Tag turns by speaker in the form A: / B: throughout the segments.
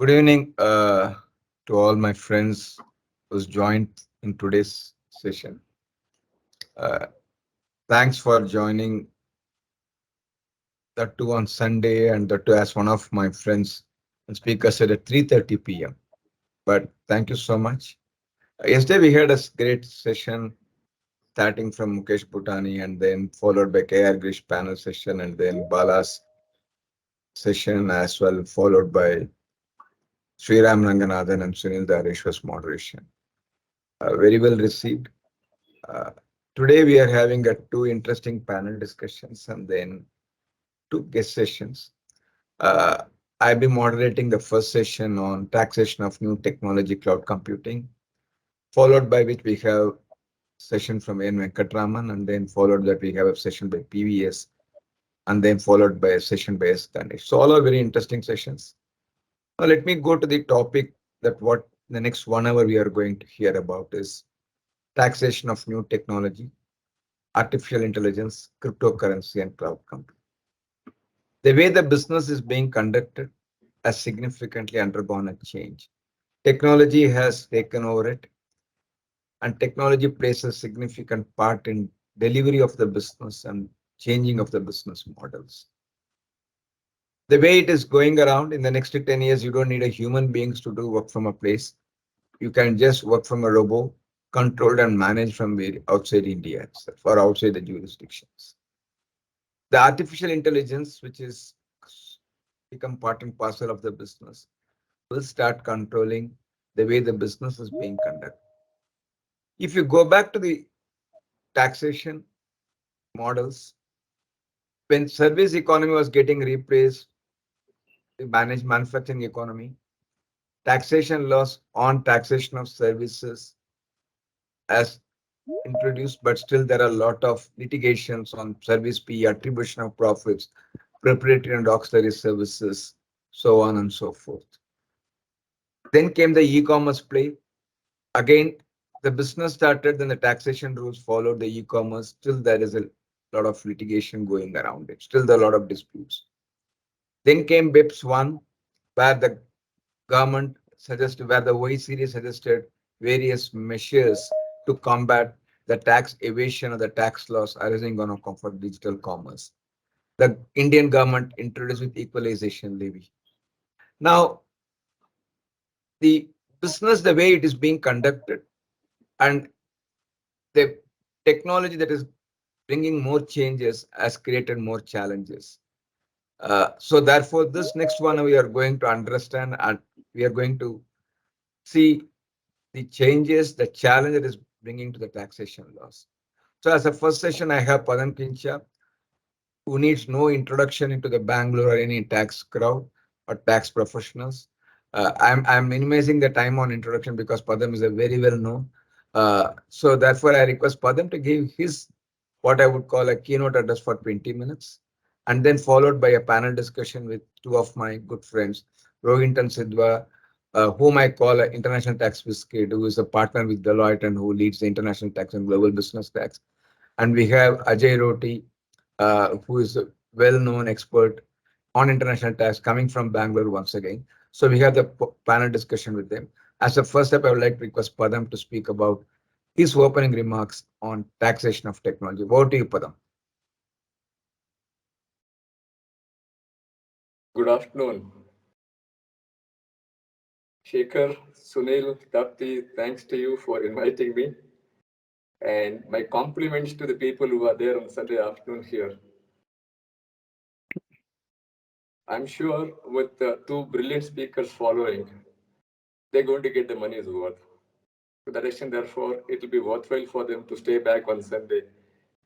A: Good evening to all my friends who's joined in today's session. Uh, Thanks for joining that too on Sunday and that too as one of my friends and speakers at 3:30 p.m. But thank you so much. Yesterday we had a great session starting from Mukesh Bhutani and then followed by KR Grish panel session and then Bala's session as well, followed by Sriram Ranganathan and Sunil Dareshwar's moderation. Very well received. Uh, Today we are having two interesting panel discussions and then two guest sessions. Uh, I'll be moderating the first session on taxation of new technology cloud computing, followed by which we have session from N. Venkataraman, and then followed that we have a session by PVS, and then followed by a session by S. Ganesh. So all are very interesting sessions. Now let me go to the topic that what the next 1 hour we are going to hear about is taxation of new technology, artificial intelligence, cryptocurrency, and cloud computing. The way the business is being conducted has significantly undergone a change. Technology has taken over it, and technology plays a significant part in delivery of the business and changing of the business models. The way it is going around in the next 10 years, you don't need a human beings to do work from a place. You can just work from a robot, controlled and managed from outside India itself or outside the jurisdictions. The artificial intelligence, which is become part and parcel of the business, will start controlling the way the business is being conducted. If you go back to the taxation models, when service economy was getting replaced, the managed manufacturing economy, taxation laws on taxation of services as introduced, but still there are a lot of litigations on service fee, attribution of profits, preparatory and auxiliary services, so on and so forth. Then came the e-commerce play. Again, the business started, then the taxation rules followed the e-commerce. Still, there is a lot of litigation going around it. Still, there are a lot of disputes. Then came BIPS 1, where the government suggested, where the OECD suggested various measures to combat the tax evasion or the tax loss arising on account of digital commerce. The Indian government introduced with equalization levy. Now, the business, the way it is being conducted, and the technology that is bringing more changes has created more challenges. So therefore, this next one we are going to understand and we are going to see the changes, the challenge that is bringing to the taxation laws. So as a first session, I have Padam Kincha, who needs no introduction into the Bangalore or any tax crowd or tax professionals. I'm minimizing the time on introduction because Padam is a very well known. So therefore, I request Padam to give his what I would call a keynote address for 20 minutes, and then followed by a panel discussion with two of my good friends, Rohinton Sidhwa, whom I call an international tax wizard, who is a partner with Deloitte and who leads the international tax and global business tax. And we have Ajay Rotti, who is a well-known expert on international tax coming from Bangalore once again. So we have the panel discussion with them. As a first step, I would like to request Padam to speak about his opening remarks on taxation of technology. Over to you, Padam.
B: Good afternoon. Sekar, Sunil, Rotti, thanks to you for inviting me. And my compliments to the people who are there on Sunday afternoon here. I'm sure with the two brilliant speakers following, they're going to get the money's worth. To that extent, therefore, it will be worthwhile for them to stay back on Sunday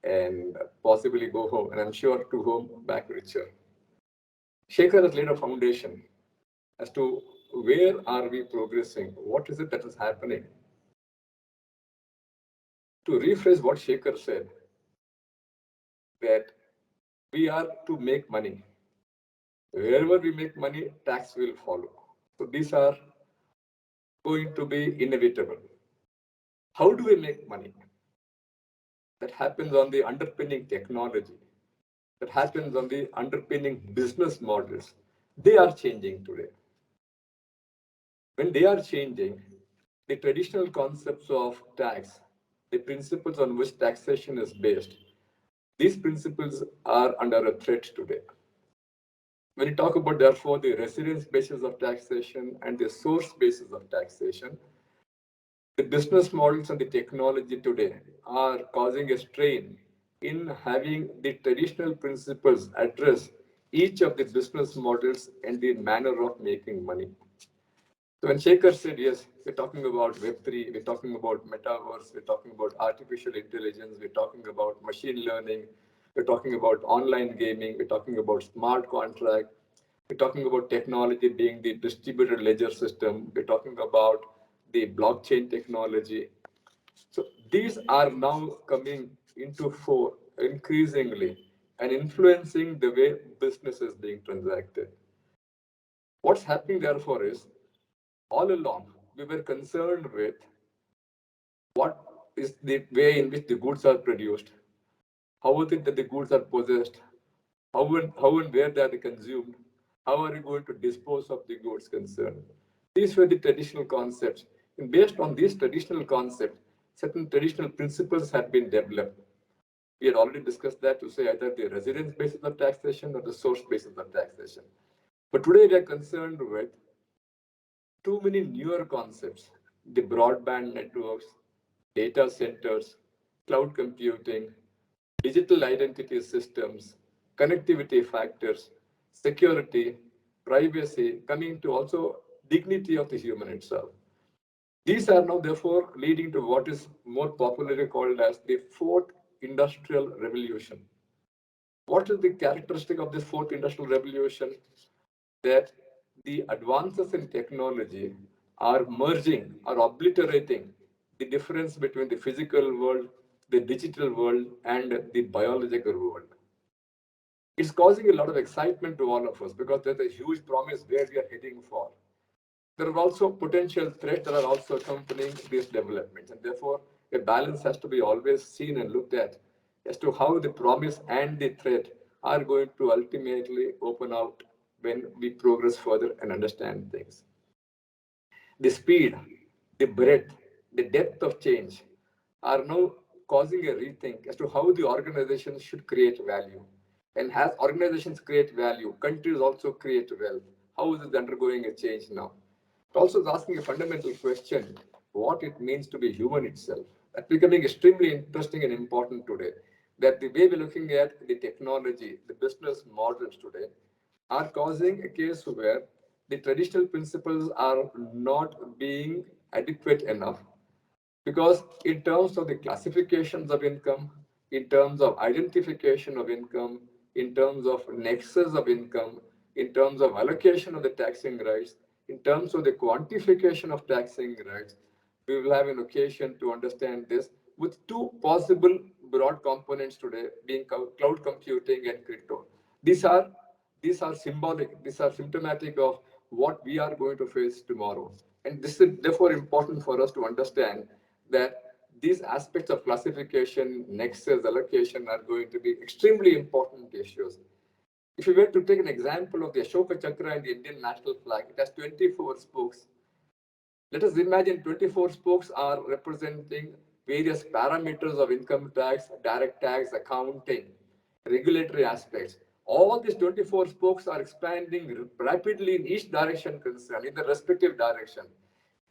B: and possibly go home. And I'm sure to home back richer. Sekar has laid a foundation as to where are we progressing? What is it that is happening? To rephrase what Sekar said, that we are to make money. Wherever we make money, tax will follow. So these are going to be inevitable. How do we make money? That happens on the underpinning technology. That happens on the underpinning business models. They are changing today. When they are changing, the traditional concepts of tax, the principles on which taxation is based, these principles are under a threat today. When you talk about, therefore, the residence basis of taxation and the source basis of taxation, the business models and the technology today are causing a strain in having the traditional principles address each of the business models and the manner of making money. So when Sekar said, yes, we're talking about Web3, we're talking about metaverse, we're talking about artificial intelligence, we're talking about machine learning, we're talking about online gaming, we're talking about smart contract, we're talking about technology being the distributed ledger system, we're talking about the blockchain technology. So these are now coming into fore increasingly and influencing the way business is being transacted. What's happening therefore is all along we were concerned with what is the way in which the goods are produced, how is it that the goods are possessed, how and where they are consumed, how are you going to dispose of the goods concerned. These were the traditional concepts. And based on these traditional concepts, certain traditional principles had been developed. We had already discussed that to say either the residence basis of taxation or the source basis of taxation. But today we are concerned with too many newer concepts, the broadband networks, data centers, cloud computing, digital identity systems, connectivity factors, security, privacy, coming to also dignity of the human itself. These are now therefore leading to what is more popularly called as the fourth industrial revolution. What is the characteristic of this fourth industrial revolution? That the advances in technology are merging, are obliterating the difference between the physical world, the digital world, and the biological world. It's causing a lot of excitement to all of us because there's a huge promise where we are heading for. There are also potential threats that are also accompanying these developments, and therefore a balance has to be always seen and looked at as to how the promise and the threat are going to ultimately open out when we progress further and understand things. The speed, the breadth, the depth of change are now causing a rethink as to how the organizations should create value. And as organizations create value, countries also create wealth. How is it undergoing a change now? It also is asking a fundamental question what it means to be human itself. That's becoming extremely interesting and important today. That the way we're looking at the technology, the business models today, are causing a case where the traditional principles are not being adequate enough because in terms of the classifications of income, in terms of identification of income, in terms of nexus of income, in terms of allocation of the taxing rights, in terms of the quantification of taxing rights, we will have an occasion to understand this with two possible broad components today being cloud computing and crypto. These are these are symbolic, these are symptomatic of what we are going to face tomorrow. And this is therefore important for us to understand that these aspects of classification, nexus, allocation are going to be extremely important issues. If you were to take an example of the Ashoka Chakra in the Indian national flag, it has 24 spokes. Let us imagine 24 spokes are representing various parameters of income tax, direct tax, accounting, regulatory aspects. All these 24 spokes are expanding rapidly in each direction concerned, in the respective direction,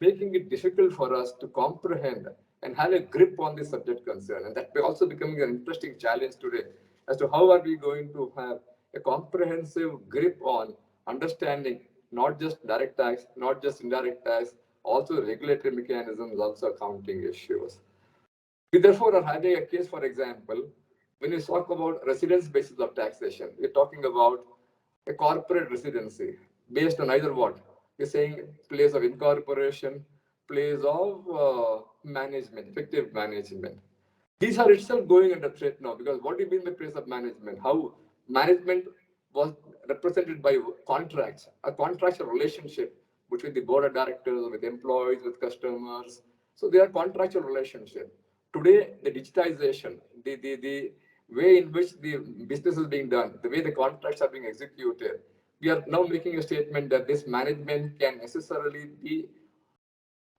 B: making it difficult for us to comprehend and have a grip on the subject concern. And that also becoming an interesting challenge today as to how are we going to have a comprehensive grip on understanding not just direct tax, not just indirect tax, also regulatory mechanisms, also accounting issues. We therefore are having a case, for example, when you talk about residence basis of taxation, we're talking about a corporate residency based on either what? We're saying place of incorporation, place of management, effective management. These are itself going under threat now because what do you mean by place of management? How management was represented by contracts, a contractual relationship between the board of directors, with employees, with customers. So they are contractual relationship. Today, the digitization, the way in which the business is being done, the way the contracts are being executed, we are now making a statement that this management can necessarily be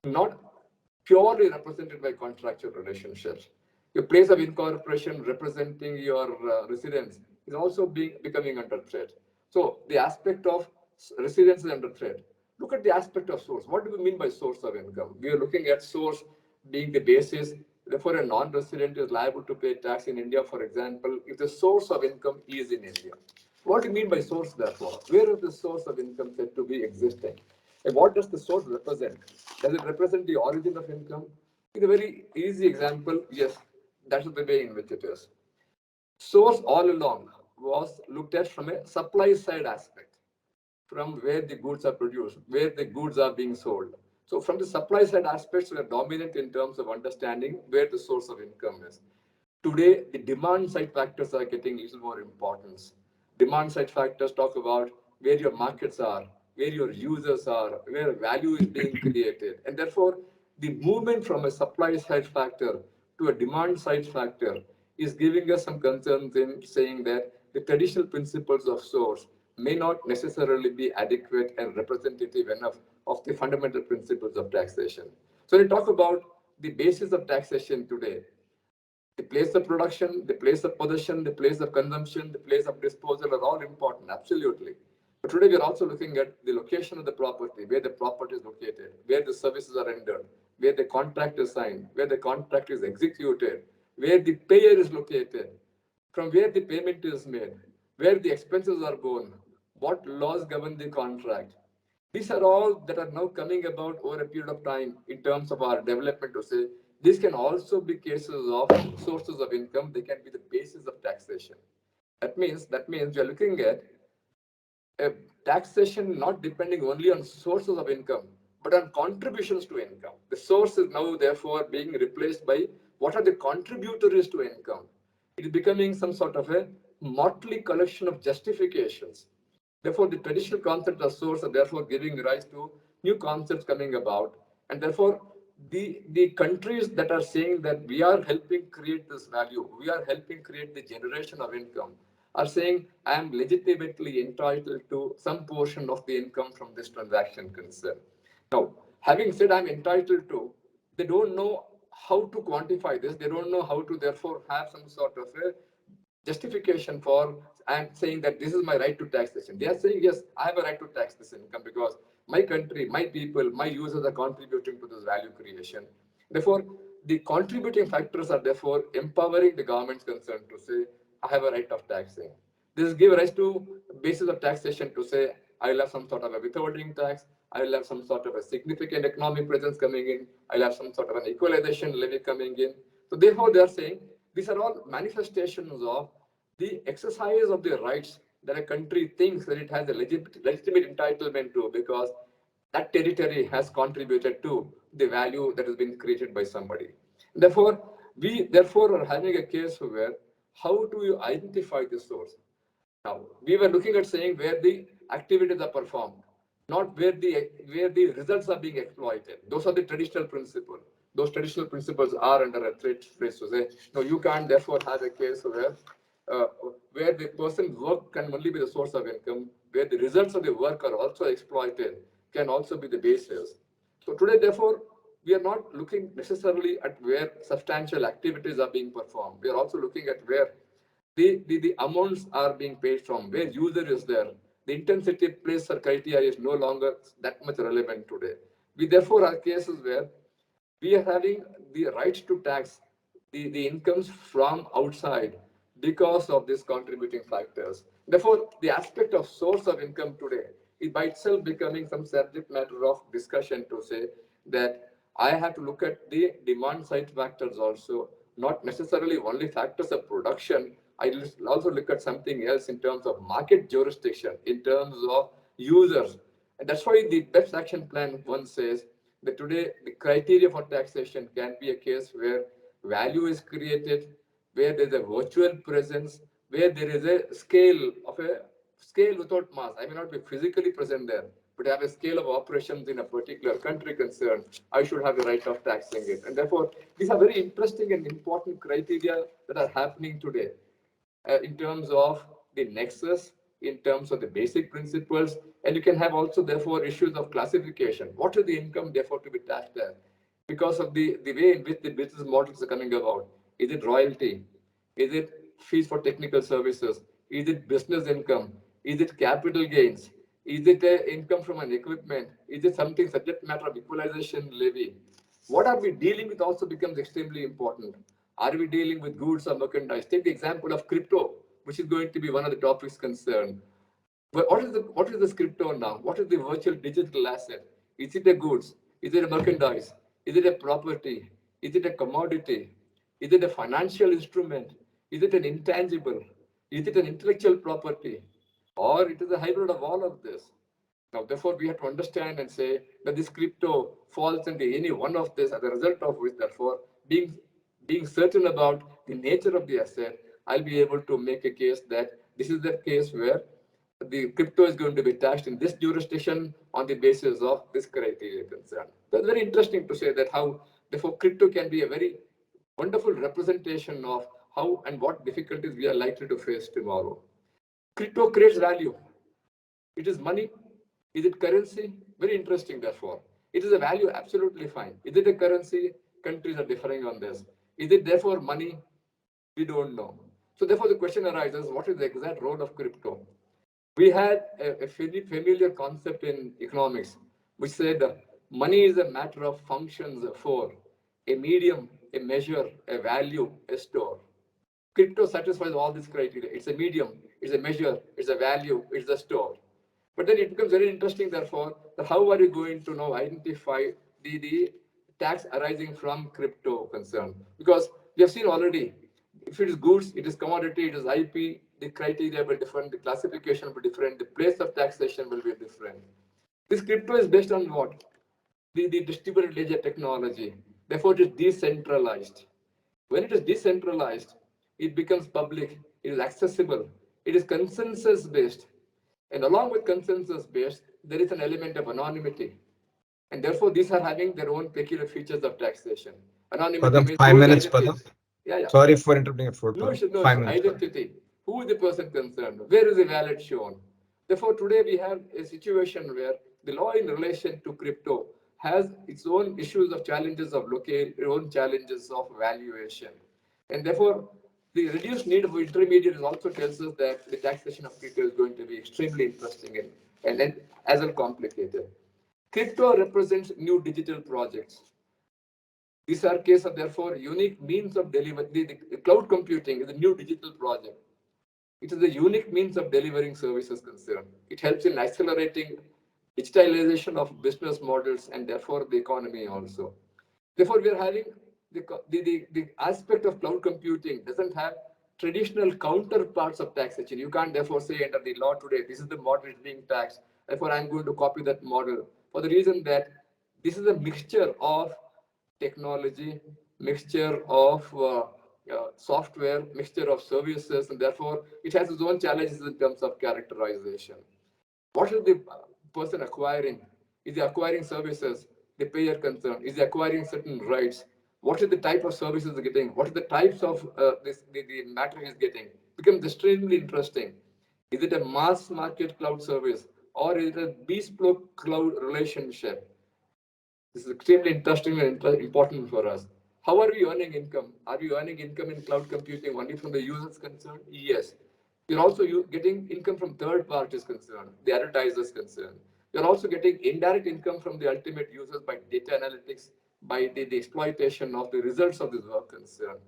B: not purely represented by contractual relationships. Your place of incorporation representing your residence is also becoming under threat. So the aspect of residence is under threat. Look at the aspect of source. What do we mean by source of income? We are looking at source being the basis. Therefore, a non-resident is liable to pay tax in India, for example, if the source of income is in India. What do you mean by source, therefore? Where is the source of income said to be existing? And what does the source represent? Does it represent the origin of income? In a very easy example, yes, that's the way in which it is. Source all along was looked at from a supply side aspect, from where the goods are produced, where the goods are being sold. So from the supply side aspects, we are dominant in terms of understanding where the source of income is. Today, the demand side factors are getting a little more importance. Demand side factors talk about where your markets are, where your users are, where value is being created. And therefore, the movement from a supply side factor to a demand side factor is giving us some concerns in saying that the traditional principles of source may not necessarily be adequate and representative enough of the fundamental principles of taxation. So, when we talk about the basis of taxation today, the place of production, the place of possession, the place of consumption, the place of disposal are all important, absolutely. But today we are also looking at the location of the property, where the property is located, where the services are rendered, where the contract is signed, where the contract is executed, where the payer is located, from where the payment is made, where the expenses are borne, what laws govern the contract. These are all that are now coming about over a period of time in terms of our development to say these can also be cases of sources of income. They can be the basis of taxation. That means we are looking at a taxation not depending only on sources of income, but on contributions to income. The source is now therefore being replaced by what are the contributories to income. It is becoming some sort of a motley collection of justifications. Therefore, the traditional concept of source are therefore giving rise to new concepts coming about. And therefore, the countries that are saying that we are helping create this value, we are helping create the generation of income, are saying I am legitimately entitled to some portion of the income from this transaction concern. Now, having said I'm entitled to, they don't know how to quantify this. They don't know how to therefore have some sort of a justification for and saying that this is my right to taxation. They are saying, yes, I have a right to tax this income because my country, my people, my users are contributing to this value creation. Therefore, the contributing factors are therefore empowering the government's concern to say, I have a right of taxing. This gives rise to basis of taxation to say, I will have some sort of a withholding tax, I will have some sort of a significant economic presence coming in, I will have some sort of an equalization levy coming in. So therefore, they are saying these are all manifestations of the exercise of the rights that a country thinks that it has a legitimate entitlement to because that territory has contributed to the value that has been created by somebody. Therefore, we therefore are having a case where how do you identify the source? Now, we were looking at saying where the activities are performed, not where the results are being exploited. Those are the traditional principles. Those traditional principles are under a threat phrase to say, no, you can't therefore have a case uh, where the person's work can only be the source of income, where the results of the work are also exploited, can also be the basis. So today, therefore, we are not looking necessarily at where substantial activities are being performed. We are also looking at where the amounts are being paid from, where user is there. The intensity place or criteria is no longer that much relevant today. We therefore have cases where we are having the right to tax the incomes from outside because of these contributing factors. Therefore, the aspect of source of income today is by itself becoming some subject matter of discussion to say that I have to look at the demand side factors also, not necessarily only factors of production. I will also look at something else in terms of market jurisdiction, in terms of users. And that's why the best action plan one says that today the criteria for taxation can be a case where value is created, where there's a virtual presence, where there is a scale without mass. I may not be physically present there, but I have a scale of operations in a particular country concerned. I should have the right of taxing it. And therefore, these are very interesting and important criteria that are happening today in terms of the nexus, in terms of the basic principles, and you can have also therefore issues of classification. What is the income therefore to be taxed as? Because of the way in which the business models are coming about. Is it royalty? Is it fees for technical services? Is it business income? Is it capital gains? Is it income from an equipment? Is it something subject matter of equalization levy? What are we dealing with also becomes extremely important. Are we dealing with goods or merchandise? Take the example of crypto, which is going to be one of the topics concerned. But what is the crypto now? What is the virtual digital asset? Is it a goods? Is it a merchandise? Is it a property? Is it a commodity? Is it a financial instrument? Is it an intangible? Is it an intellectual property? Or it is a hybrid of all of this? Now, therefore, we have to understand and say that this crypto falls into any one of this as a result of which, therefore, being certain about the nature of the asset, I'll be able to make a case that this is the case where the crypto is going to be taxed in this jurisdiction on the basis of this criteria concern. That's very interesting to say that how, therefore, crypto can be a very wonderful representation of how and what difficulties we are likely to face tomorrow. Crypto creates value. It is money. Is it currency? Very interesting, therefore. It is a value, absolutely fine. Is it a currency? Countries are differing on this. Is it therefore money? We don't know. So therefore the question arises, what is the exact role of crypto? We had a familiar concept in economics, which said money is a matter of functions for a medium, a measure, a value, a store. Crypto satisfies all these criteria. It's a medium, it's a measure, it's a value, it's a store. But then it becomes very interesting, therefore, that how are you going to now identify the tax arising from crypto concern? Because we have seen already, if it is goods, it is commodity, it is IP, the criteria will be different, the classification will be different, the place of taxation will be different. This crypto is based on what? The distributed ledger technology. Therefore, it is decentralized. When it is decentralized, it becomes public, it is accessible, it is consensus based. And along with consensus based, there is an element of anonymity. And therefore, these are having their own peculiar features of taxation. Anonymity
A: Padam,
B: means
A: five
B: who is the
A: minutes,
B: identity?
A: Padam.
B: Yeah, yeah.
A: Sorry for interrupting your food,
B: No
A: Padam.
B: issue, no
A: Five
B: issue.
A: minutes, Padam.
B: Identity. Who is the person concerned? Where is the wallet shown? Therefore, today we have a situation where the law in relation to crypto has its own issues of challenges of locate, own challenges of valuation. And therefore, the reduced need for intermediaries also tells us that the taxation of crypto is going to be extremely interesting and as well complicated. Crypto represents new digital projects. These are cases of therefore unique means of delivery. The cloud computing is a new digital project. It is a unique means of delivering services concerned. It helps in accelerating digitalization of business models and therefore the economy also. Therefore, we are having the aspect of cloud computing doesn't have traditional counterparts of taxation. You can't therefore say under the law today, this is the model is being taxed. Therefore, I'm going to copy that model for the reason that this is a mixture of technology, mixture of software, mixture of services, and therefore it has its own challenges in terms of characterization. What is the person acquiring? Is he acquiring services? The payer concern. Is he acquiring certain rights? What is the type of services he's getting? What are the types of the matter he's getting? Becomes extremely interesting. Is it a mass market cloud service or is it a bespoke cloud relationship? This is extremely interesting and important for us. How are we earning income? Are we earning income in cloud computing only from the users concerned? Yes. You're also getting income from third parties concerned, the advertisers concerned. You're also getting indirect income from the ultimate users by data analytics, by the exploitation of the results of this work concerned.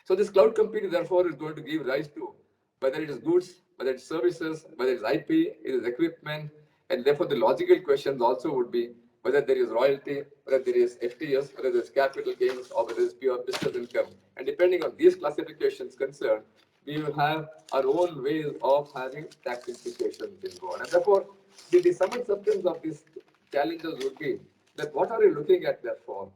B: So this cloud computing, therefore, is going to give rise to whether it is goods, whether it's services, whether it's IP, it is equipment, and therefore the logical questions also would be whether there is royalty, whether there is FTS, whether there is capital gains, or whether it's pure business income. And depending on these classifications concerned, we will have our own ways of having tax implications involved. And therefore, the sum and substance of these challenges would be that what are you looking at therefore?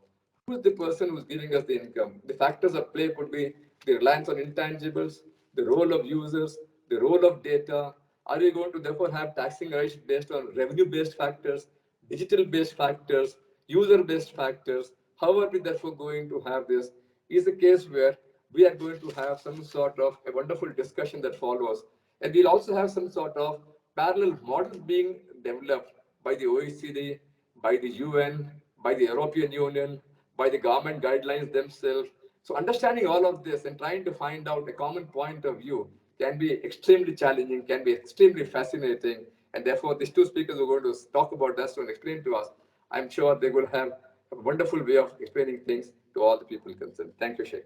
B: Who is the person who's giving us the income? The factors at play could be the reliance on intangibles, the role of users, the role of data. Are you going to therefore have taxing rates based on revenue-based factors, digital-based factors, user-based factors? How are we therefore going to have this? Is a case where we are going to have some sort of a wonderful discussion that follows. And we'll also have some sort of parallel models being developed by the OECD, by the UN, by the European Union, by the government guidelines themselves. So understanding all of this and trying to find out a common point of view can be extremely challenging, can be extremely fascinating. And therefore, these two speakers who are going to talk about this and explain to us, I'm sure they will have a wonderful way of explaining things to all the people concerned. Thank you, Shekhar.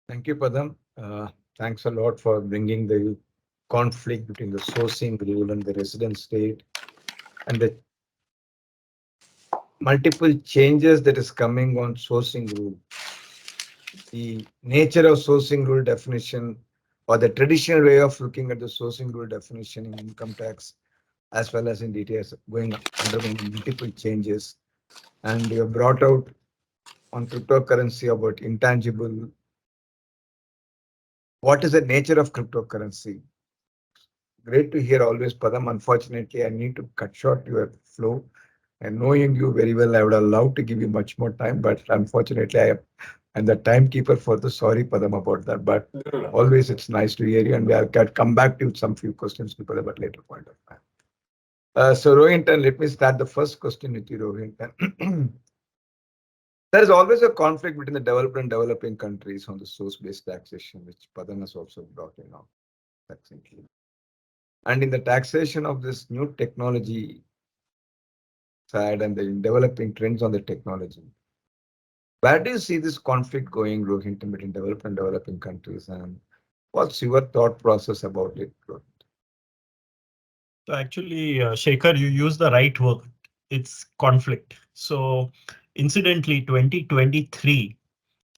A: Thank you, Padam. Thanks a lot for bringing the conflict between the sourcing rule and the resident state and the multiple changes that is coming on sourcing rule. The nature of sourcing rule definition or the traditional way of looking at the sourcing rule definition in income tax as well as in details undergoing multiple changes. And you have brought out on cryptocurrency about intangible. What is the nature of cryptocurrency? Great to hear always, Padam. Unfortunately, I need to cut short your flow. And knowing you very well, I would have loved to give you much more time, but unfortunately, I'm the timekeeper for the sorry, Padam, about that. But
B: No, no, no.
A: always it's nice to hear you, and we can come back to some few questions to Padam at later point of time. So Rohinton, let me start the first question with you, Rohinton. There is always a conflict between the developed and developing countries on the source-based taxation, which Padam has also brought in now. And in the taxation of this new technology side and the developing trends on the technology, where do you see this conflict going, Rohinton, between developed and developing countries? And what's your thought process about it, Rohit?
C: So actually, Shekhar, you use the right word. It's conflict. So incidentally, 2023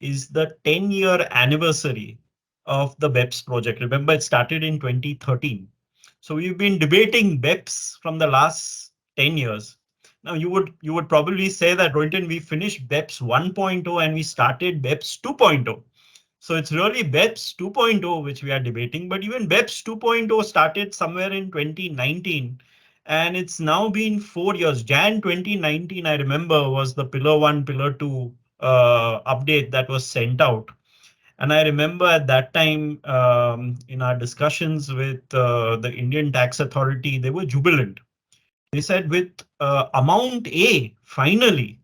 C: is the 10-year anniversary of the BEPS project. Remember, it started in 2013. So we've been debating BEPS from the last 10 years. Now you would probably say that, Rohinton, we finished BEPS 1.0 and we started BEPS 2.0. So it's really BEPS 2.0 which we are debating, but even BEPS 2.0 started somewhere in 2019 and it's now been 4 years. Jan 2019, I remember, was the Pillar 1, Pillar 2 update that was sent out. And I remember at that time, in our discussions with the Indian Tax Authority, they were jubilant. They said with amount A, finally,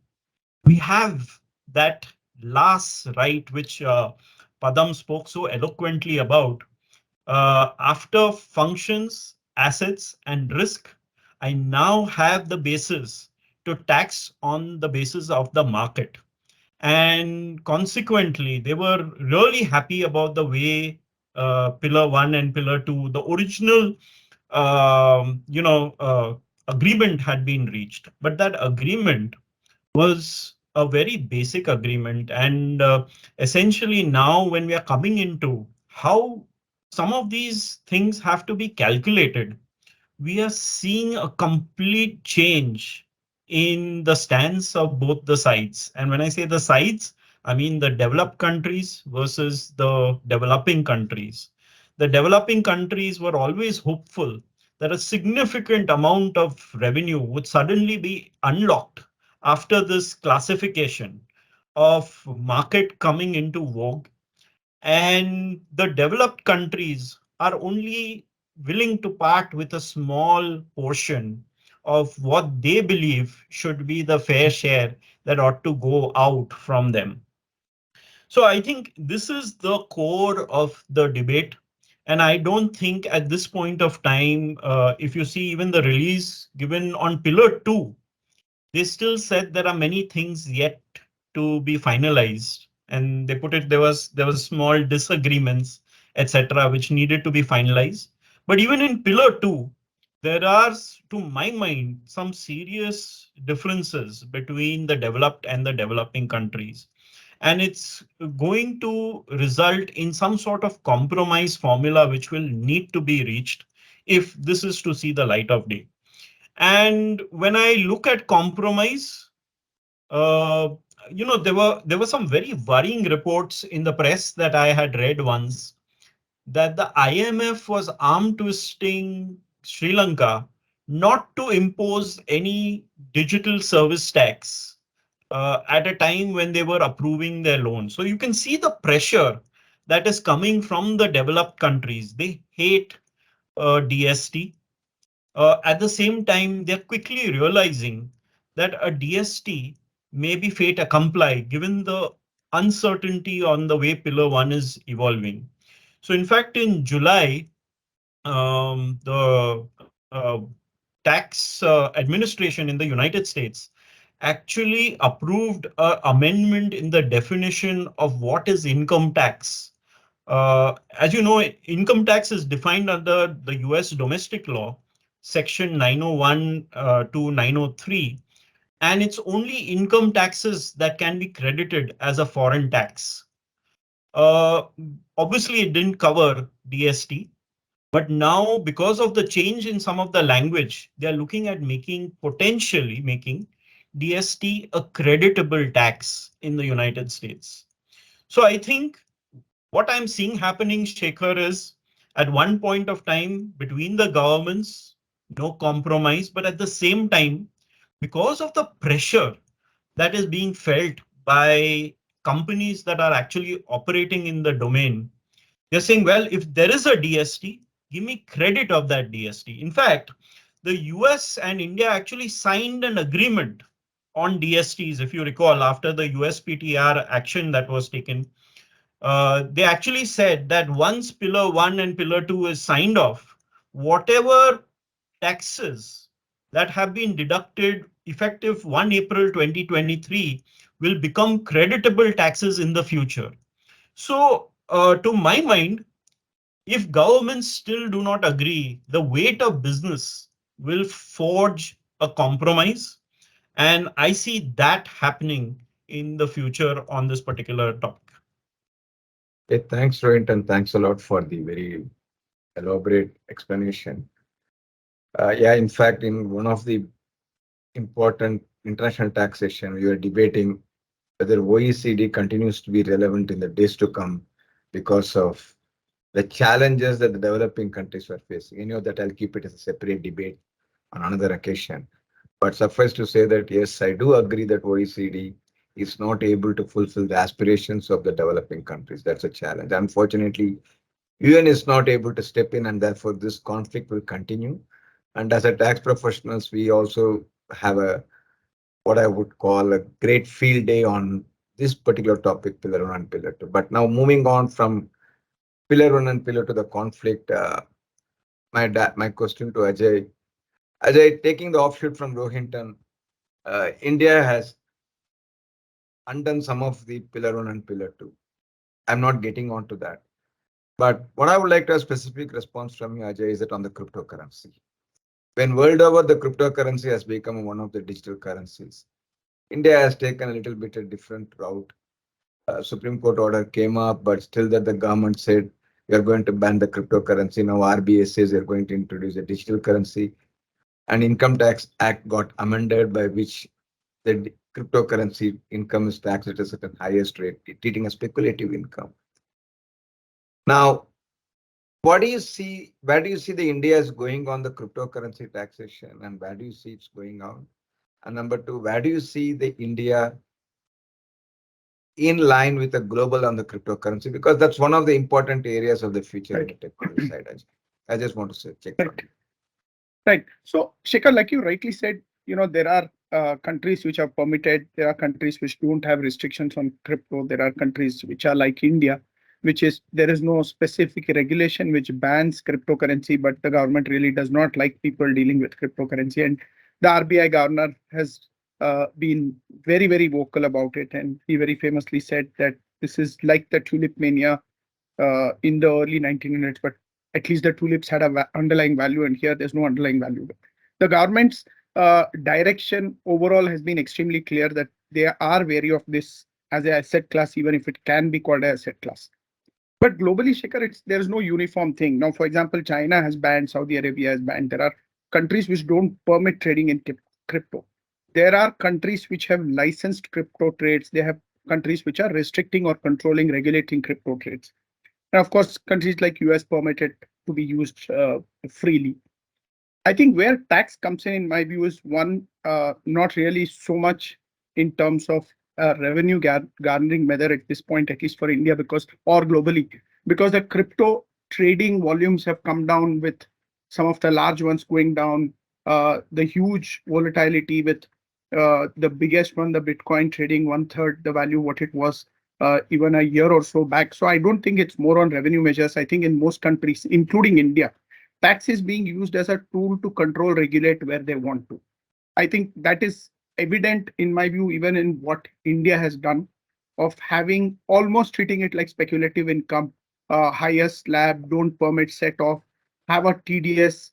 C: we have that last right, which Padam spoke so eloquently about. After functions, assets, and risk, I now have the basis to tax on the basis of the market. And consequently, they were really happy about the way Pillar 1 and Pillar 2, the original agreement had been reached. But that agreement was a very basic agreement. And essentially now when we are coming into how some of these things have to be calculated, we are seeing a complete change in the stance of both the sides. And when I say the sides, I mean the developed countries versus the developing countries. The developing countries were always hopeful that a significant amount of revenue would suddenly be unlocked after this classification of market coming into vogue, and the developed countries are only willing to part with a small portion of what they believe should be the fair share that ought to go out from them. So I think this is the core of the debate. And I don't think at this point of time, if you see even the release given on Pillar 2, they still said there are many things yet to be finalized, and they put it there was small disagreements, etc., which needed to be finalized. But even in Pillar 2, there are, to my mind, some serious differences between the developed and the developing countries. And it's going to result in some sort of compromise formula which will need to be reached if this is to see the light of day. And when I look at compromise, uh, there were some very worrying reports in the press that I had read once, that the IMF was arm twisting Sri Lanka not to impose any digital service tax at a time when they were approving their loan. So you can see the pressure that is coming from the developed countries. They hate DST. At the same time, they're quickly realizing that a DST may be fait accompli given the uncertainty on the way Pillar 1 is evolving. So, in fact, in July, the tax administration in the United States actually approved an amendment in the definition of what is income tax. As you know, income tax is defined under the US domestic law, section 901 to 903, and it's only income taxes that can be credited as a foreign tax. Uh, Obviously, it didn't cover DST, but now, because of the change in some of the language, they are looking at potentially making DST a creditable tax in the United States. So I think what I'm seeing happening, Shekhar, is at one point of time between the governments, no compromise, but at the same time, because of the pressure that is being felt by companies that are actually operating in the domain, they're saying, well, if there is a DST, give me credit of that DST. In fact, the US and India actually signed an agreement on DSTs, if you recall, after the USPTR action that was taken. They actually said that once Pillar 1 and Pillar 2 is signed off, whatever taxes that have been deducted effective 1 April 2023 will become creditable taxes in the future. So, to my mind, if governments still do not agree, the weight of business will forge a compromise. And I see that happening in the future on this particular topic.
A: Okay, thanks, Rohinton. Thanks a lot for the very elaborate explanation. Yeah, in fact, in one of the important international taxation, we are debating whether OECD continues to be relevant in the days to come because of the challenges that the developing countries are facing. You know that I'll keep it as a separate debate on another occasion. But suffice to say that yes, I do agree that OECD is not able to fulfill the aspirations of the developing countries. That's a challenge. Unfortunately, UN is not able to step in, and therefore this conflict will continue. And as a tax professionals, we also have a what I would call a great field day on this particular topic, Pillar 1 and Pillar 2. But now moving on from Pillar 1 and Pillar 2, the conflict, my question to Ajay. Ajay, taking the offshoot from Rohinton, India has undone some of the Pillar 1 and Pillar 2. I'm not getting onto that. But what I would like to have specific response from you, Ajay, is that on the cryptocurrency. When world over, the cryptocurrency has become one of the digital currencies. India has taken a little bit a different route. Supreme Court order came up, but still that the government said we are going to ban the cryptocurrency. Now RBA says they're going to introduce a digital currency. And Income Tax Act got amended by which the cryptocurrency income is taxed at a certain highest rate, treating a speculative income. Now, what do you see? Where do you see the India is going on the cryptocurrency taxation, and where do you see it's going on? And number two, where do you see the India in line with the global on the cryptocurrency? Because that's one of the important areas of the future in the
D: Right.
A: technology side. I just want to say, check from
D: Right. Right. So, Shekhar, like you rightly said, there are countries which are permitted. There are countries which don't have restrictions on crypto. There are countries which are like India, which is there is no specific regulation which bans cryptocurrency, but the government really does not like people dealing with cryptocurrency. And the RBI governor has been very, very vocal about it. And he very famously said that this is like the tulip mania in the early 1900s, but at least the tulips had a underlying value, and here there's no underlying value. The government's direction overall has been extremely clear that they are wary of this as a asset class, even if it can be called an asset class. But globally, Shekhar, there's no uniform thing. Now, for example, China has banned, Saudi Arabia has banned. There are countries which don't permit trading in crypto. There are countries which have licensed crypto trades. They have countries which are restricting or controlling, regulating crypto trades. And of course, countries like US permit it to be used freely. I think where tax comes in my view, is one, not really so much in terms of a revenue garnering measure at this point, at least for India, because or globally, because the crypto trading volumes have come down with some of the large ones going down. The huge volatility with the biggest one, the Bitcoin trading one third the value what it was even a year or so back. So I don't think it's more on revenue measures. I think in most countries, including India, tax is being used as a tool to control, regulate where they want to. I think that is evident in my view, even in what India has done of having almost treating it like speculative income, highest slab, don't permit set off, have a TDS.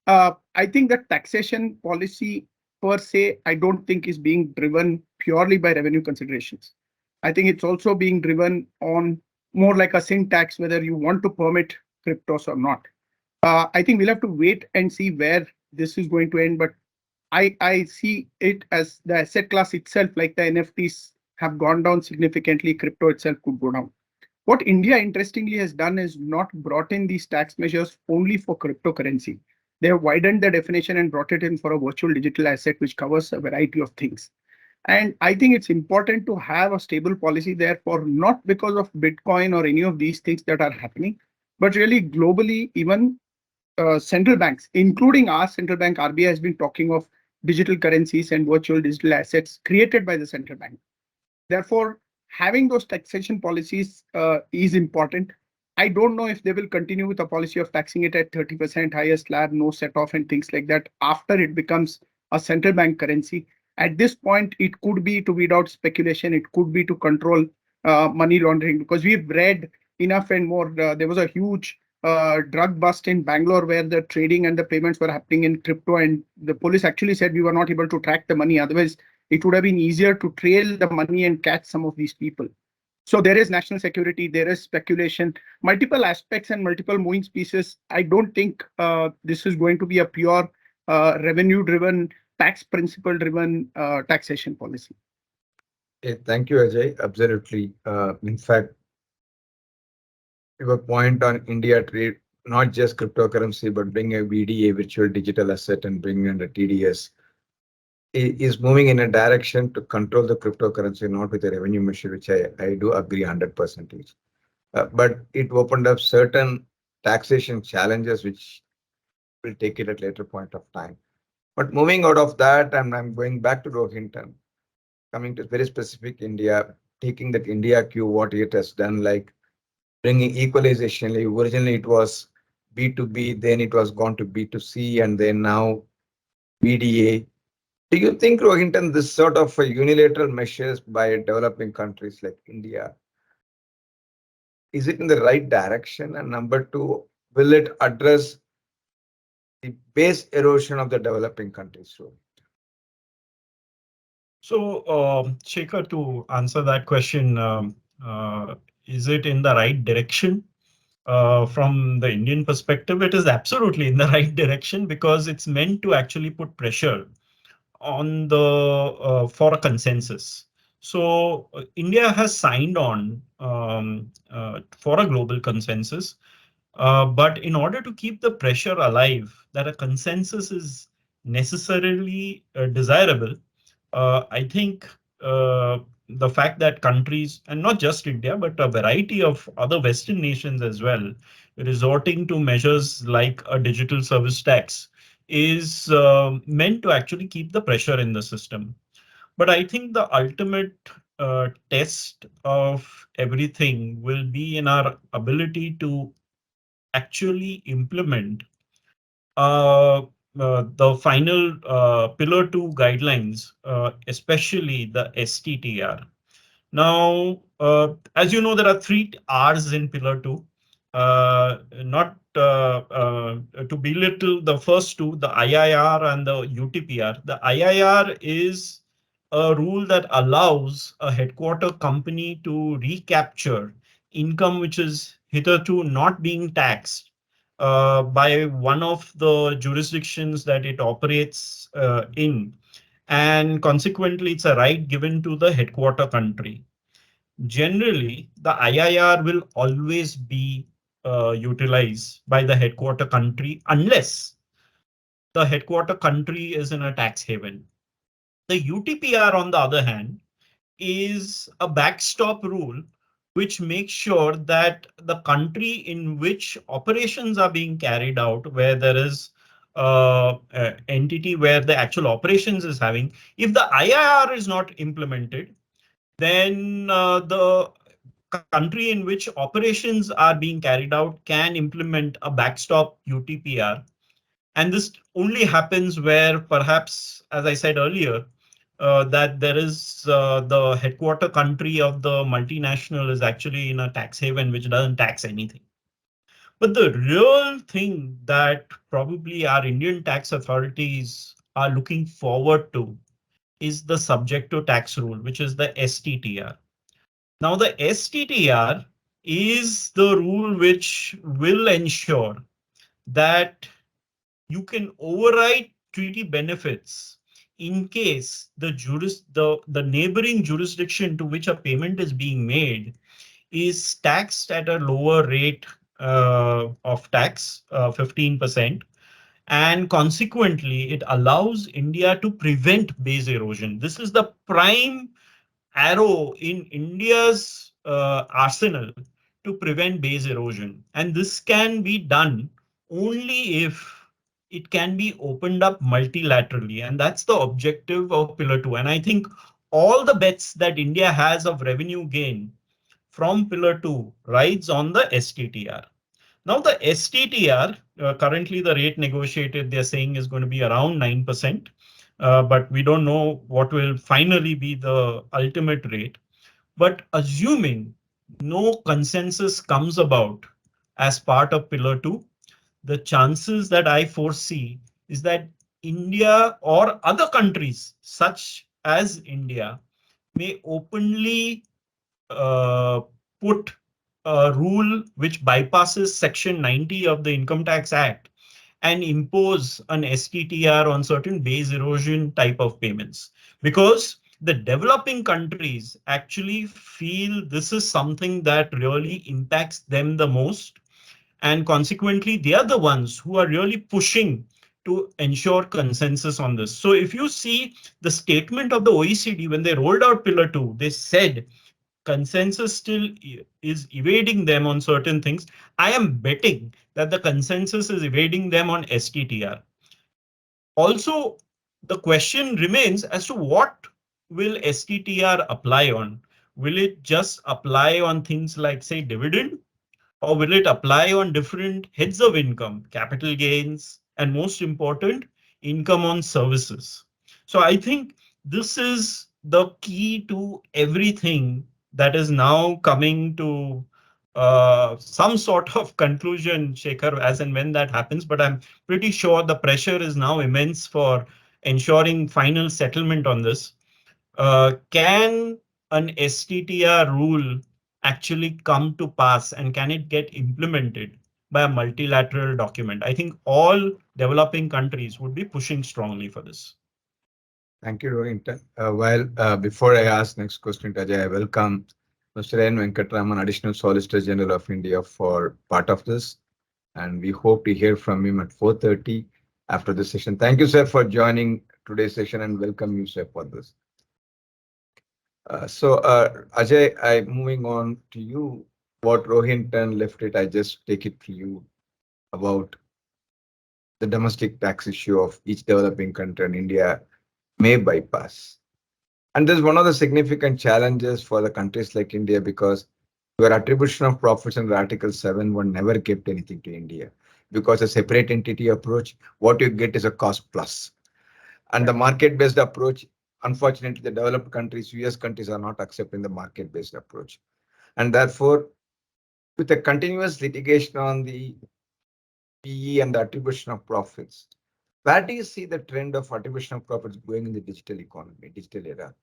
D: I think that taxation policy per se, I don't think is being driven purely by revenue considerations. I think it's also being driven on more like a sin tax, whether you want to permit cryptos or not. I think we'll have to wait and see where this is going to end. But I see it as the asset class itself, like the NFTs have gone down significantly, crypto itself could go down. What India interestingly has done is not brought in these tax measures only for cryptocurrency. They have widened the definition and brought it in for a virtual digital asset, which covers a variety of things. And I think it's important to have a stable policy there for not because of Bitcoin or any of these things that are happening, but really globally, even central banks, including our central bank, RBI, has been talking of digital currencies and virtual digital assets created by the central bank. Therefore, having those taxation policies is important. I don't know if they will continue with a policy of taxing it at 30% higher slab, no set off, and things like that after it becomes a central bank currency. At this point, it could be to weed out speculation, it could be to control money laundering, because we've read enough and more. There was a huge drug bust in Bangalore where the trading and the payments were happening in crypto, and the police actually said we were not able to track the money. Otherwise, it would have been easier to trail the money and catch some of these people. So there is national security, there is speculation, multiple aspects and multiple moving pieces. I don't think this is going to be a pure revenue-driven, tax principle-driven taxation policy.
A: Thank you, Ajay. Absolutely. In fact, your point on India trade, not just cryptocurrency, but bring a VDA, virtual digital asset, and bring in the TDS, is moving in a direction to control the cryptocurrency, not with a revenue measure, which I do agree 100%. But it opened up certain taxation challenges, which will take it at later point of time. But moving out of that, and I'm going back to Rohinton, coming to very specific India, taking that India Q, what it has done, like bringing equalization. Like originally, it was B2B, then it was gone to B2C, and then now BDA. Do you think, Rohinton, this sort of a unilateral measures by developing countries like India, is it in the right direction? And number two, will it address the base erosion of the developing countries?
C: So, Shekhar, to answer that question, is it in the right direction? From the Indian perspective, it is absolutely in the right direction because it's meant to actually put pressure on the for a consensus. So India has signed on for a global consensus, but in order to keep the pressure alive, that a consensus is necessarily desirable. I think the fact that countries, and not just India, but a variety of other Western nations as well, resorting to measures like a digital service tax is meant to actually keep the pressure in the system. But I think the ultimate test of everything will be in our ability to actually implement uh, the final Pillar 2 guidelines, especially the STTR. Now, as you know, there are three R's in Pillar 2. Not to belittle the first two, the IIR and the UTPR. The IIR is a rule that allows a headquarter company to recapture income which is hitherto not being taxed by one of the jurisdictions that it operates in, and consequently, it's a right given to the headquarter country. Generally, the IIR will always be utilized by the headquarter country unless the headquarter country is in a tax haven. The UTPR, on the other hand, is a backstop rule which makes sure that the country in which operations are being carried out, where there is entity where the actual operations is having, if the IIR is not implemented, then the country in which operations are being carried out can implement a backstop UTPR. And this only happens where perhaps, as I said earlier, that there is the headquarter country of the multinational is actually in a tax haven which doesn't tax anything. But the real thing that probably our Indian tax authorities are looking forward to is the subject to tax rule, which is the STTR. Now, the STTR is the rule which will ensure that you can override treaty benefits in case the neighboring jurisdiction to which a payment is being made is taxed at a lower rate of tax, 15%. And consequently, it allows India to prevent base erosion. This is the prime arrow in India's arsenal to prevent base erosion. And this can be done only if it can be opened up multilaterally. And that's the objective of Pillar 2. And I think all the bets that India has of revenue gain from Pillar 2 rides on the STTR. Now, the STTR, currently the rate negotiated, they're saying is going to be around 9%, but we don't know what will finally be the ultimate rate. But assuming no consensus comes about as part of Pillar 2, the chances that I foresee is that India or other countries, such as India, may openly uh, put a rule which bypasses Section 90 of the Income Tax Act and impose an STTR on certain base erosion type of payments. Because the developing countries actually feel this is something that really impacts them the most. And consequently, they are the ones who are really pushing to ensure consensus on this. So if you see the statement of the OECD when they rolled out Pillar 2, they said consensus still is evading them on certain things. I am betting that the consensus is evading them on STTR. Also, the question remains as to what will STTR apply on? Will it just apply on things like, say, dividend? Or will it apply on different heads of income, capital gains, and most important, income on services? So I think this is the key to everything that is now coming to some sort of conclusion, Shekhar, as and when that happens. But I'm pretty sure the pressure is now immense for ensuring final settlement on this. Can an STTR rule actually come to pass and can it get implemented by a multilateral document? I think all developing countries would be pushing strongly for this.
A: Thank you, Rohinton. Before I ask next question to Ajay, I welcome Mr. N. Venkataraman, Additional Solicitor General of India, for part of this. And we hope to hear from him at 4:30 after the session. Thank you, sir, for joining today's session and welcome you, sir, for this. Ajay, I moving on to you. What Rohinton left it, I just take it to you about the domestic tax issue of each developing country, and India may bypass. And this is one of the significant challenges for the countries like India, because your attribution of profits under Article 7 never kept anything to India, because a separate entity approach, what you get is a cost plus. And the market-based approach, unfortunately, the developed countries, US countries are not accepting the market-based approach. And therefore, with a continuous litigation on the PE and the attribution of profits, where do you see the trend of attribution of profits going in the digital economy, digital era?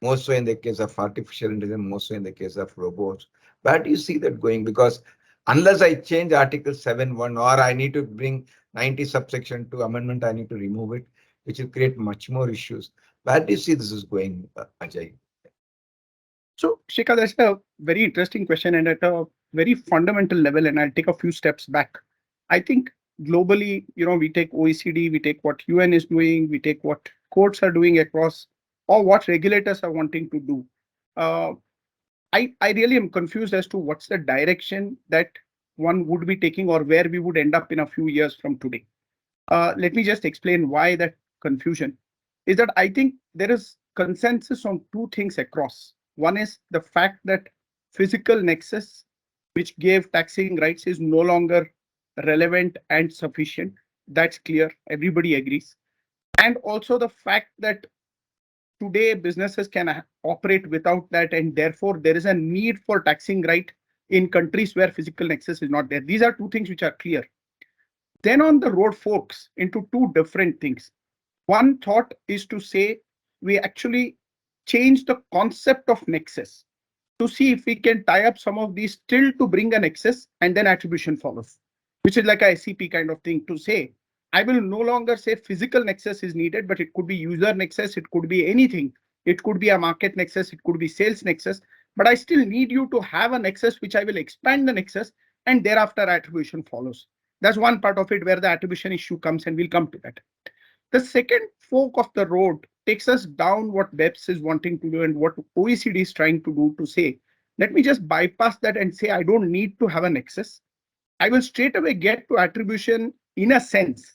A: More so in the case of artificial intelligence, more so in the case of robots. Where do you see that going? Because unless I change Article 7.1 or I need to bring 90 subsection 2 amendment, I need to remove it, which will create much more issues. Where do you see this is going, Ajay?
D: So, Shikha, that's a very interesting question and at a very fundamental level, and I'll take a few steps back. I think globally, we take OECD, we take what UN is doing, we take what courts are doing across or what regulators are wanting to do. Uh, I really am confused as to what's the direction that one would be taking or where we would end up in a few years from today. Let me just explain why that confusion is that I think there is consensus on two things across. One is the fact that physical nexus, which gave taxing rights, is no longer relevant and sufficient. That's clear. Everybody agrees. And also the fact that today businesses can operate without that, and therefore there is a need for taxing right in countries where physical nexus is not there. These are two things which are clear. Then on the road forks into two different things. One thought is to say we actually change the concept of nexus to see if we can tie up some of these still to bring an excess and then attribution follows, which is like a SCP kind of thing to say, I will no longer say physical nexus is needed, but it could be user nexus, it could be anything. It could be a market nexus, it could be sales nexus, but I still need you to have a nexus which I will expand the nexus and thereafter attribution follows. That's one part of it where the attribution issue comes, and we'll come to that. The second fork of the road takes us down what BEPS is wanting to do and what OECD is trying to do to say, let me just bypass that and say I don't need to have a nexus. I will straight away get to attribution in a sense.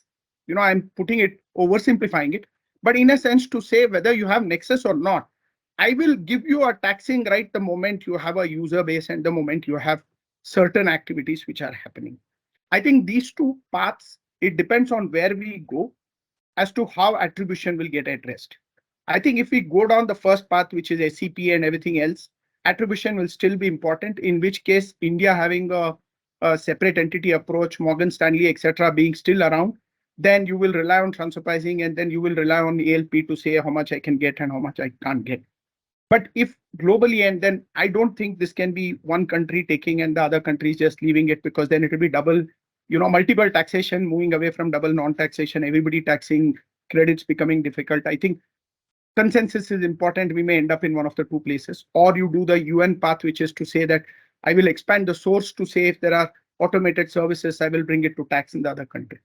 D: I'm putting it, oversimplifying it, but in a sense to say whether you have nexus or not, I will give you a taxing right the moment you have a user base and the moment you have certain activities which are happening. I think these two paths, it depends on where we go as to how attribution will get addressed. I think if we go down the first path, which is SCP and everything else, attribution will still be important, in which case India having a separate entity approach, Morgan Stanley, etc., being still around, then you will rely on transfer pricing and then you will rely on ALP to say how much I can get and how much I can't get. But if globally, and then I don't think this can be one country taking and the other countries just leaving it, because then it will be double, multiple taxation, moving away from double non-taxation, everybody taxing, credits becoming difficult. I think consensus is important. We may end up in one of the two places, or you do the UN path, which is to say that I will expand the source to say if there are automated services, I will bring it to tax in the other country.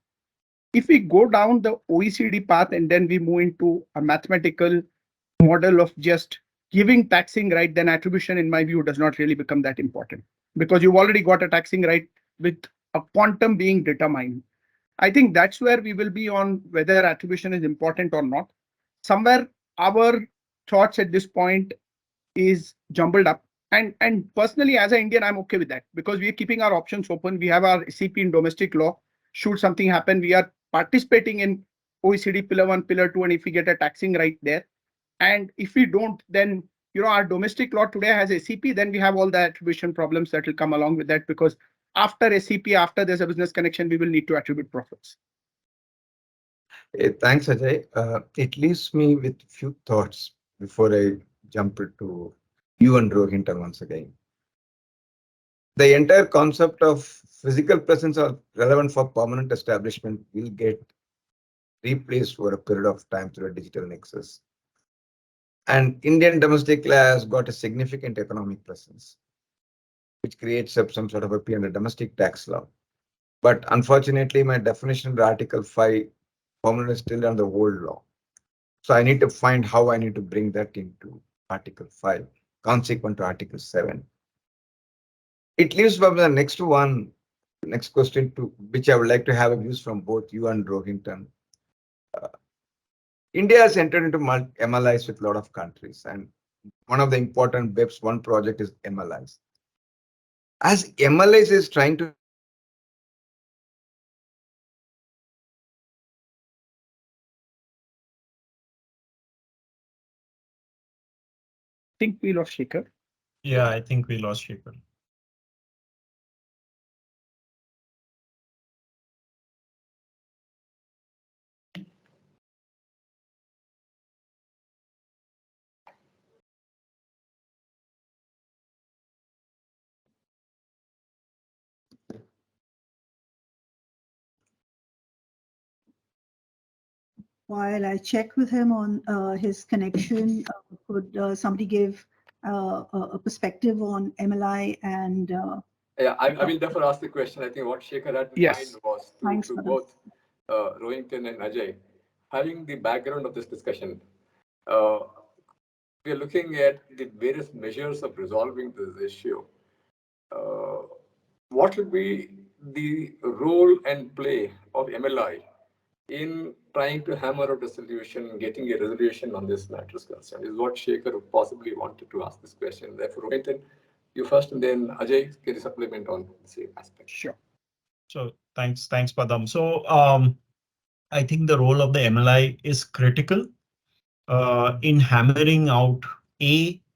D: If we go down the OECD path and then we move into a mathematical model of just giving taxing right, then attribution, in my view, does not really become that important, because you've already got a taxing right with a quantum being determined. I think that's where we will be on whether attribution is important or not. Somewhere our thoughts at this point is jumbled up. And personally, as an Indian, I'm okay with that, because we are keeping our options open. We have our CP in domestic law. Should something happen, we are participating in OECD Pillar 1, Pillar 2, and if we get a taxing right there. And if we don't, then our domestic law today has SCP, then we have all the attribution problems that will come along with that, because after SCP, after there's a business connection, we will need to attribute profits.
A: Thanks, Ajay. It leaves me with few thoughts before I jump into you and Rohinton once again. The entire concept of physical presence or relevant for permanent establishment will get replaced over a period of time through a digital nexus. And Indian domestic law has got a significant economic presence, which creates some sort of a P under domestic tax law. But unfortunately, my definition of Article 5 permanent is still under the old law. So I need to find how I need to bring that into Article 5, consequent to Article 7. It leaves from the next question to which I would like to have a views from both you and Rohinton. India has entered into MLIs with a lot of countries, and one of the important BEPS one project is MLIs. As MLIs is trying to
D: think we lost Sekar.
C: Yeah, I think we lost Shekhar.
E: While I check with him on his connection, could somebody give a perspective on MLI and
B: Yeah, I will therefore ask the question. I think what Shekhar had in
D: Yes.
B: mind was
E: Thanks,
B: to
E: Padam.
B: both Rohinton and Ajay, having the background of this discussion. Uh, we are looking at the various measures of resolving this issue. Uh, what should be the role and play of MLI in trying to hammer out a solution, getting a resolution on this matter is concerned, is what Shekhar possibly wanted to ask this question. Therefore, Rohinton, you first, and then Ajay, can you supplement on the same aspect?
D: Sure.
C: So thanks, Padam. So I think the role of the MLI is critical in hammering out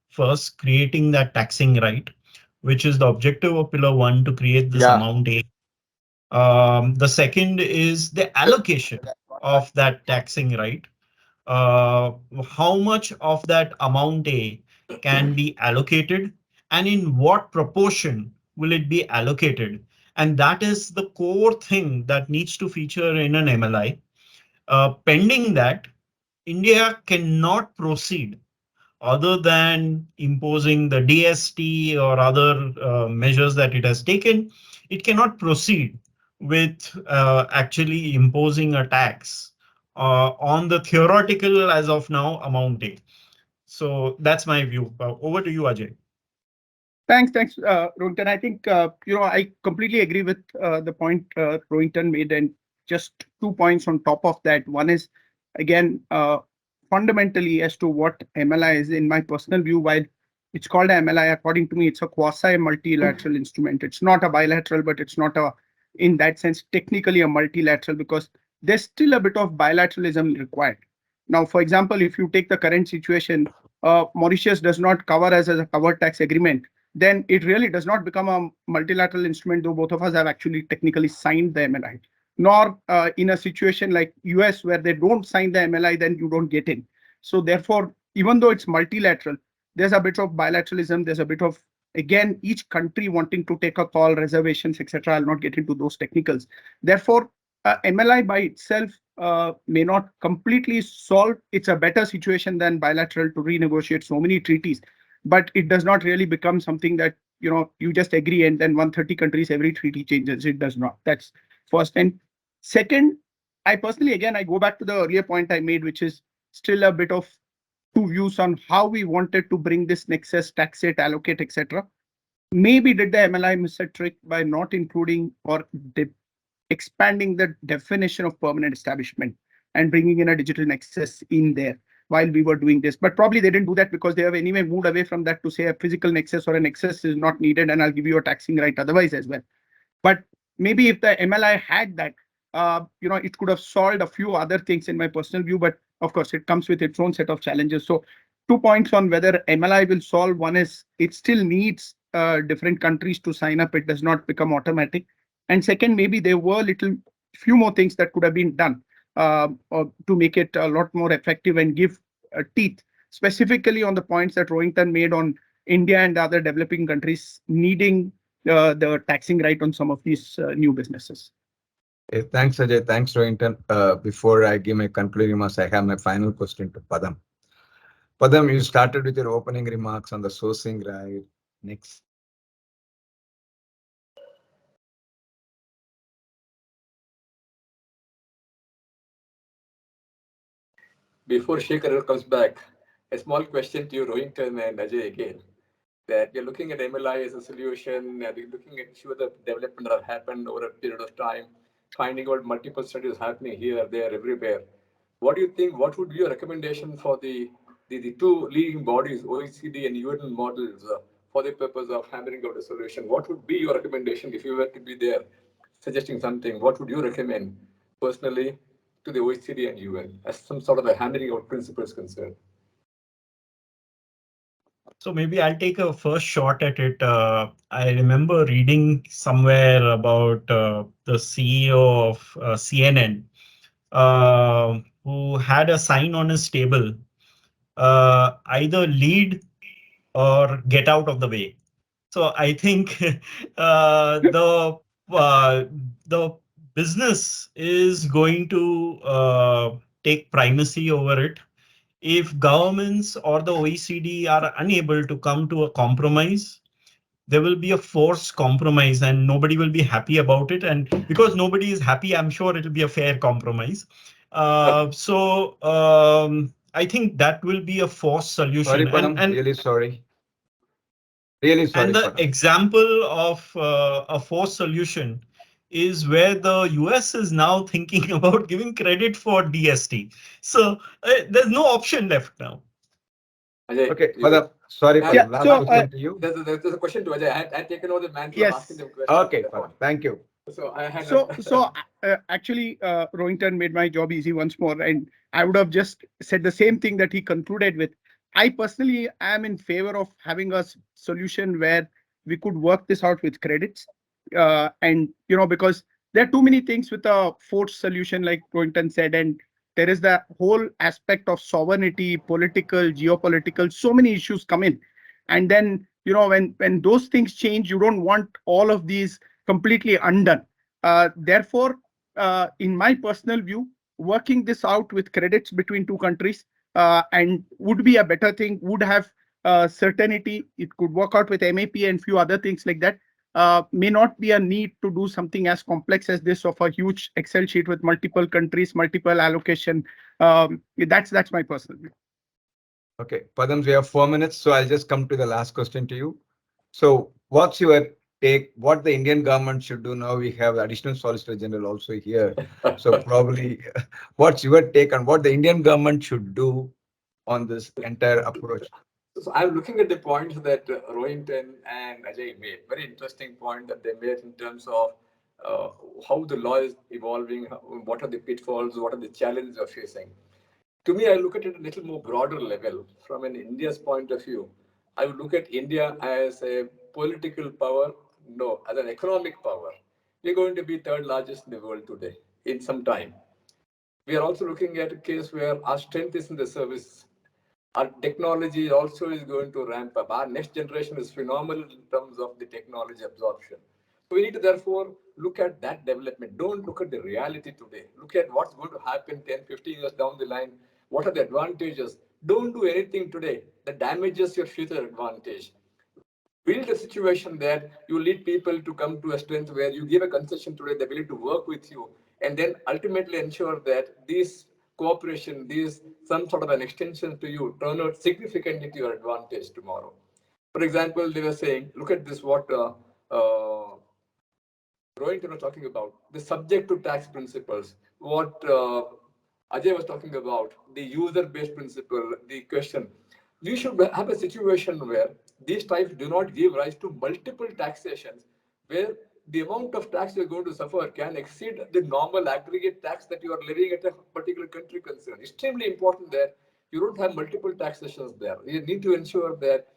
C: first creating that taxing right, which is the objective of Pillar 1 to create this
A: Yeah.
C: amount A. The second is the allocation of that taxing right. How much of that amount A can be allocated and in what proportion will it be allocated? And that is the core thing that needs to feature in an MLI. Pending that, India cannot proceed other than imposing the DST or other measures that it has taken. It cannot proceed with actually imposing a tax on the theoretical, as of now, amounting. So that's my view. Over to you, Ajay.
D: Thanks, Rohinton. I think I completely agree with the point Rohinton made, and just 2 points on top of that. One is again fundamentally as to what MLI is. In my personal view, while it's called a MLI, according to me, it's a quasi multilateral instrument. It's not a bilateral, but it's not a in that sense technically a multilateral because there's still a bit of bilateralism required. Now, for example, if you take the current situation, Mauritius does not cover us as a covered tax agreement, then it really does not become a multilateral instrument, though both of us have actually technically signed the MLI. Nor in a situation like US where they don't sign the MLI, then you don't get in. So therefore, even though it's multilateral, there's a bit of bilateralism. There's a bit of again each country wanting to take a call, reservations, etc. I'll not get into those technicals. Therefore, MLI by itself may not completely solve. It's a better situation than bilateral to renegotiate so many treaties, but it does not really become something that you just agree and then 130 countries every treaty changes. It does not. That's first. And second, I personally again I go back to the earlier point I made, which is still a bit of two views on how we wanted to bring this nexus, tax it, allocate, etc. Maybe did the MLI miss a trick by not including or expanding the definition of permanent establishment and bringing in a digital nexus in there while we were doing this. But probably they didn't do that because they have anyway moved away from that to say a physical nexus or a nexus is not needed and I'll give you a taxing right otherwise as well. But maybe if the MLI had that, it could have solved a few other things in my personal view. But of course, it comes with its own set of challenges. So 2 points on whether MLI will solve. One is it still needs different countries to sign up. It does not become automatic. And second, maybe there were few more things that could have been done to make it a lot more effective and give teeth, specifically on the points that Rohinton made on India and other developing countries needing the taxing right on some of these new businesses.
A: Thanks, Ajay. Thanks, Rohinton. Before I give my concluding remarks, I have my final question to Padam. Padam, you started with your opening remarks on the sourcing right. Next.
B: Before Shekhar comes back, a small question to you, Rohinton and Ajay again. That you're looking at MLI as a solution, you're looking at sure the development that have happened over a period of time, finding out multiple studies happening here, there, everywhere. What do you think? What would be your recommendation for the two leading bodies, OECD and UN models, for the purpose of hammering out a solution? What would be your recommendation if you were to be there suggesting something? What would you recommend personally to the OECD and UN as some sort of a hammering out principle is concerned?
C: So maybe I'll take a first shot at it. I remember reading somewhere about the CEO of CNN who had a sign on his table, either lead or get out of the way. So I think uh, the business is going to take primacy over it. If governments or the OECD are unable to come to a compromise, there will be a forced compromise and nobody will be happy about it. And because nobody is happy, I'm sure it'll be a fair compromise. I think that will be a forced
A: Sorry,
C: solution.
A: Padam. Really sorry. Really
C: And
A: sorry,
C: the
A: Padam.
C: example of a forced solution is where the US is now thinking about giving credit for DST. So there's no option left now.
B: Ajay,
A: Okay,
B: you
A: Padam. Sorry,
D: Yeah.
A: Padam. Last
D: So
A: question to you.
B: there's a question to Ajay. I had taken over the mantle of asking
D: yes.
B: them questions
A: Okay,
B: before.
A: Padam. Thank you.
B: So I had
D: Actually, Rohinton made my job easy once more, and I would have just said the same thing that he concluded with. I personally am in favor of having a solution where we could work this out with credits, and because there are too many things with a forced solution, like Rohinton said, and there is the whole aspect of sovereignty, political, geopolitical, so many issues come in, and then when those things change, you don't want all of these completely undone. Therefore, in my personal view, working this out with credits between two countries and would be a better thing, would have certainty. It could work out with MAP and few other things like that. May not be a need to do something as complex as this of a huge Excel sheet with multiple countries, multiple allocation. That's my personal view.
A: Okay, Padam, we have 4 minutes, so I'll just come to the last question to you. So, what's your take? What the Indian government should do now? We have the additional Solicitor General also here. So, probably, what's your take on what the Indian government should do on this entire approach?
B: So I'm looking at the points that Rohinton and Ajay made. Very interesting point that they made in terms of uh, how the law is evolving, what are the pitfalls, what are the challenges we're facing. To me, I look at it a little more broader level. From an India's point of view, I would look at India as a political power, no, as an economic power. We're going to be third largest in the world today in some time. We are also looking at a case where our strength is in the service. Our technology also is going to ramp up. Our next generation is phenomenal in terms of the technology absorption. So we need to therefore look at that development. Don't look at the reality today. Look at what's going to happen 10, 15 years down the line. What are the advantages? Don't do anything today that damages your future advantage. Build a situation that you lead people to come to a strength where you give a concession today, they're willing to work with you, and then ultimately ensure that this cooperation, this some sort of an extension to you, turn out significantly to your advantage tomorrow. For example, they were saying, look at this, what Rohinton was talking about, the subject to tax principles, what Ajay was talking about, the user-based principle, the question. We should have a situation where these types do not give rise to multiple taxations, where the amount of tax you're going to suffer can exceed the normal aggregate tax that you are levying at a particular country concern. Extremely important that you don't have multiple taxations there. You need to ensure that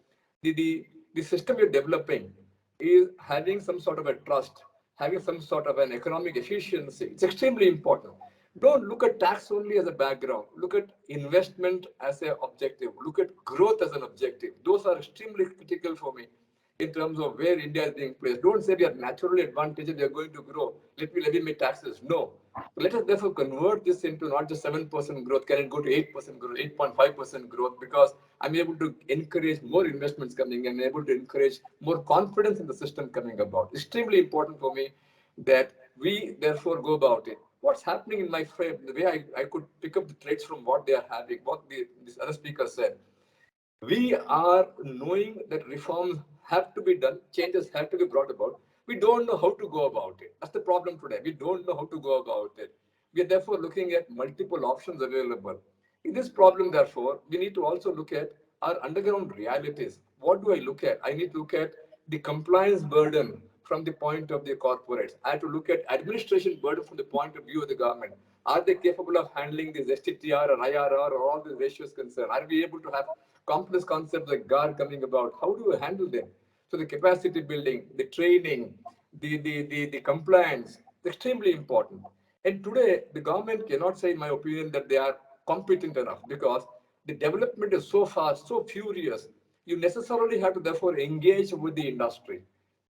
B: the system you're developing is having some sort of a trust, having some sort of an economic efficiency. It's extremely important. Don't look at tax only as a background. Look at investment as an objective. Look at growth as an objective. Those are extremely critical for me in terms of where India is being placed. Don't say we are naturally advantaged, we are going to grow. Let me levy my taxes. No. Let us therefore convert this into not just 7% growth, can it go to 8% growth, 8.5% growth, because I'm able to encourage more investments coming and able to encourage more confidence in the system coming about. Extremely important for me that we therefore go about it. What's happening in my frame, the way I could pick up the traits from what they are having, what this other speaker said. We are knowing that reforms have to be done, changes have to be brought about. We don't know how to go about it. That's the problem today. We don't know how to go about it. We are therefore looking at multiple options available. In this problem, therefore, we need to also look at our underground realities. What do I look at? I need to look at the compliance burden from the point of the corporates. I have to look at administration burden from the point of view of the government. Are they capable of handling this STTR or IRR or all the ratios concerned? Are we able to have complex concepts like GAR coming about? How do we handle them? So the capacity building, the training, the compliance, is extremely important. And today, the government cannot say, in my opinion, that they are competent enough because the development is so fast, so furious. You necessarily have to therefore engage with the industry.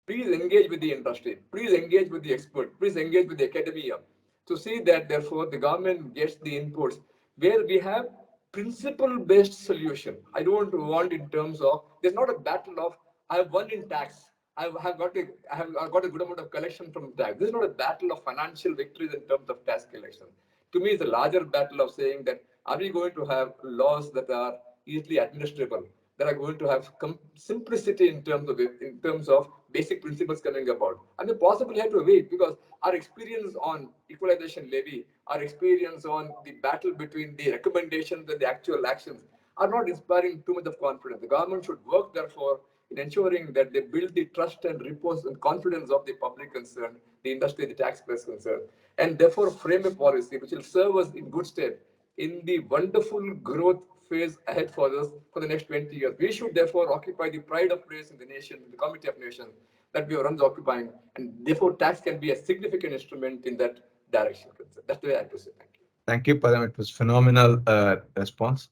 B: Please engage with the industry. Please engage with the expert. Please engage with the academia to see that therefore the government gets the inputs where we have principle-based solution. I don't want in terms of there's not a battle of I have won in tax. I have got a good amount of collection from tax. This is not a battle of financial victories in terms of tax collection. To me, it's a larger battle of saying that Are we going to have laws that are easily administrable, that are going to have simplicity in terms of it, in terms of basic principles coming about? And we possibly have to wait, because our experience on equalization levy, our experience on the battle between the recommendations and the actual actions are not inspiring too much of confidence. The government should work, therefore, in ensuring that they build the trust and repose and confidence of the public concerned, the industry, the taxpayers concerned, and therefore frame a policy which will serve us in good stead in the wonderful growth phase ahead for us for the next 20 years. We should therefore occupy the pride of place in the nation, in the committee of nations that we are occupying, and therefore tax can be a significant instrument in that direction. That's the way I have to say. Thank you.
A: Thank you, Padam. It was phenomenal response.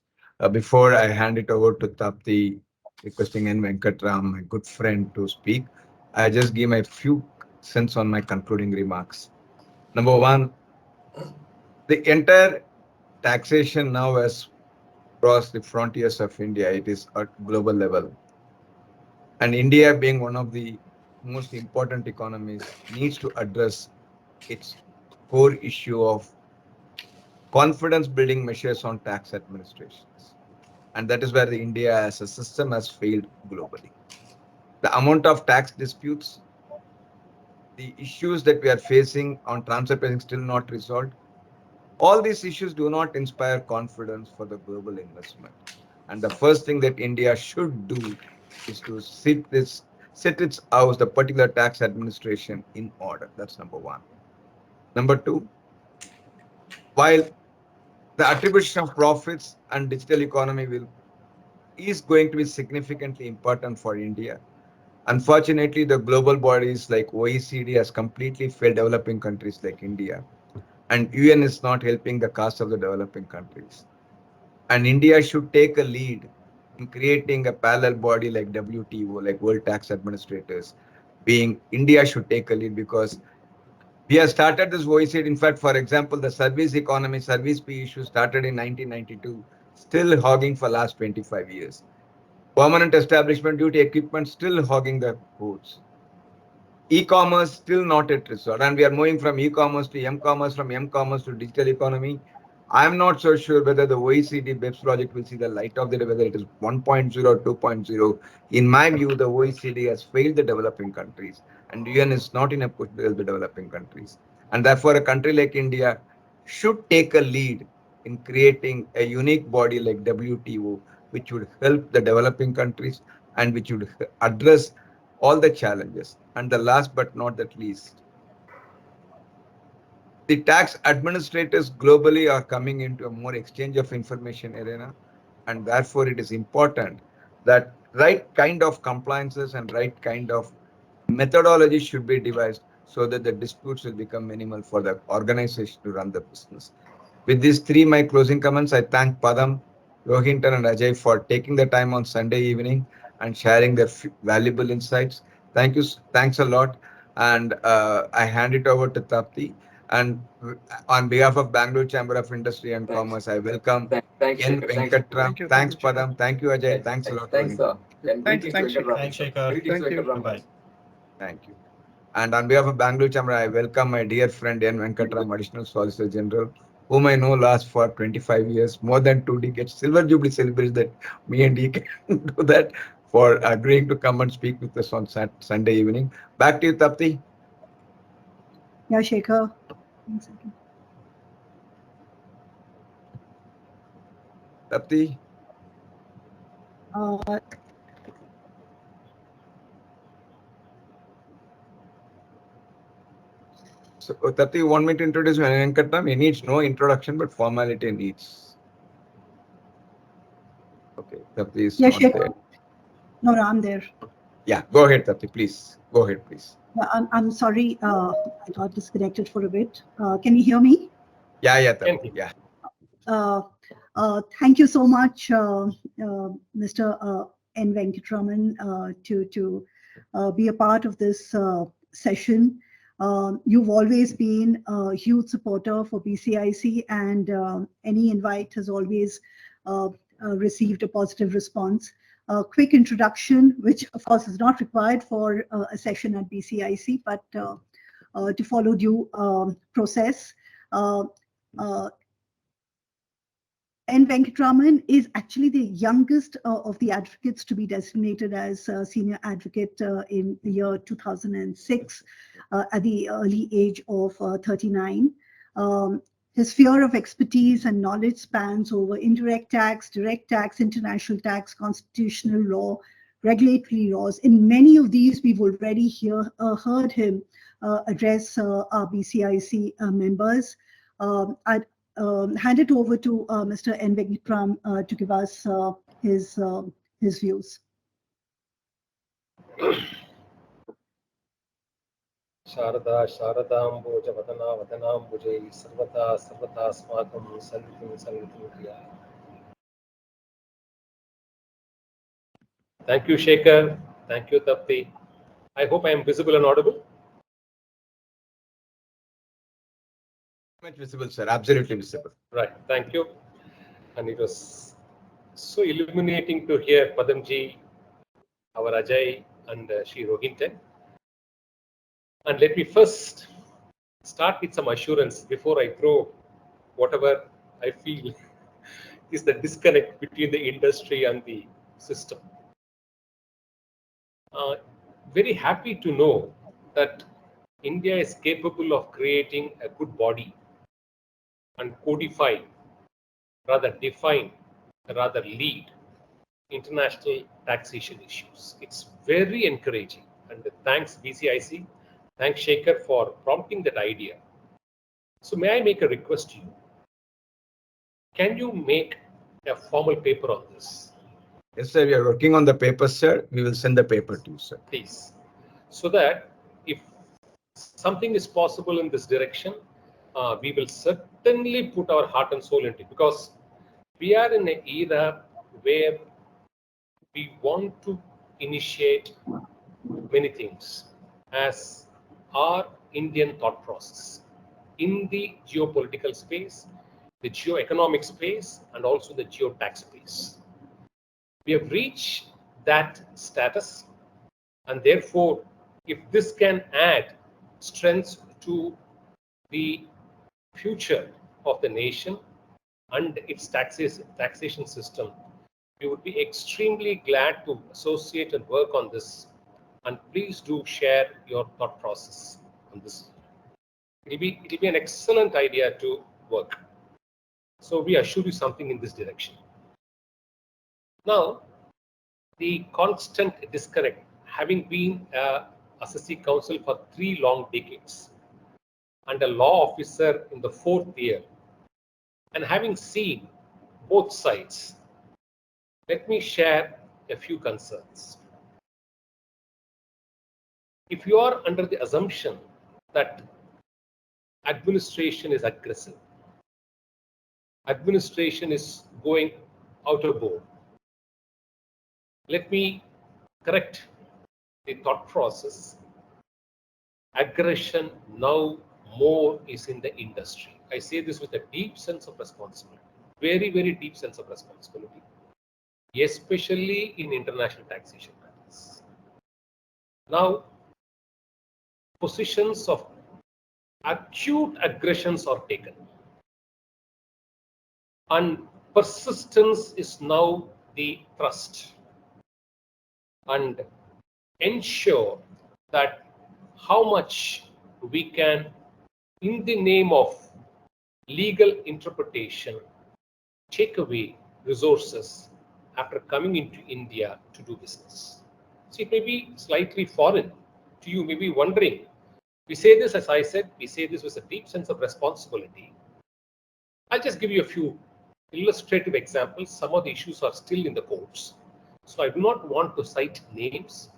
A: Before I hand it over to Tapti, requesting N. Venkatram, my good friend, to speak, I just give my few cents on my concluding remarks. Number one, the entire taxation now has crossed the frontiers of India. It is at global level. And India, being one of the most important economies, needs to address its core issue of confidence building measures on tax administrations. And that is where the India as a system has failed globally. The amount of tax disputes, the issues that we are facing on transfer pricing still not resolved. All these issues do not inspire confidence for the global investment. And the first thing that India should do is to set its house, the particular tax administration, in order. That's number one. Number two, while the attribution of profits and digital economy is going to be significantly important for India. Unfortunately, the global bodies like OECD has completely failed developing countries like India, and UN is not helping the cause of the developing countries. And India should take a lead in creating a parallel body like WTO, like World Tax Administrators. Being India should take a lead, because we have started this OECD. In fact, for example, the service economy, service fee issue started in 1992, still hogging for last 25 years. Permanent establishment duty equipment still hogging the courts. E-commerce still not at result, and we are moving from e-commerce to m-commerce, from m-commerce to digital economy. I'm not so sure whether the OECD BEPS project will see the light of the day, whether it is 1.0 or 2.0. In my view, the OECD has failed the developing countries, and UN is not in a push to help the developing countries. And therefore, a country like India should take a lead in creating a unique body like WTO, which would help the developing countries and which would address all the challenges. And the last but not the least, the tax administrators globally are coming into a more exchange of information arena, and therefore it is important that right kind of compliances and right kind of methodology should be devised so that the disputes will become minimal for the organization to run the business. With these three my closing comments, I thank Padam, Rohinton, and Ajay for taking the time on Sunday evening and sharing their valuable insights. Thank you, thanks a lot. And I hand it over to Tapti. And on behalf of Bangalore Chamber of Industry and
B: Thanks.
A: Commerce, I welcome
B: Thanks,
A: N.
B: Shekhar. Thanks.
A: Venkatram.
D: Thank
A: Thanks,
D: you, Shekhar.
A: Padam. Thank you, Ajay. Thanks a lot,
B: Thanks,
A: Rohinton.
B: sir. And greetings to
D: Thanks, Shekhar.
B: Venkataraman.
C: Thanks, Sekar.
B: Greetings to
D: Thank you.
B: Venkataraman.
C: Bye-bye.
A: Thank you. And on behalf of Bangalore Chamber, I welcome my dear friend N. Venkatram, Additional Solicitor General, whom I know last for 25 years, more than 2 decades. Silver Jubilee celebrates that me and he can do that, for agreeing to come and speak with us on Sunday evening. Back to you, Tapti.
E: Yeah, Shekhar. 1 second.
A: Tapti.
E: Uh,
A: So, Tapti, you want me to introduce N. Venkatram? He needs no introduction, but formality needs. Okay, Tapti is
E: yeah,
A: not
E: Shekhar.
A: there.
E: No, no, I'm there.
A: Yeah, go ahead, Tapti, please. Go ahead, please.
E: I'm sorry. I got disconnected for a bit. Can you hear me?
A: Yeah, Tapti. Yeah.
E: Thank you so much, Mr. N. Venkataraman, to be a part of this session. You've always been a huge supporter for BCIC, and any invite has always received a positive response. A quick introduction, which of course is not required for a session at BCIC, but to follow due process. N. Venkataraman is actually the youngest of the advocates to be designated as senior advocate in the year 2006 at the early age of 39. His sphere of expertise and knowledge spans over indirect tax, direct tax, international tax, constitutional law, regulatory laws. In many of these, we've already heard him address our BCIC members. I'd hand it over to Mr. N. Venkataraman to give us his views.
F: Sharada Sharadamboja Vadana Vadanambujai Sarvata Sarvata Smakam Salvitum Kriya. Thank you, Sekar. Thank you, Tapti. I hope I am visible and audible.
A: Visible, sir. Absolutely visible.
F: Right. Thank you. And it was so illuminating to hear Padamji, our Ajay, and Shri Rohinton. And let me first start with some assurance before I throw whatever I feel is the disconnect between the industry and the system. Very happy to know that India is capable of creating a good body and codify, rather define, rather lead international taxation issues. It's very encouraging, and thanks BCIC, thanks Sekar for prompting that idea. So may I make a request to you? Can you make a formal paper on this?
A: Yes, sir. We are working on the paper, sir. We will send the paper to you, sir.
F: Please. So that if something is possible in this direction, we will certainly put our heart and soul into it, because we are in an era where we want to initiate many things as our Indian thought process in the geopolitical space, the geoeconomic space, and also the geotax space. We have reached that status, and therefore, if this can add strength to the future of the nation and its taxation system, we would be extremely glad to associate and work on this. And please do share your thought process on this. It'll be an excellent idea to work. So we assure you something in this direction. Now, the constant disconnect, having been assessee counsel for 3 long decades and a law officer in the 4th year, and having seen both sides, let me share a few concerns. If you are under the assumption that administration is aggressive, administration is going out of board, let me correct the thought process. Aggression now more is in the industry. I say this with a deep sense of responsibility, very, very deep sense of responsibility, especially in international taxation matters. Now, positions of acute aggressions are taken, and persistence is now the thrust, and ensure that how much we can, in the name of legal interpretation, take away resources after coming into India to do business. So it may be slightly foreign to you, may be wondering. We say this, as I said, we say this with a deep sense of responsibility. I'll just give you a few illustrative examples. Some of the issues are still in the courts. So I do not want to cite names,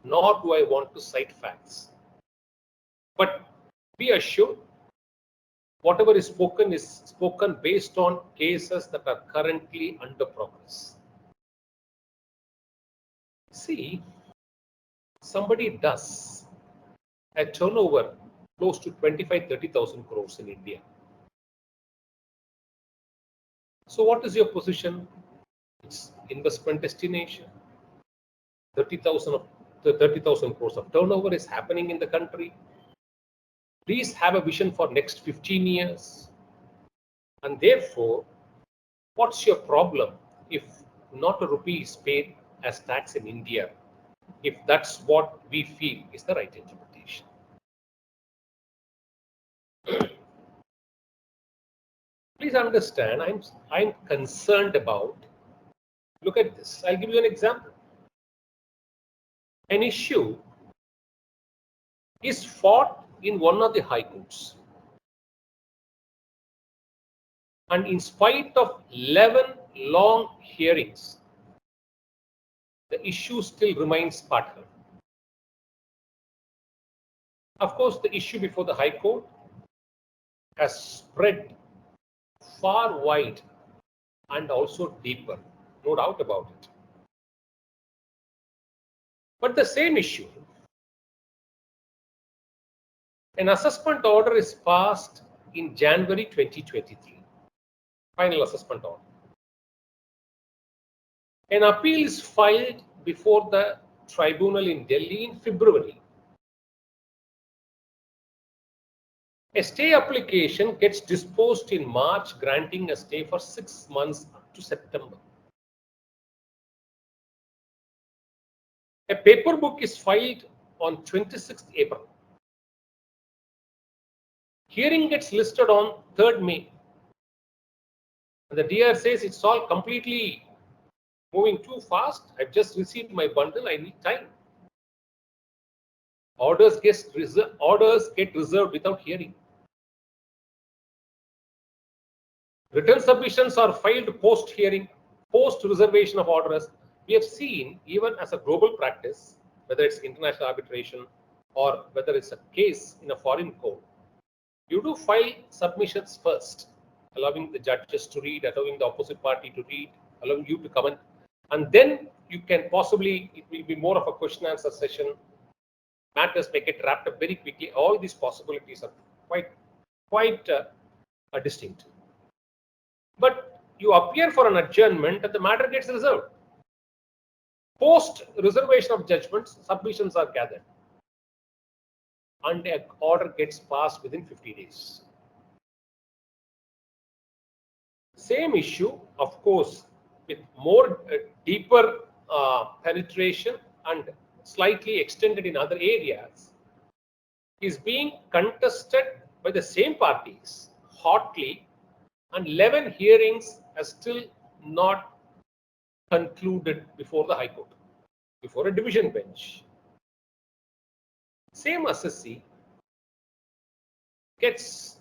F: nor do I want to cite facts. But be assured, whatever is spoken based on cases that are currently under progress. See, somebody does a turnover close to 25-30,000 crores in India. So what is your position? It's investment destination. 30,000 crores of turnover is happening in the country. Please have a vision for next 15 years. And therefore, What's your problem if not a rupee is paid as tax in India, if that's what we feel is the right interpretation? Please understand, I'm concerned about, look at this. I'll give you an example. An issue is fought in one of the high courts. And in spite of 11 long hearings, the issue still remains part heard. Of course, the issue before the High Court has spread far wide and also deeper, no doubt about it. But the same issue, an assessment order is passed in January 2023, final assessment order. An appeal is filed before the tribunal in Delhi in February. A stay application gets disposed in March, granting a stay for 6 months up to September. A paper book is filed on 26th April. Hearing gets listed on 3rd May. And the DR says it's all completely moving too fast. I've just received my bundle. I need time. Orders get reserved without hearing. Written submissions are filed post-hearing, post-reservation of orders. We have seen, even as a global practice, whether it's international arbitration or whether it's a case in a foreign court, you do file submissions first, allowing the judges to read, allowing the opposite party to read, allowing you to comment, and then you can possibly, it will be more of a question answer session. Matters may get wrapped up very quickly. All these possibilities are quite distinct. But you appear for an adjournment and the matter gets reserved. Post reservation of judgments, submissions are gathered and an order gets passed within 50 days. Same issue, of course, with more deeper penetration and slightly extended in other areas, is being contested by the same parties hotly, and 11 hearings are still not concluded before the High Court, before a division bench. Same assessee gets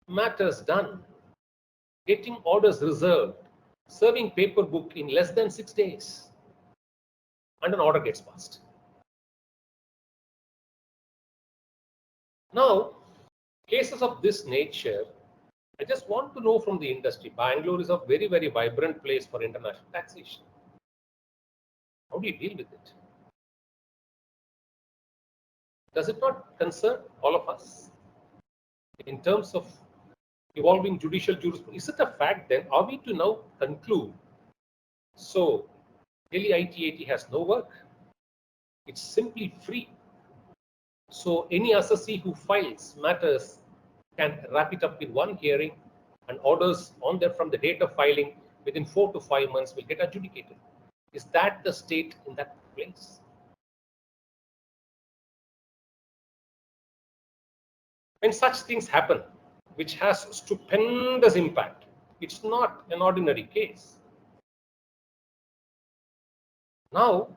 F: matters done, getting orders reserved, serving paper book in less than 6 days, and an order gets passed. Now, cases of this nature, I just want to know from the industry. Bangalore is a very, very vibrant place for international taxation. How do you deal with it? Does it not concern all of us in terms of evolving judicial jurisprudence? Is it a fact then? Are we to now conclude? So, Delhi ITAT has no work. It's simply free. So, any assessee who files matters can wrap it up in one hearing, and orders on there from the date of filing within 4 to 5 months will get adjudicated. Is that the state in that place? When such things happen, which has stupendous impact, it's not an ordinary case. Now,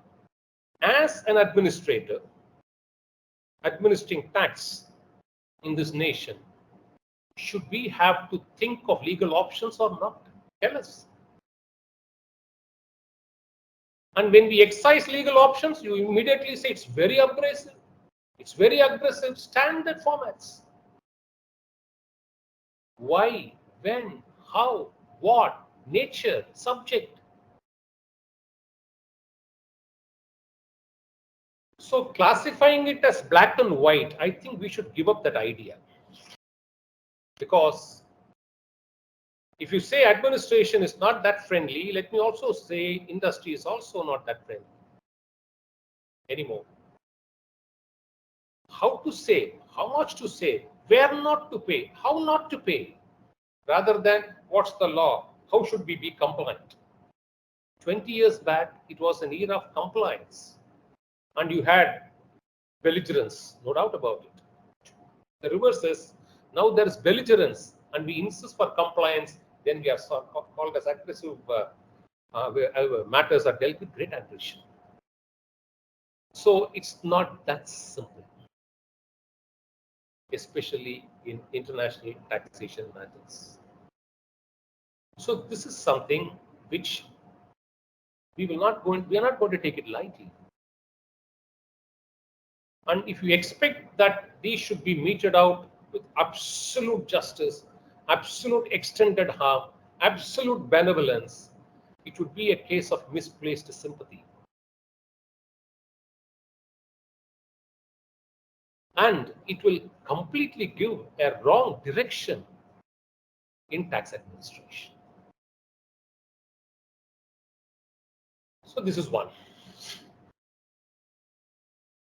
F: as an administrator administering tax in this nation, should we have to think of legal options or not? Tell us. And when we excise legal options, you immediately say it's very aggressive. It's very aggressive, standard formats. Why, when, how, what, nature, subject. So classifying it as black and white, I think we should give up that idea. Because if you say administration is not that friendly, let me also say industry is also not that friendly anymore. How to save, how much to save, where not to pay, how not to pay, rather than what's the law, how should we be compliant? 20 years back, it was an era of compliance. And you had belligerence, no doubt about it. The reverse is, now there is belligerence and we insist for compliance, then we are called as aggressive matters are dealt with great aggression. So it's not that simple, especially in international taxation matters. So this is something which we are not going to take it lightly. And if you expect that these should be meted out with absolute justice, absolute extended harm, absolute benevolence, it would be a case of misplaced sympathy. And it will completely give a wrong direction in tax administration. So this is one.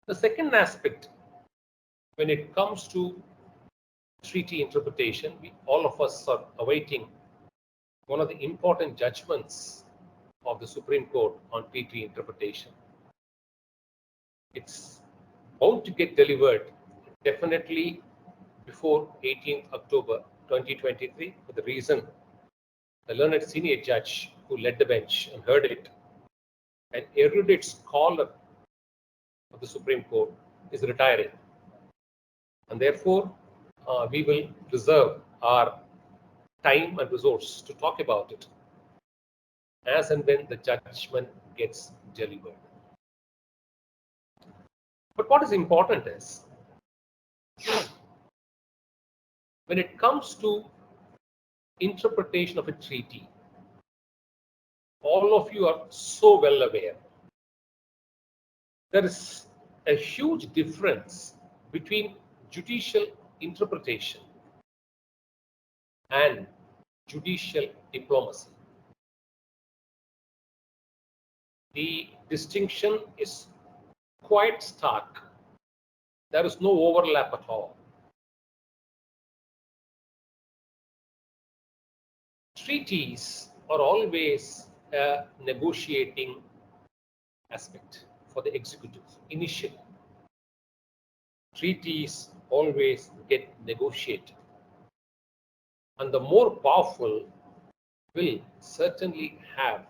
F: The second aspect, when it comes to treaty interpretation, all of us are awaiting one of the important judgments of the Supreme Court on treaty interpretation. It's bound to get delivered definitely before 18th October 2023 for the reason the learned senior judge who led the bench and heard it, an erudite scholar of the Supreme Court, is retiring. And therefore, we will reserve our time and resource to talk about it as and when the judgment gets delivered. But what is important is, when it comes to interpretation of a treaty, all of you are so well aware there is a huge difference between judicial interpretation and judicial diplomacy. The distinction is quite stark. There is no overlap at all. Treaties are always a negotiating aspect for the executive initially. Treaties always get negotiated. And the more powerful will certainly have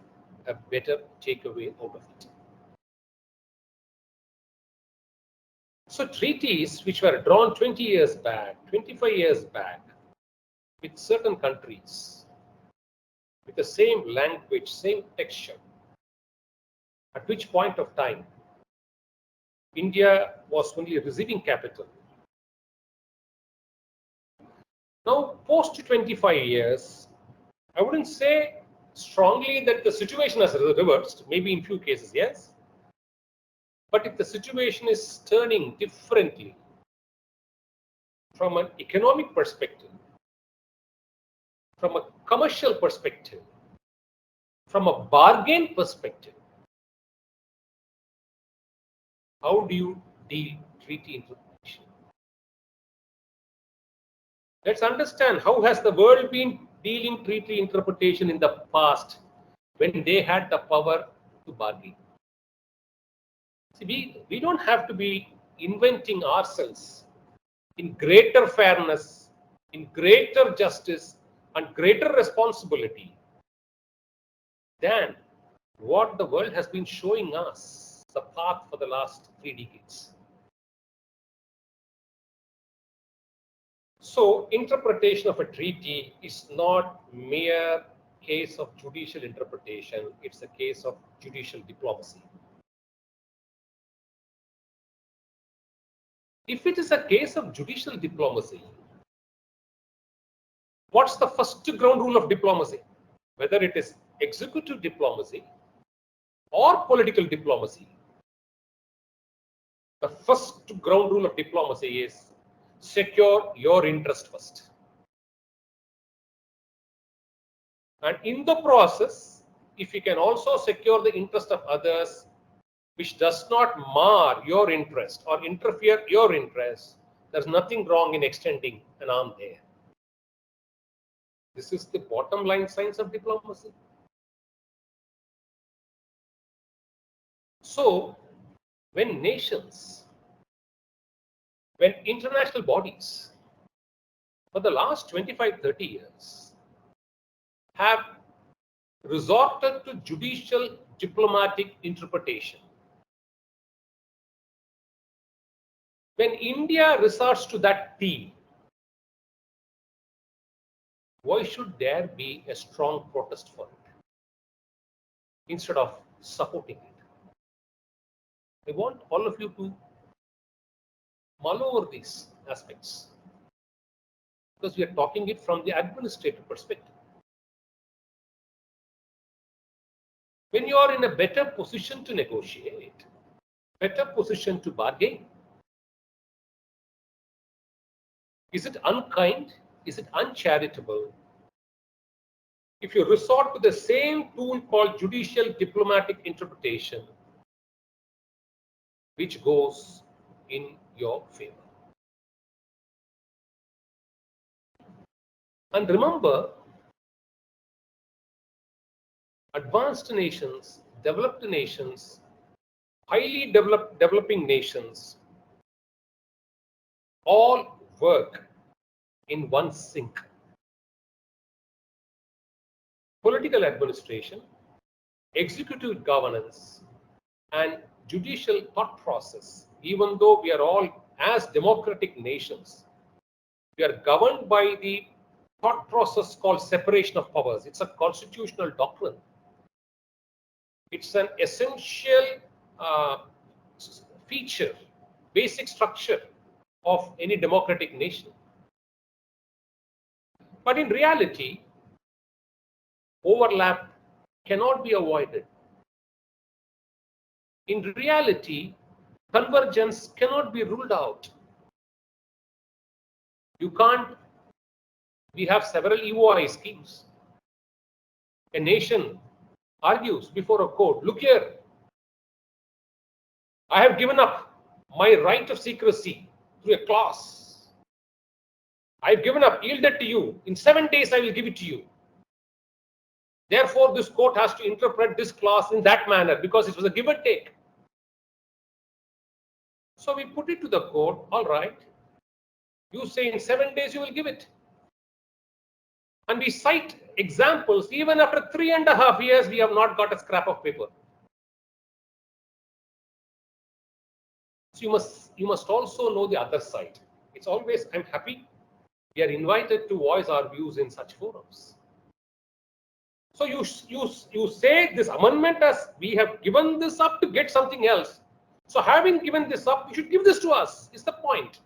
F: a better takeaway out of it. So treaties which were drawn 20 years back, 25 years back, with certain countries, with the same language, same texture, at which point of time India was only a receiving capital. Now, post 25 years, I wouldn't say strongly that the situation has reversed, maybe in few cases, yes. But if the situation is turning differently from an economic perspective, from a commercial perspective, from a bargain perspective, how do you deal treaty interpretation? Let's understand how has the world been dealing treaty interpretation in the past when they had the power to bargain. See, we don't have to be inventing ourselves in greater fairness, in greater justice, and greater responsibility than what the world has been showing us the path for the last 3 decades. So, interpretation of a treaty is not mere case of judicial interpretation, it's a case of judicial diplomacy. If it is a case of judicial diplomacy, what's the first ground rule of diplomacy? Whether it is executive diplomacy or political diplomacy, the first ground rule of diplomacy is secure your interest first. And in the process, if you can also secure the interest of others, which does not mar your interest or interfere your interest, there's nothing wrong in extending an arm there. This is the bottom line science of diplomacy. So, when nations, when international bodies for the last 25-30 years have resorted to judicial diplomatic interpretation, when India resorts to that theme, why should there be a strong protest for it instead of supporting it? I want all of you to mull over these aspects because we are talking it from the administrative perspective. When you are in a better position to negotiate, better position to bargain, is it unkind? Is it uncharitable if you resort to the same tool called judicial diplomatic interpretation, which goes in your favor? And remember, advanced nations, developed nations, highly developing nations all work in one sync. Political administration, executive governance, and judicial thought process, even though we are all as democratic nations, we are governed by the thought process called separation of powers. It's a constitutional doctrine. It's an essential feature, basic structure of any democratic nation. But in reality, overlap cannot be avoided. In reality, convergence cannot be ruled out. You can't, we have several EOI schemes. A nation argues before a court, look here, I have given up my right of secrecy through a clause. I've given up, yielded to you. In 7 days, I will give it to you. Therefore, this court has to interpret this clause in that manner because it was a give and take. So we put it to the court, all right, you say in 7 days you will give it. And we cite examples, even after 3.5 years, we have not got a scrap of paper. So you must also know the other side. It's always, I'm happy we are invited to voice our views in such forums. So you say this amendment as we have given this up to get something else. So having given this up, you should give this to us, is the point.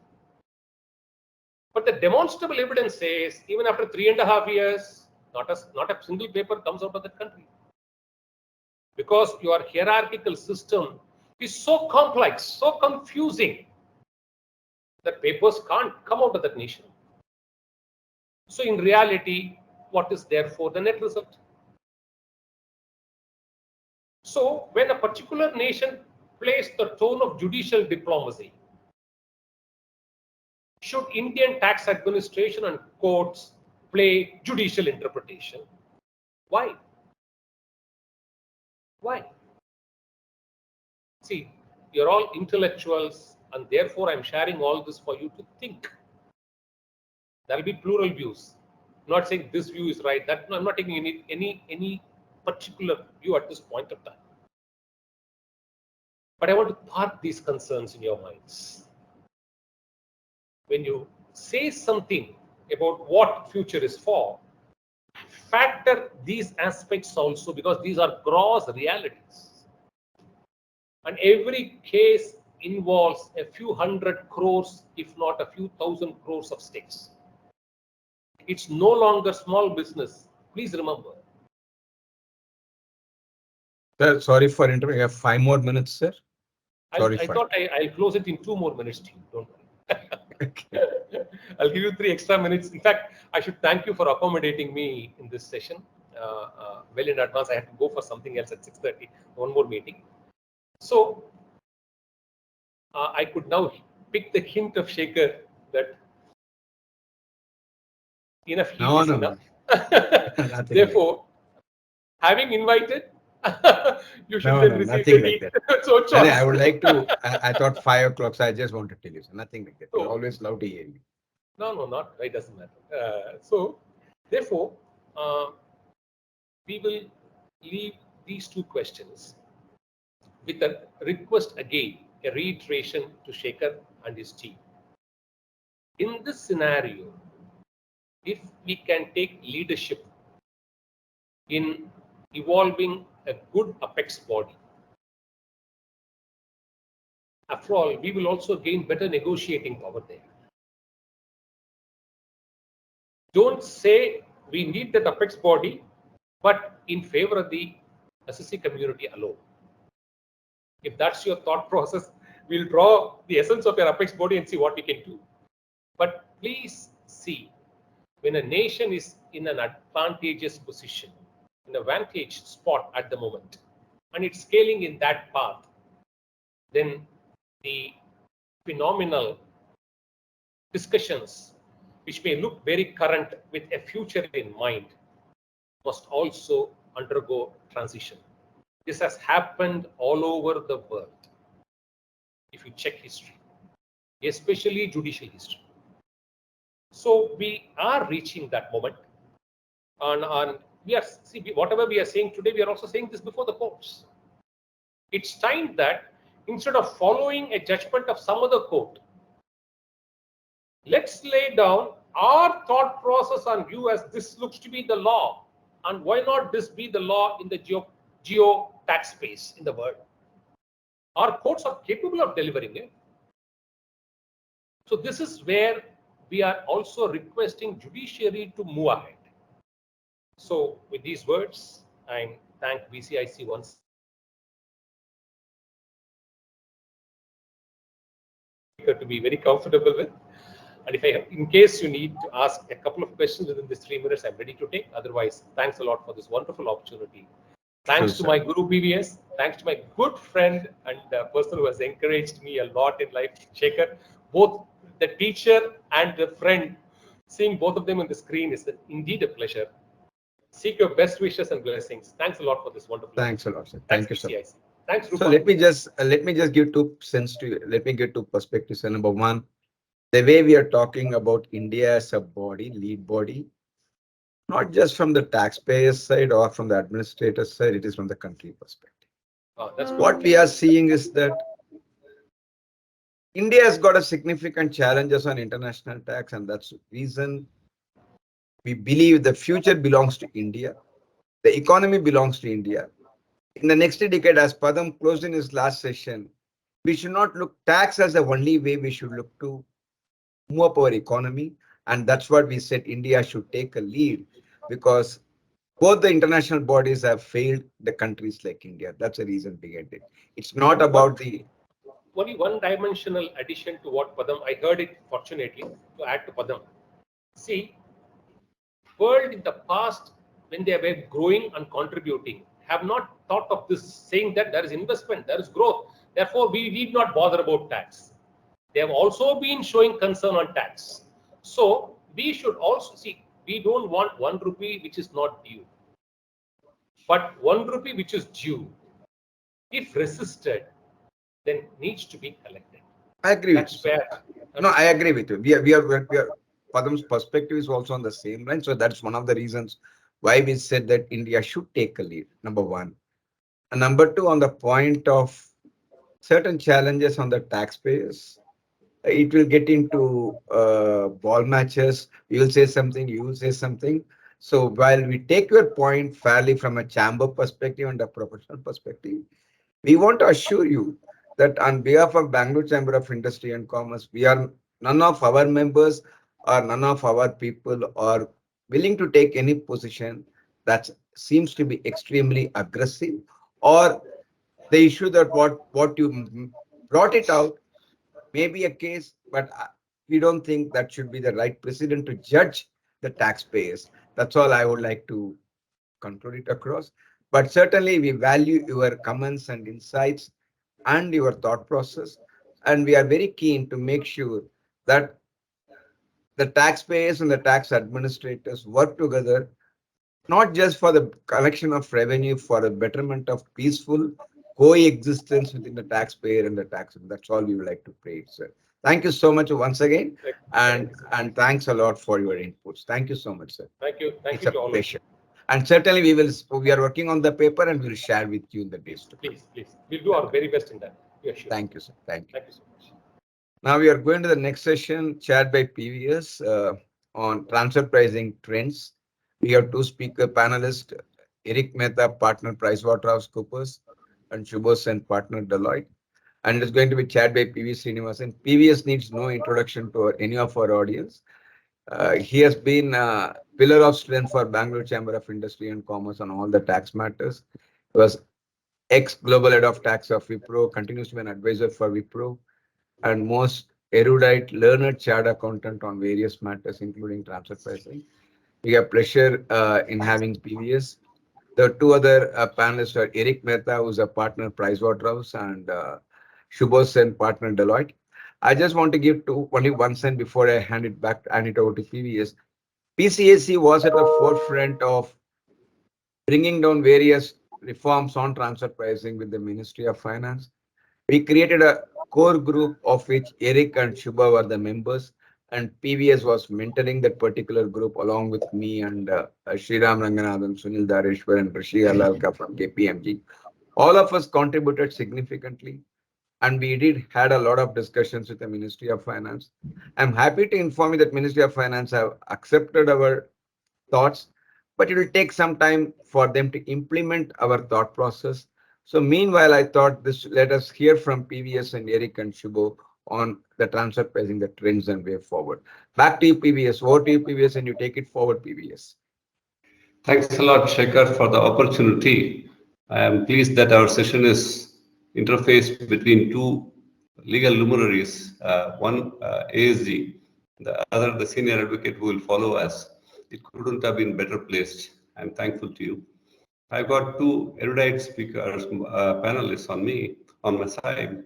F: But the demonstrable evidence says, even after 3.5 years, not a single paper comes out of that country. Because your hierarchical system is so complex, so confusing, that papers can't come out of that nation. So in reality, what is therefore the net result? So when a particular nation plays the tone of judicial diplomacy, should Indian tax administration and courts play judicial interpretation? Why? Why? See, you're all intellectuals, and therefore I'm sharing all this for you to think. There will be plural views. I'm not saying this view is right. That I'm not taking any particular view at this point of time. But I want to park these concerns in your minds. When you say something about what future is for, factor these aspects also, because these are gross realities. And every case involves a few hundred crores, if not a few thousand crores of stakes. It's no longer small business. Please remember.
A: Sir, sorry for interrupting. I have 5 more minutes, sir.
F: I thought I'll close it in 2 more minutes to you. Don't worry. I'll give you 3 extra minutes. In fact, I should thank you for accommodating me in this session. Well in advance, I had to go for something else at 6:30, one more meeting. So I could now pick the hint of Sekar that enough heat is enough.
A: Nothing like
F: Therefore, having invited, you should
A: no,
F: then
A: no,
F: receive
A: nothing
F: the
A: like
F: deed.
A: that.
F: So
A: Ajay,
F: choice.
A: I would like to. I thought 5 o'clock, so I just want to tell you. So nothing like that. We
F: So,
A: always love to hear you.
F: no, no, not. It doesn't matter. So, therefore, uh, we will leave these two questions with a request again, a reiteration to Sekar and his team. In this scenario, if we can take leadership in evolving a good apex body, after all, we will also gain better negotiating power there. Don't say we need that apex body, but in favor of the SSC community alone. If that's your thought process, we'll draw the essence of your apex body and see what we can do. But please see, when a nation is in an advantageous position, in a vantage spot at the moment, and it's scaling in that path, then the phenomenal discussions, which may look very current with a future in mind, must also undergo transition. This has happened all over the world, if you check history, especially judicial history. So we are reaching that moment, and we are, see, whatever we are saying today, we are also saying this before the courts. It's time that instead of following a judgment of some other court, let's lay down our thought process and view as this looks to be the law, and why not this be the law in the geo tax space in the world? Our courts are capable of delivering it. So this is where we are also requesting judiciary to move ahead. So with these words, I thank BCIC once to be very comfortable with. And if in case you need to ask a couple of questions within these 3 minutes, I'm ready to take. Otherwise, thanks a lot for this wonderful opportunity. Thanks to my Guru BVS, thanks to my good friend and person who has encouraged me a lot in life, Sekar. Both the teacher and the friend, seeing both of them on the screen is indeed a pleasure. Seek your best wishes and blessings. Thanks a lot for this wonderful.
A: Thanks a lot, sir. Thank you, sir.
F: Thanks, Rupa.
A: So let me just give two sense to you. Let me get two perspectives. So number one, the way we are talking about India as a body, lead body, not just from the taxpayer side or from the administrator side, it is from the country perspective.
F: That's
A: What we are seeing is that India has got a significant challenges on international tax, and that's the reason we believe the future belongs to India. The economy belongs to India. In the next decade, as Padam closed in his last session, we should not look tax as the only way. We should look to move up our economy. And that's what we said India should take a lead, because both the international bodies have failed the countries like India. That's the reason behind it. It's not about the
F: only one-dimensional addition to what Padam, I heard it fortunately, to add to Padam. See, world in the past, when they were growing and contributing, have not thought of this, saying that there is investment, there is growth. Therefore, we need not bother about tax. They have also been showing concern on tax. So we should also see, we don't want 1 rupee which is not due, but 1 rupee which is due, if resisted, then needs to be collected.
A: I agree
F: That's
A: with you.
F: fair.
A: No, I agree with you. We are Padam's perspective is also on the same line. So that's one of the reasons why we said that India should take a lead, number one. And number two, on the point of certain challenges on the taxpayers, it will get into ball matches. You will say something, you will say something. So while we take your point fairly from a chamber perspective and a professional perspective, we want to assure you that on behalf of Bangalore Chamber of Industry and Commerce, we are none of our members or none of our people are willing to take any position that seems to be extremely aggressive, or the issue that what you brought it out may be a case, but we don't think that should be the right precedent to judge the taxpayers. That's all I would like to conclude it across. But certainly we value your comments and insights and your thought process. And we are very keen to make sure that the taxpayers and the tax administrators work together not just for the collection of revenue, for the betterment of peaceful coexistence within the taxpayer and the taxer. That's all we would like to pray, sir. Thank you so much once again, and thanks a lot for your inputs. Thank you so much, sir.
F: Thank
A: It's
F: you
A: a
F: to all of you.
A: pleasure. And certainly we are working on the paper and we'll share with you in the days to come.
F: Please. We'll do our very best in that. Yeah, sure.
A: Thank you, sir. Thank you.
F: Thank you so much.
A: Now we are going to the next session chaired by PVS on transfer pricing trends. We have two speaker panelists, Eric Mehta, partner PricewaterhouseCoopers, and Shubho Sen, partner Deloitte. And it's going to be chaired by PV Srinivasan. PVS needs no introduction to any of our audience. He has been a pillar of strength for Bangalore Chamber of Industry and Commerce on all the tax matters. He was ex-global head of tax of Wipro, continues to be an advisor for Wipro, and most erudite, learned chartered accountant on various matters, including transfer pricing. We have pleasure in having PVS. The two other panelists are Eric Mehta, who's a partner Pricewaterhouse, and Shubho Sen, partner Deloitte. I just want to give only 1 cent before I hand it over to PVS. PCAC was at the forefront of bringing down various reforms on transfer pricing with the Ministry of Finance. We created a core group of which Eric and Shubha were the members, and PVS was mentoring that particular group along with me and Sriram Ranganathan, Sunil Dareshwar, and Rishi Alalka from KPMG. All of us contributed significantly, and we did had a lot of discussions with the Ministry of Finance. I'm happy to inform you that Ministry of Finance have accepted our thoughts, but it will take some time for them to implement our thought process. So meanwhile, I thought this let us hear from PVS and Eric and Shubho on the transfer pricing, the trends and way forward. Back to you, PVS. Over to you, PVS, and you take it forward, PVS.
G: Thanks a lot, Sekar, for the opportunity. I am pleased that our session is interfaced between two legal luminaries, one ASG, the other the senior advocate who will follow us. It couldn't have been better placed. I'm thankful to you. I've got two erudite speakers, panelists on my side.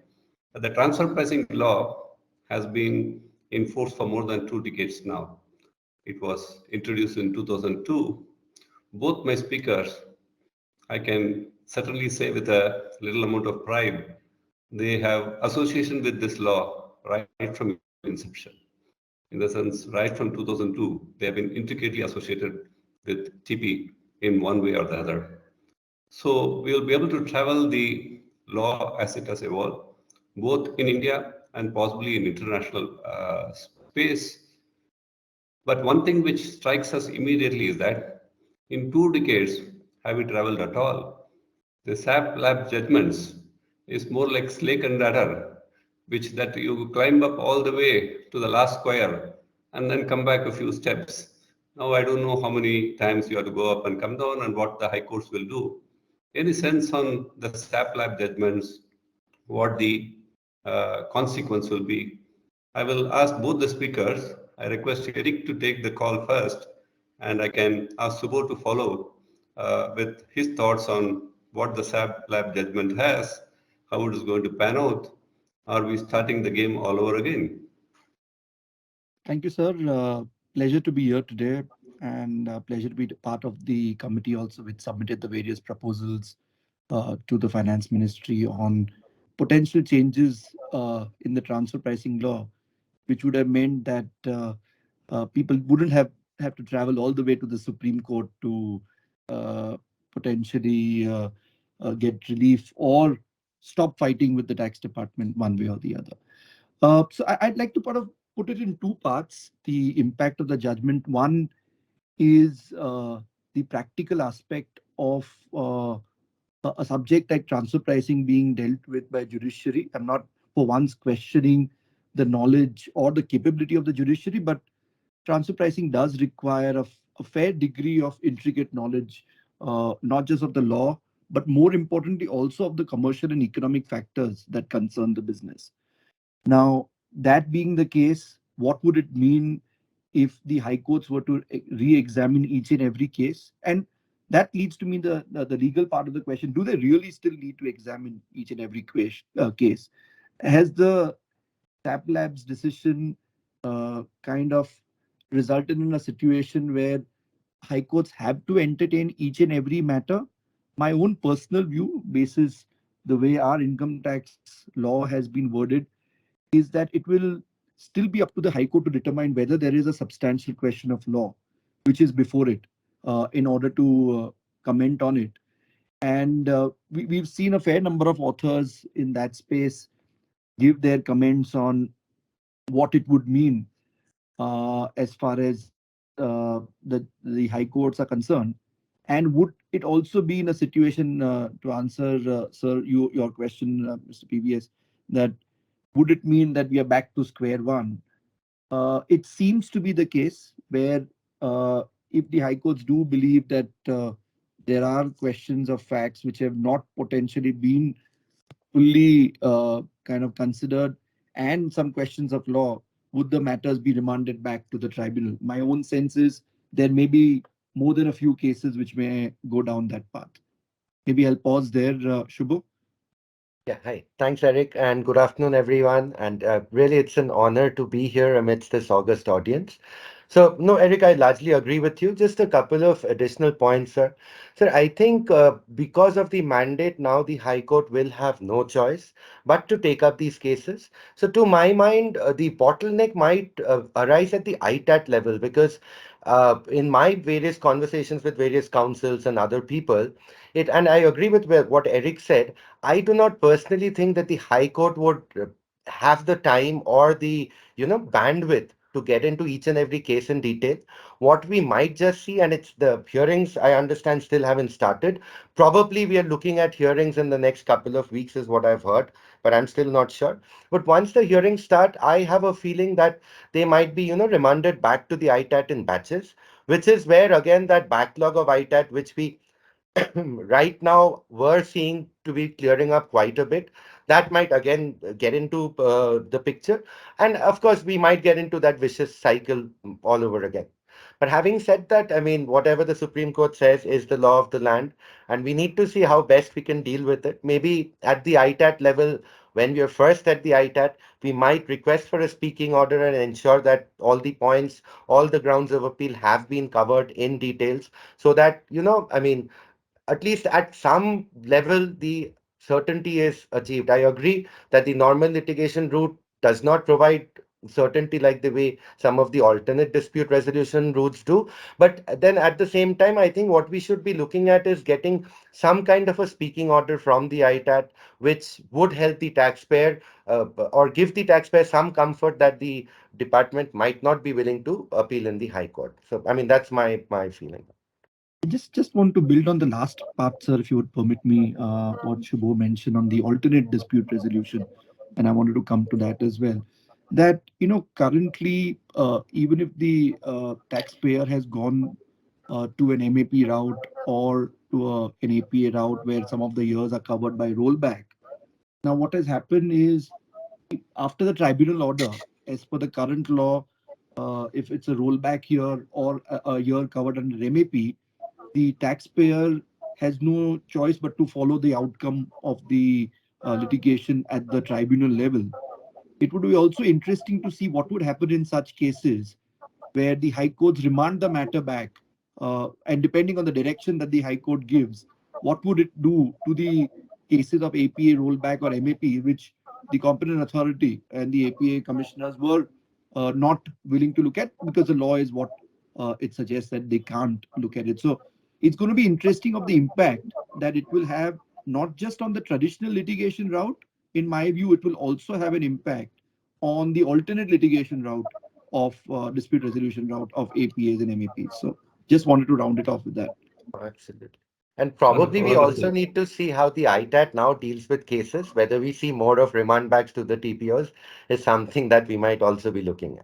G: The transfer pricing law has been in force for more than 2 decades now. It was introduced in 2002. Both my speakers, I can certainly say with a little amount of pride, they have association with this law right from inception. In the sense, right from 2002, they have been intricately associated with TP in one way or the other. So we'll be able to travel the law as it has evolved, both in India and possibly in international space. But one thing which strikes us immediately is that in 2 decades, have we traveled at all? The SAP lab judgments is more like snake and ladder, which that you climb up all the way to the last square and then come back a few steps. Now I don't know how many times you have to go up and come down and what the high courts will do. Any sense on the SAP lab judgments, what the consequence will be? I will ask both the speakers. I request Eric to take the call first, and I can ask Subho to follow with his thoughts on what the SAP lab judgment has, how it is going to pan out. Are we starting the game all over again?
H: Thank you, sir. Pleasure to be here today, and pleasure to be part of the committee also, which submitted the various proposals to the Finance Ministry on potential changes in the transfer pricing law, which would have meant that people wouldn't have to travel all the way to the Supreme Court to uh, potentially get relief or stop fighting with the tax department one way or the other. I'd like to put it in two parts. The impact of the judgment. One is the practical aspect of a subject like transfer pricing being dealt with by judiciary. I'm not for once questioning the knowledge or the capability of the judiciary, but transfer pricing does require a fair degree of intricate knowledge, not just of the law, but more importantly also of the commercial and economic factors that concern the business. Now, that being the case, what would it mean if the high courts were to re-examine each and every case? And that leads to me the legal part of the question. Do they really still need to examine each and every case? Has the TAP Labs decision kind of resulted in a situation where high courts have to entertain each and every matter. My own personal view, basis the way our income tax law has been worded, is that it will still be up to the High Court to determine whether there is a substantial question of law which is before it in order to comment on it. And we've seen a fair number of authors in that space give their comments on what it would mean as far as the high courts are concerned. And would it also be in a situation to answer, sir, your question, Mr. PVS, that would it mean that we are back to square one? It seems to be the case where if the high courts do believe that there are questions of facts which have not potentially been fully kind of considered and some questions of law, would the matters be remanded back to the tribunal? My own sense is there may be more than a few cases which may go down that path. Maybe I'll pause there, Shubho.
I: Yeah, hi. Thanks, Eric, and good afternoon, everyone. And really, it's an honor to be here amidst this august audience. So, no, Eric, I largely agree with you. Just a couple of additional points, sir. Sir, I think because of the mandate, now the High Court will have no choice but to take up these cases. So, to my mind, the bottleneck might arise at the ITAT level because in my various conversations with various councils and other people, and I agree with what Eric said. I do not personally think that the High Court would have the time or the bandwidth to get into each and every case in detail. What we might just see, and it's the hearings, I understand, still haven't started. Probably we are looking at hearings in the next couple of weeks, is what I've heard, but I'm still not sure. But once the hearings start, I have a feeling that they might be, remanded back to the ITAT in batches, which is where again that backlog of ITAT, which we right now we're seeing to be clearing up quite a bit, that might again get into the picture, and of course we might get into that vicious cycle all over again. But having said that, I mean, whatever the Supreme Court says is the law of the land, and we need to see how best we can deal with it. Maybe at the ITAT level, when we are first at the ITAT, we might request for a speaking order and ensure that all the points, all the grounds of appeal have been covered in details, so that I mean, at least at some level, the certainty is achieved. I agree that the normal litigation route does not provide certainty like the way some of the alternate dispute resolution routes do. But then at the same time, I think what we should be looking at is getting some kind of a speaking order from the ITAT, which would help the taxpayer or give the taxpayer some comfort that the department might not be willing to appeal in the High Court. So, I mean, that's my feeling.
H: I just want to build on the last part, sir, if you would permit me, what Shubho mentioned on the alternate dispute resolution, and I wanted to come to that as well. That currently, even if the taxpayer has gone to an MAP route or to an APA route where some of the years are covered by rollback, now what has happened is after the tribunal order, as per the current law, if it's a rollback year or a year covered under MAP, the taxpayer has no choice but to follow the outcome of the litigation at the tribunal level. It would be also interesting to see what would happen in such cases where the High Courts remand the matter back, and depending on the direction that the High Court gives, what would it do to the cases of APA rollback or MAP, which the competent authority and the APA commissioners were not willing to look at because the law is what it suggests that they can't look at it. So it's going to be interesting of the impact that it will have not just on the traditional litigation route. In my view, it will also have an impact on the alternate litigation route of dispute resolution route of APAs and MAPs. So just wanted to round it off with that.
I: Absolutely. And probably we also
G: Wonderful.
I: need to see how the ITAT now deals with cases. Whether we see more of remand backs to the TPOs is something that we might also be looking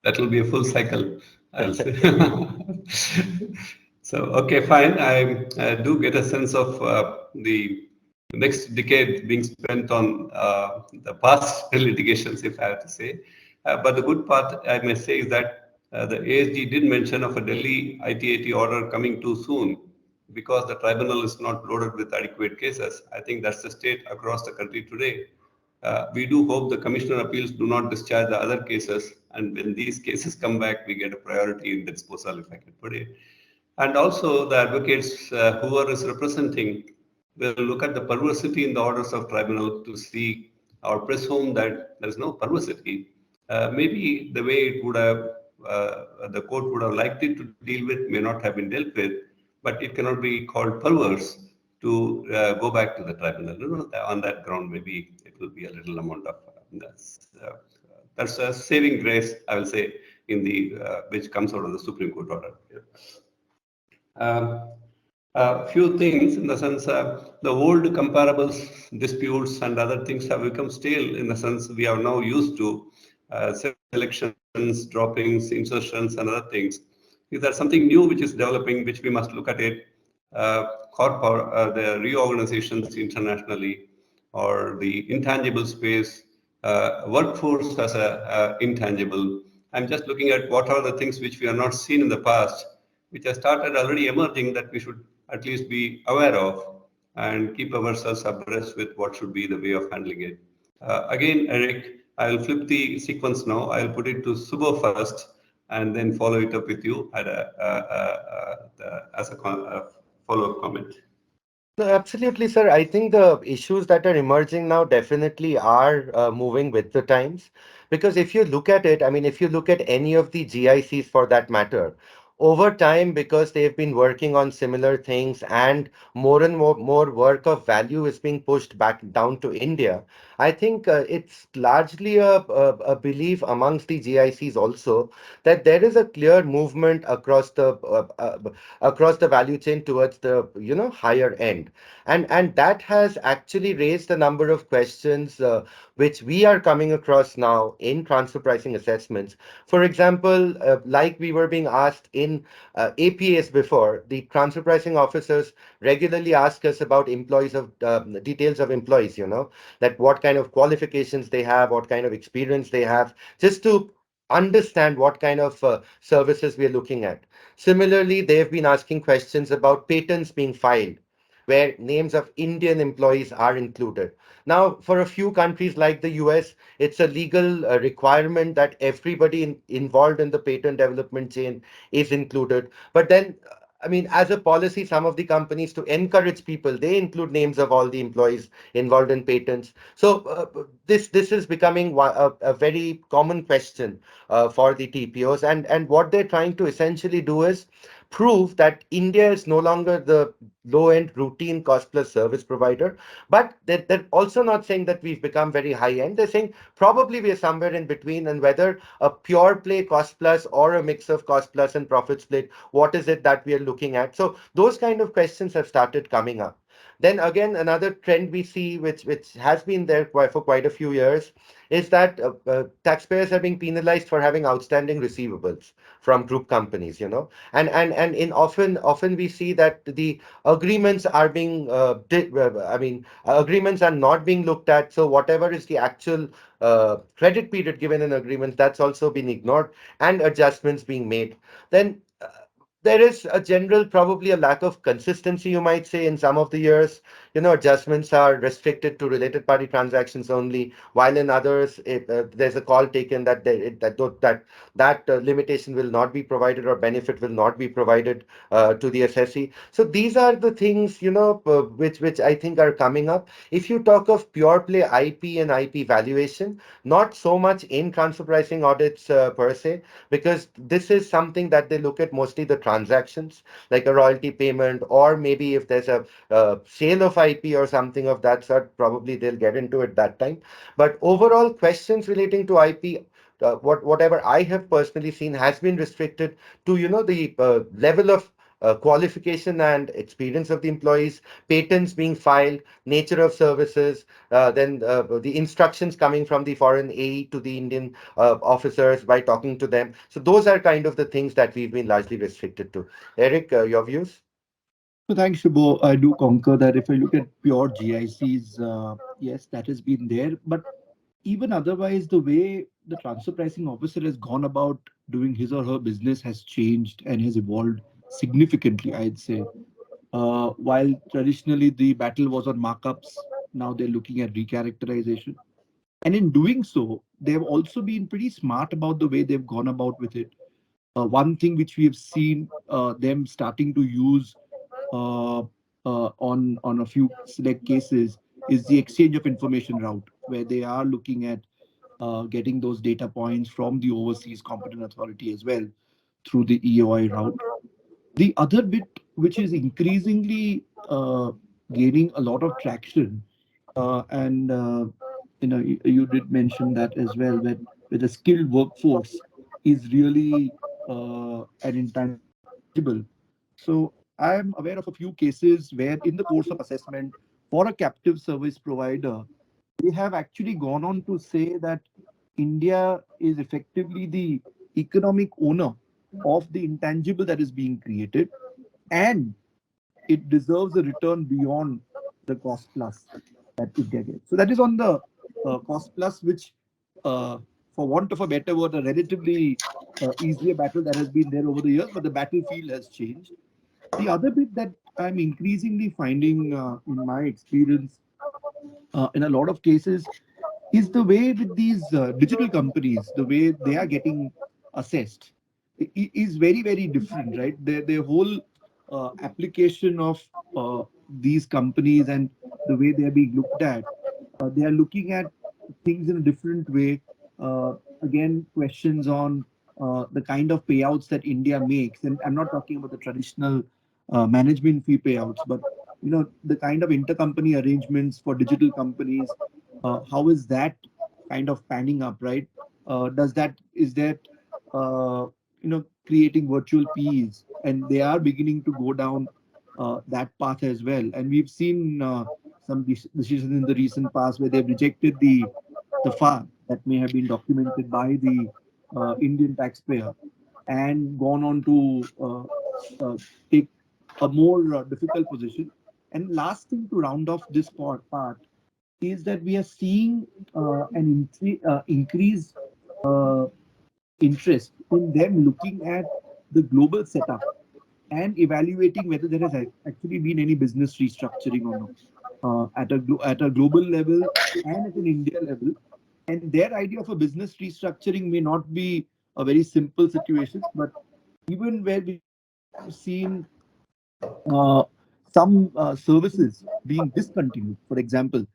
G: That will be a full cycle, I'll
I: at.
G: say. So, okay, fine. I do get a sense of the next decade being spent on the past litigations, if I have to say. But the good part, I may say, is that the ASG did mention of a Delhi ITAT order coming too soon because the tribunal is not loaded with adequate cases. I think that's the state across the country today. We do hope the commissioner appeals do not discharge the other cases, and when these cases come back, we get a priority in disposal, if I can put it. And also the advocates, whoever is representing, will look at the perversity in the orders of tribunal to see or presume that there is no perversity. Maybe the way it would have, the court would have liked it to deal with may not have been dealt with, but it cannot be called perverse to go back to the tribunal. On that ground, maybe it will be a little amount of that's a saving grace, I will say, in the which comes out of the Supreme Court order. A few things in the sense the old comparables, disputes, and other things have become stale in the sense we are now used to selections, droppings, insertions, and other things. Is there something new which is developing, which we must look at it? The reorganizations internationally, or the intangible space, workforce as a intangible. I'm just looking at what are the things which we have not seen in the past, which have started already emerging that we should at least be aware of and keep ourselves abreast with what should be the way of handling it. Again, Eric, I'll flip the sequence now. I'll put it to Subho first and then follow it up with you as a follow-up comment.
I: No, absolutely, sir. I think the issues that are emerging now definitely are moving with the times. Because if you look at it, I mean, if you look at any of the GICs for that matter, over time, because they've been working on similar things and more and more work of value is being pushed back down to India, I think it's largely a belief amongst the GICs also that there is a clear movement across the value chain towards the higher end, and that has actually raised a number of questions which we are coming across now in transfer pricing assessments. For example, like we were being asked in APAs before, the transfer pricing officers regularly ask us about employees of details of employees, that what kind of qualifications they have, what kind of experience they have, just to understand what kind of services we are looking at. Similarly, they've been asking questions about patents being filed, where names of Indian employees are included. Now, for a few countries like the US, it's a legal requirement that everybody involved in the patent development chain is included. But then, I mean, as a policy, some of the companies, to encourage people, they include names of all the employees involved in patents. So this is becoming a very common question for the TPOs, and what they're trying to essentially do is prove that India is no longer the low-end routine cost plus service provider, but they're also not saying that we've become very high-end. They're saying probably we are somewhere in between, and whether a pure play cost plus or a mix of cost plus and profit split, what is it that we are looking at? So those kind of questions have started coming up. Then again, another trend we see, which has been there for quite a few years, is that taxpayers are being penalized for having outstanding receivables from group companies, and in often we see that the agreements are being agreements are not being looked at. So whatever is the actual credit period given in agreements, that's also been ignored, and adjustments being made. Then there is a general, probably a lack of consistency, you might say, in some of the years. Adjustments are restricted to related party transactions only, while in others, there's a call taken that limitation will not be provided or benefit will not be provided to the assessee. So these are the things, which I think are coming up. If you talk of pure play IP and IP valuation, not so much in transfer pricing audits per se, because this is something that they look at mostly the transactions, like a royalty payment, or maybe if there's a sale of IP or something of that sort, probably they'll get into it that time. But overall, questions relating to IP, whatever I have personally seen, has been restricted to the level of qualification and experience of the employees, patents being filed, nature of services, then the instructions coming from the foreign AE to the Indian officers by talking to them. So those are kind of the things that we've been largely restricted to. Eric, your views?
H: So thanks, Shubho. I do concur that if I look at pure GICs, yes, that has been there. But even otherwise, the way the transfer pricing officer has gone about doing his or her business has changed and has evolved significantly, I'd say. While traditionally the battle was on markups, now they're looking at recharacterization. And in doing so, they've also been pretty smart about the way they've gone about with it. One thing which we have seen them starting to use on a few select cases is the exchange of information route, where they are looking at getting those data points from the overseas competent authority as well through the EOI route. The other bit, which is increasingly gaining a lot of traction, and you did mention that as well, where the skilled workforce is really an intangible. So I am aware of a few cases where, in the course of assessment for a captive service provider, they have actually gone on to say that India is effectively the economic owner of the intangible that is being created, and it deserves a return beyond the cost plus that India gets. So that is on the cost plus, which, for want of a better word, a relatively easier battle that has been there over the years, but the battlefield has changed. The other bit that I'm increasingly finding in my experience in a lot of cases is the way with these digital companies, the way they are getting assessed is very, very different, right? Their whole application of these companies and the way they are being looked at, they are looking at things in a different way. Again, questions on the kind of payouts that India makes, and I'm not talking about the traditional management fee payouts, but the kind of intercompany arrangements for digital companies. How is that kind of panning up, right? Is that creating virtual Ps, and they are beginning to go down that path as well. And we've seen some decisions in the recent past where they've rejected the FAR that may have been documented by the Indian taxpayer and gone on to take a more difficult position. And last thing to round off this part is that we are seeing an increased uh, interest in them looking at the global setup and evaluating whether there has actually been any business restructuring or not at a global level and at an India level. And their idea of a business restructuring may not be a very simple situation, but even where we've seen uh, some services being discontinued, for example,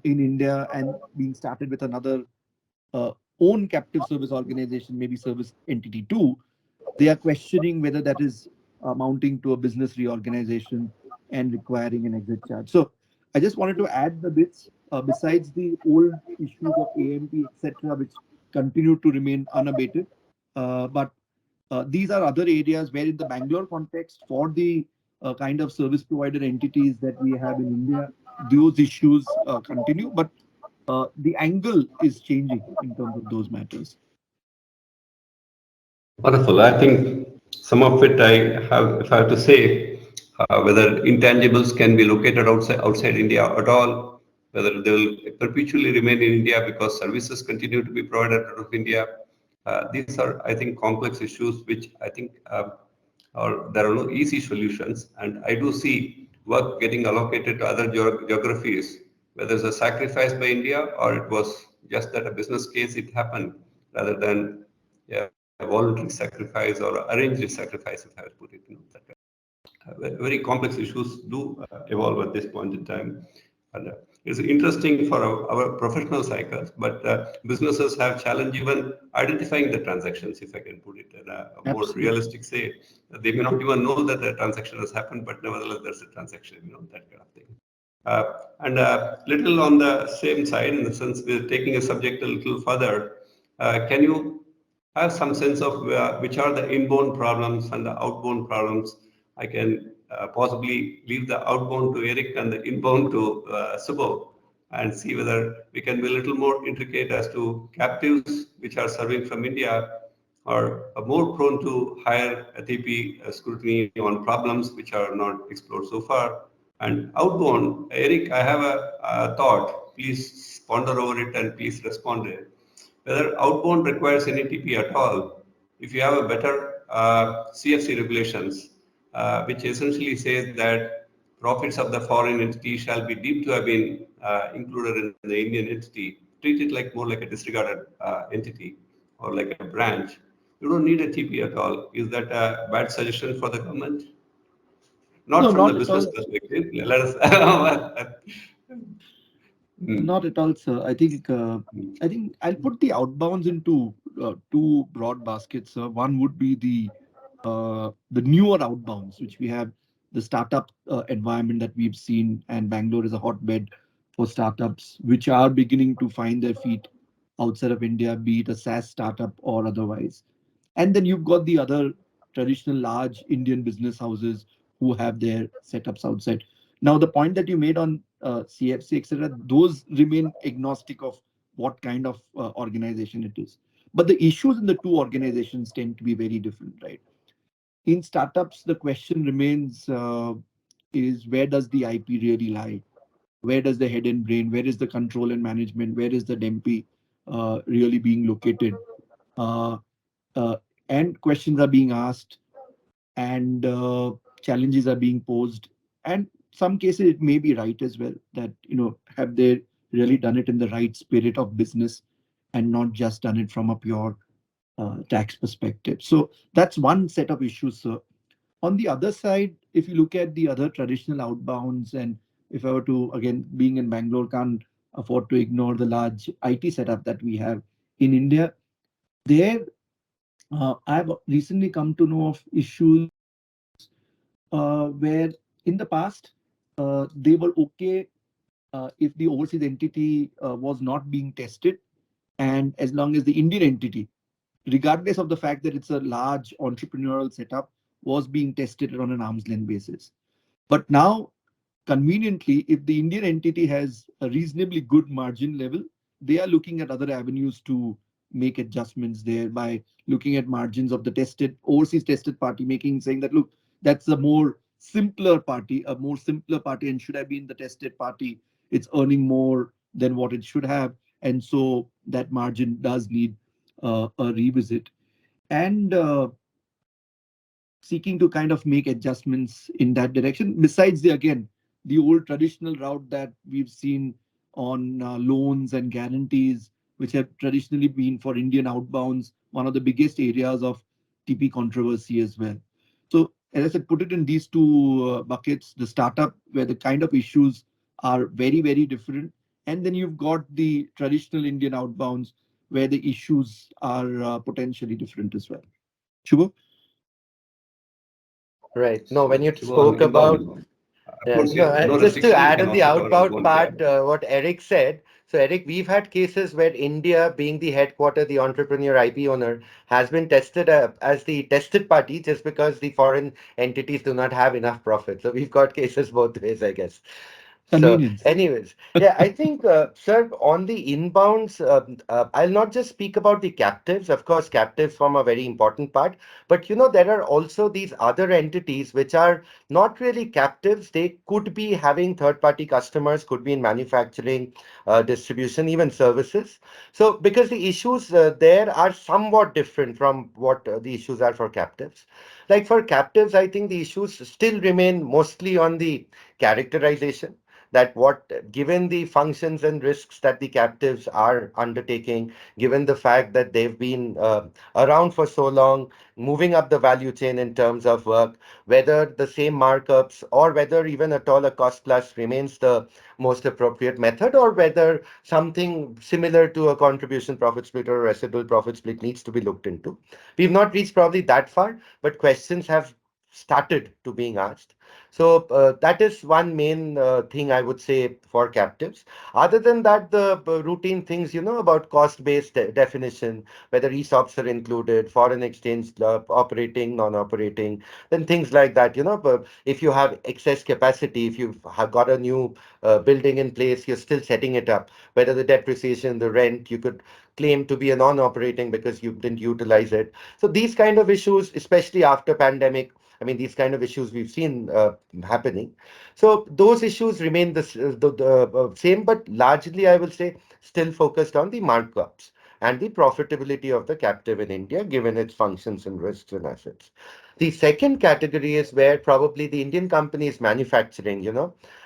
H: in India, and being started with another own captive service organization, maybe service entity two, they are questioning whether that is amounting to a business reorganization and requiring an exit charge. So I just wanted to add the bits besides the old issues of AMP, etc., which continue to remain unabated. But these are other areas where, in the Bangalore context, for the kind of service provider entities that we have in India, those issues continue, but the angle is changing in terms of those matters.
G: Wonderful. I think some of it I have, if I have to say, whether intangibles can be located outside India at all, whether they will perpetually remain in India because services continue to be provided out of India. These are, I think, complex issues which I think there are no easy solutions. And I do see work getting allocated to other geographies, whether it's a sacrifice by India or it was just that a business case it happened rather than a voluntary sacrifice or arranged sacrifice, if I would put it. That very complex issues do evolve at this point in time. And it's interesting for our professional cycles, but businesses have challenge even identifying the transactions, if I can put it in a more
H: Absolutely.
G: realistic say. They may not even know that a transaction has happened, but nevertheless there's a transaction, that kind of thing. And little on the same side, in the sense we're taking a subject a little further, can you have some sense of which are the inbound problems and the outbound problems? I can possibly leave the outbound to Eric and the inbound to Subho, and see whether we can be a little more intricate as to captives which are serving from India are more prone to higher TP scrutiny on problems which are not explored so far. And outbound, Eric, I have a thought. Please ponder over it and please respond to it. Whether outbound requires any TP at all, if you have a better CFC regulations, which essentially says that profits of the foreign entity shall be deemed to have been included in the Indian entity, treat it like more like a disregarded entity or like a branch. You don't need a TP at all. Is that a bad suggestion for the government?
H: No,
G: Not from the
H: not at
G: business
H: all.
G: perspective. Let us.
H: Not at all, sir. I think I'll put the outbounds into two broad baskets, sir. One would be the newer outbounds, which we have the startup environment that we've seen, and Bangalore is a hotbed for startups, which are beginning to find their feet outside of India, be it a SaaS startup or otherwise. And then you've got the other traditional large Indian business houses who have their setups outside. Now, the point that you made on CFC, etc., those remain agnostic of what kind of organization it is. But the issues in the two organizations tend to be very different, right? In startups, the question remains is where does the IP really lie? Where does the head and brain, where is the control and management, where is the DEMPI really being located? Uh, uh, and questions are being asked, and challenges are being posed, and some cases it may be right as well, that have they really done it in the right spirit of business and not just done it from a pure tax perspective. So that's one set of issues, sir. On the other side, if you look at the other traditional outbounds, and if I were to, again, being in Bangalore, can't afford to ignore the large IT setup that we have in India. There, I've recently come to know of issues where in the past they were okay if the overseas entity was not being tested, and as long as the Indian entity, regardless of the fact that it's a large entrepreneurial setup, was being tested on an arm's length basis. But now, conveniently, if the Indian entity has a reasonably good margin level, they are looking at other avenues to make adjustments there by looking at margins of the tested overseas tested party, making saying that, look, that's a more simpler party, and should have been the tested party. It's earning more than what it should have, and so that margin does need a revisit. And seeking to kind of make adjustments in that direction. Besides the old traditional route that we've seen on loans and guarantees, which have traditionally been for Indian outbounds, one of the biggest areas of TP controversy as well. So, as I said, put it in these two buckets: the startup, where the kind of issues are very, very different, and then you've got the traditional Indian outbounds, where the issues are potentially different as well. Shubho?
I: Right. No, when
G: So,
I: you
G: Shiva, on
I: spoke about,
G: inbound, of
I: yeah,
G: course,
I: no,
G: if no
I: just to
G: restriction, we
I: add
G: can
I: on the
G: also cover as
I: outbound
G: one
I: part,
G: gap.
I: what Eric said. So, Eric, we've had cases where India, being the headquarter, the entrepreneur IP owner, has been tested as the tested party just because the foreign entities do not have enough profit. So, we've got cases both ways, I guess. So,
H: Convenience.
I: anyways, yeah, I think, sir, on the inbounds, I'll not just speak about the captives. Of course, captives form a very important part, but there are also these other entities which are not really captives. They could be having third-party customers, could be in manufacturing, distribution, even services. So, because the issues there are somewhat different from what the issues are for captives. Like for captives, I think the issues still remain mostly on the characterization, that what, given the functions and risks that the captives are undertaking, given the fact that they've been around for so long, moving up the value chain in terms of work, whether the same markups or whether even at all a cost plus remains the most appropriate method, or whether something similar to a contribution profit split or a residual profit split needs to be looked into. We've not reached probably that far, but questions have started to being asked. So that is one main thing I would say for captives. Other than that, the routine things, about cost-based definition, whether ESOPs are included, foreign exchange operating, non-operating, then things like that. But if you have excess capacity, if you have got a new building in place, you're still setting it up. Whether the depreciation, the rent, you could claim to be a non-operating because you didn't utilize it. So these kind of issues, especially after pandemic, I mean, these kind of issues we've seen happening. So those issues remain the same, but largely, I will say, still focused on the markups and the profitability of the captive in India, given its functions and risks and assets. The second category is where probably the Indian company is manufacturing,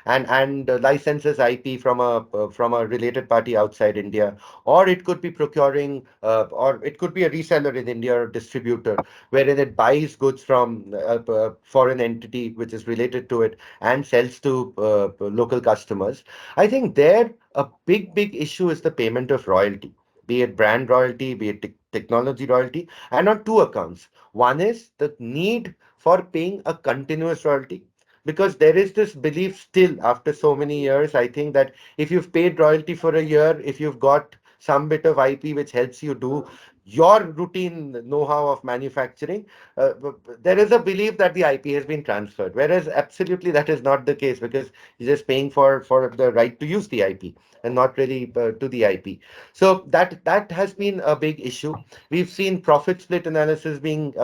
I: and licenses IP from a related party outside India, or it could be procuring, or it could be a reseller in India or distributor, wherein it buys goods from a foreign entity which is related to it and sells to local customers. I think there a big issue is the payment of royalty, be it brand royalty, be it technology royalty, and on two accounts. One is the need for paying a continuous royalty, because there is this belief still after so many years, I think, that if you've paid royalty for a year, if you've got some bit of IP which helps you do your routine know-how of manufacturing, there is a belief that the IP has been transferred, whereas absolutely that is not the case, because you're just paying for the right to use the IP and not really to the IP. So that has been a big issue. We've seen profit split analysis being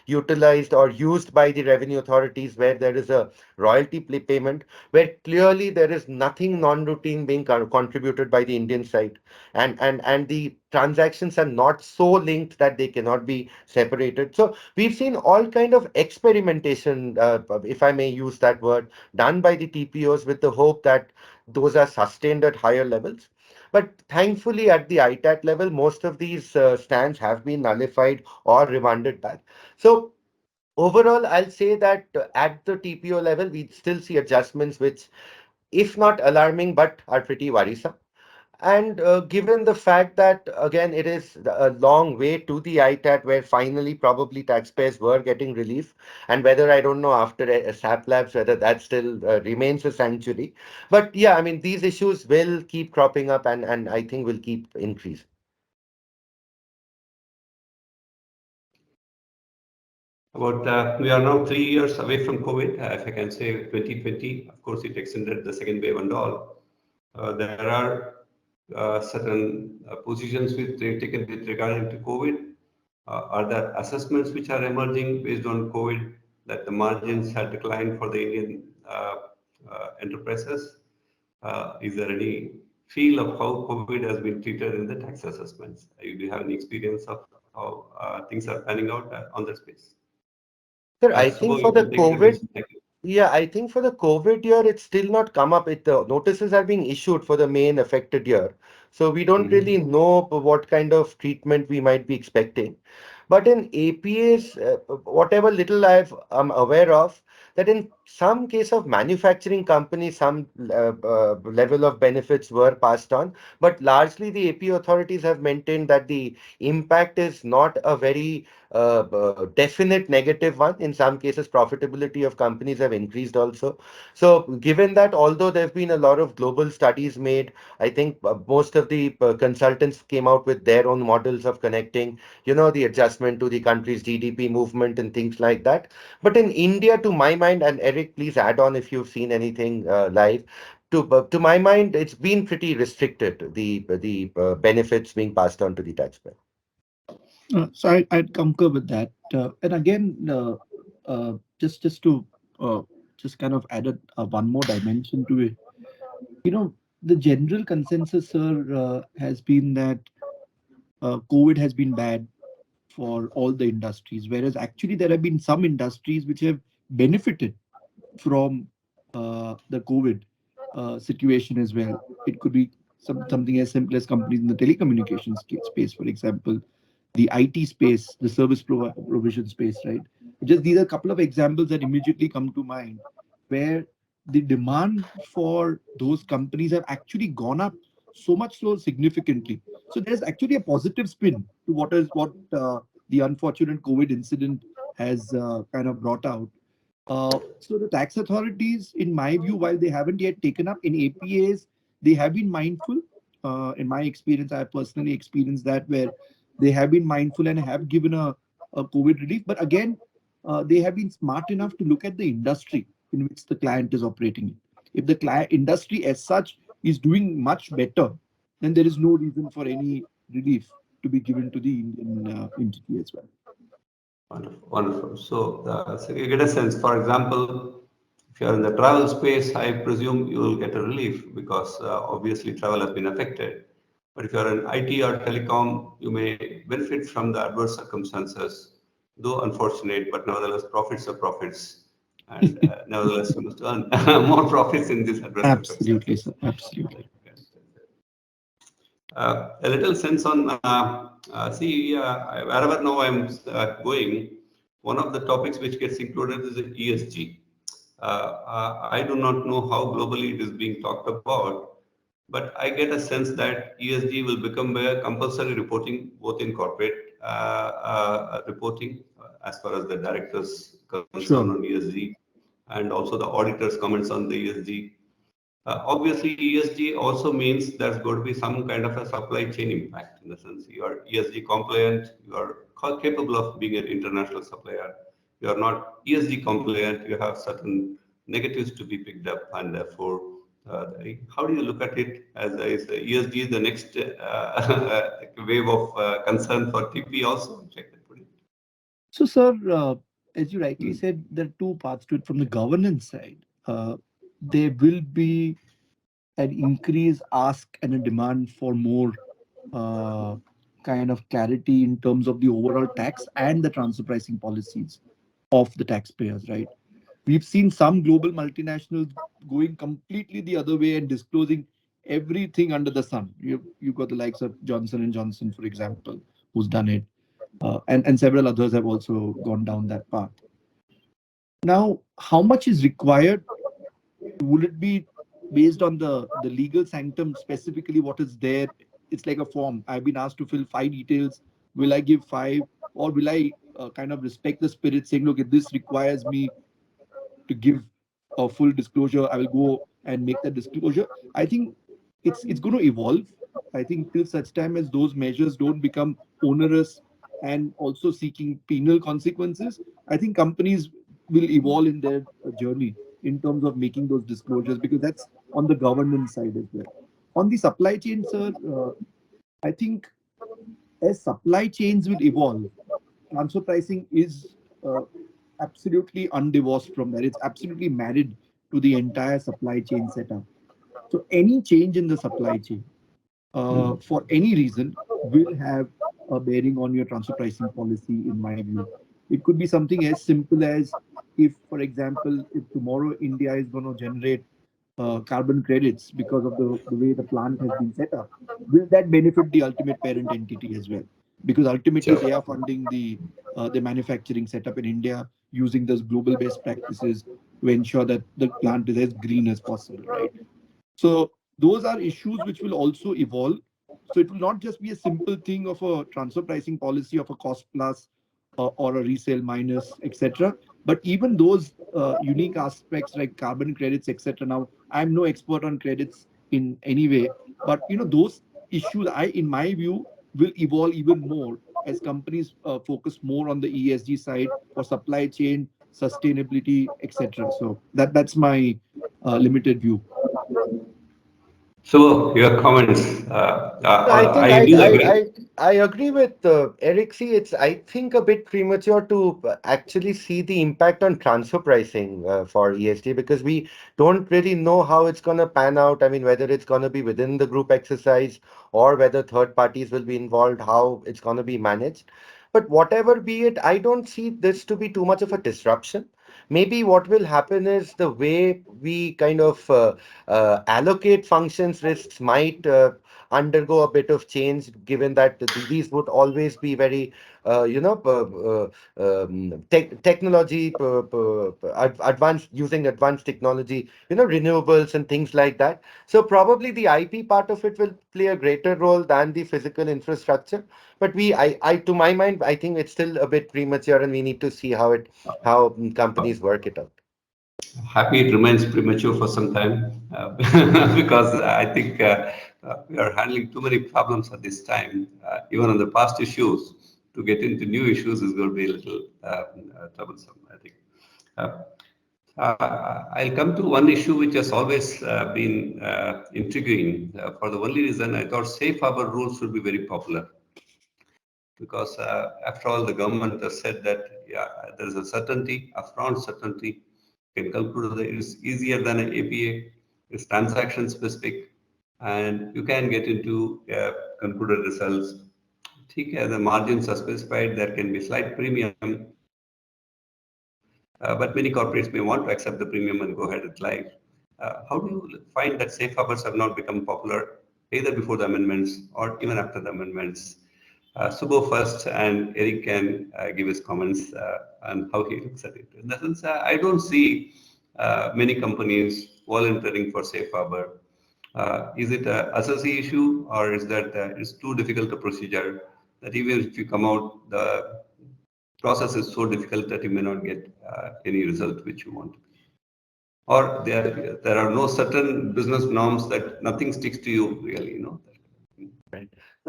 I: utilized or used by the revenue authorities, where there is a royalty payment, where clearly there is nothing non-routine being contributed by the Indian side, and the transactions are not so linked that they cannot be separated. So we've seen all kind of experimentation, if I may use that word, done by the TPOs with the hope that those are sustained at higher levels. But thankfully, at the ITAT level, most of these stands have been nullified or remanded back. So overall, I'll say that at the TPO level, we still see adjustments which, if not alarming, but are pretty worrisome. And given the fact that, again, it is a long way to the ITAT, where finally probably taxpayers were getting relief, and whether, I don't know, after SAP Labs, whether that still remains a sanctuary. But yeah, I mean, these issues will keep cropping up, and I think will keep increasing.
G: About we are now 3 years away from COVID. If I can say 2020, of course, it extended the second wave and all. There are certain positions which they taken with regarding to COVID. Are there assessments which are emerging based on COVID that the margins had declined for the Indian enterprises? Is there any feel of how COVID has been treated in the tax assessments? Do you have any experience of how things are panning out on that space?
I: Sir, I
G: Subho,
I: think
G: you
I: for the
G: can take the lead.
I: COVID,
G: Thank you.
I: yeah, I think for the COVID year, it's still not come up. The notices are being issued for the main affected year. So we don't really know what kind of treatment we might be expecting. But in APAs, whatever little I'm aware of, that in some case of manufacturing companies, some level of benefits were passed on. But largely, the APA authorities have maintained that the impact is not a very definite negative one. In some cases, profitability of companies have increased also. So given that, although there have been a lot of global studies made, I think most of the consultants came out with their own models of connecting, the adjustment to the country's GDP movement and things like that. But in India, to my mind, and Eric, please add on if you've seen anything live. To my mind, it's been pretty restricted, the benefits being passed on to the taxpayer.
H: I'd concur with that. And again, just to just kind of add one more dimension to it. The general consensus, sir, has been that COVID has been bad for all the industries, whereas actually there have been some industries which have benefited from the COVID situation as well. It could be something as simple as companies in the telecommunications space, for example, the IT space, the service provision space, right? Just these are a couple of examples that immediately come to mind where the demand for those companies have actually gone up so much so significantly. So there's actually a positive spin to what the unfortunate COVID incident has kind of brought out. So the tax authorities, in my view, while they haven't yet taken up in APAs, they have been mindful. In my experience, I have personally experienced that where they have been mindful and have given a COVID relief. But again, they have been smart enough to look at the industry in which the client is operating in. If the client industry as such is doing much better, then there is no reason for any relief to be given to the Indian entity as well.
G: Wonderful, wonderful. So you get a sense. For example, if you are in the travel space, I presume you will get a relief because obviously travel has been affected. But if you are in IT or telecom, you may benefit from the adverse circumstances though unfortunate, but nevertheless, profits are profits. And nevertheless, you must earn more profits in these adverse
H: Absolutely,
G: circumstances.
H: sir. Absolutely.
G: A little sense on, wherever now I'm going, one of the topics which gets included is the ESG. I do not know how globally it is being talked about, but I get a sense that ESG will become a compulsory reporting both in corporate reporting as far as the directors concerned
H: Sure.
G: on ESG and also the auditors comments on the ESG. Obviously, ESG also means there's going to be some kind of a supply chain impact in the sense you are ESG compliant, you are capable of being an international supplier. You are not ESG compliant, you have certain negatives to be picked up, and therefore, how do you look at it as is ESG the next wave of concern for TP also? Check that, put it.
H: So, sir, as you rightly said, there are two parts to it. From the governance side, there will be an increase ask and a demand for more uh, kind of clarity in terms of the overall tax and the transfer pricing policies of the taxpayers, right? We've seen some global multinationals going completely the other way and disclosing everything under the sun. You've got the likes of Johnson and Johnson, for example, who's done it, and several others have also gone down that path. Now, how much is required? Will it be based on the legal sanctum, specifically what is there? It's like a form. I've been asked to fill five details. Will I give five, or will I kind of respect the spirit, saying, look, if this requires me to give a full disclosure, I will go and make that disclosure. I think it's going to evolve. I think till such time as those measures don't become onerous and also seeking penal consequences, I think companies will evolve in their journey in terms of making those disclosures, because that's on the governance side as well. On the supply chain, sir, I think as supply chains will evolve, transfer pricing is absolutely undivorced from that. It's absolutely married to the entire supply chain setup. So any change in the supply chain, for any reason, will have a bearing on your transfer pricing policy, in my view. It could be something as simple as, if, for example, if tomorrow India is going to generate carbon credits because of the way the plant has been set up, will that benefit the ultimate parent entity as well? Because ultimately they are funding the manufacturing setup in India using those global best practices to ensure that the plant is as green as possible, right? So those are issues which will also evolve. So it will not just be a simple thing of a transfer pricing policy of a cost plus or a resale minus, etc. But even those unique aspects like carbon credits, etc. Now, I'm no expert on credits in any way, but those issues, in my view, will evolve even more as companies focus more on the ESG side for supply chain sustainability, etc. So that's my limited view.
G: So, your comments,
I: No, I think
G: I do agree.
I: I agree with Eric. See, it's I think a bit premature to actually see the impact on transfer pricing for ESG, because we don't really know how it's going to pan out. I mean, whether it's going to be within the group exercise or whether third parties will be involved, how it's going to be managed. But whatever be it, I don't see this to be too much of a disruption. Maybe what will happen is the way we kind of allocate functions risks might undergo a bit of change, given that these would always be very, technology, advanced, using advanced technology, renewables and things like that. So probably the IP part of it will play a greater role than the physical infrastructure. But to my mind, I think it's still a bit premature, and we need to see how companies work it out.
G: Happy it remains premature for some time because I think we are handling too many problems at this time. Even on the past issues, to get into new issues is going to be a little troublesome, I think. Uh, I'll come to one issue which has always been intriguing. For the only reason I thought safe harbor rules should be very popular, because after all, the government has said that yeah, there is a certainty, upfront certainty. You can conclude that it's easier than an APA. It's transaction specific, and you can get into concluded results Okay, the margins are specified, there can be slight premium, but many corporates may want to accept the premium and go ahead with life. How do you find that safe harbors have not become popular either before the amendments or even after the amendments? Subho first, and Eric can give his comments on how he looks at it. In the sense, I don't see many companies volunteering for safe harbor. Is it a assessee issue, or is that it's too difficult a procedure that even if you come out, the process is so difficult that you may not get any result which you want? Or there are no certain business norms that nothing sticks to you really, you know?
I: Right.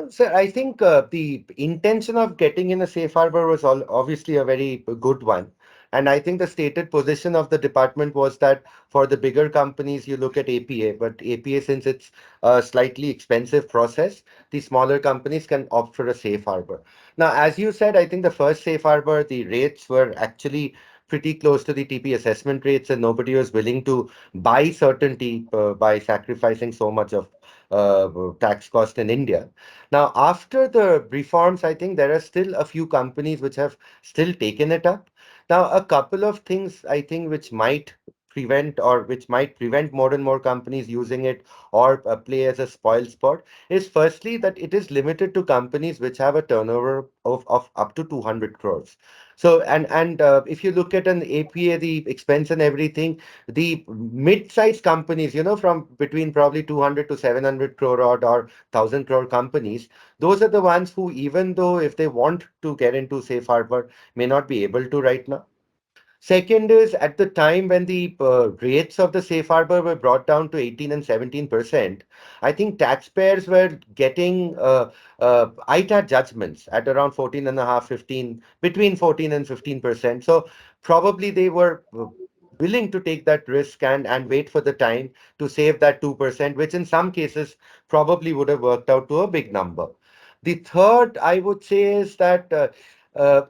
I: So I think the intention of getting in a safe harbor was obviously a very good one. And I think the stated position of the department was that for the bigger companies, you look at APA, but APA, since it's a slightly expensive process, the smaller companies can opt for a safe harbor. Now, as you said, I think the first safe harbor, the rates were actually pretty close to the TP assessment rates, and nobody was willing to buy certainty by sacrificing so much of tax cost in India. Now, after the reforms, I think there are still a few companies which have still taken it up. Now, a couple of things I think which might prevent more and more companies using it or play as a spoil sport is firstly that it is limited to companies which have a turnover of up to 200 crores. So, and if you look at an APA, the expense and everything, the mid-sized companies, from between probably 200 to 700 crore odd or 1,000 crore companies, those are the ones who, even though if they want to get into safe harbor, may not be able to right now. Second is at the time when the rates of the safe harbor were brought down to 18 and 17%, I think taxpayers were getting ITAT judgments at around 14 and a half, 15, between 14 and 15%. So probably they were willing to take that risk and wait for the time to save that 2%, which in some cases probably would have worked out to a big number. The third, I would say, is that uh,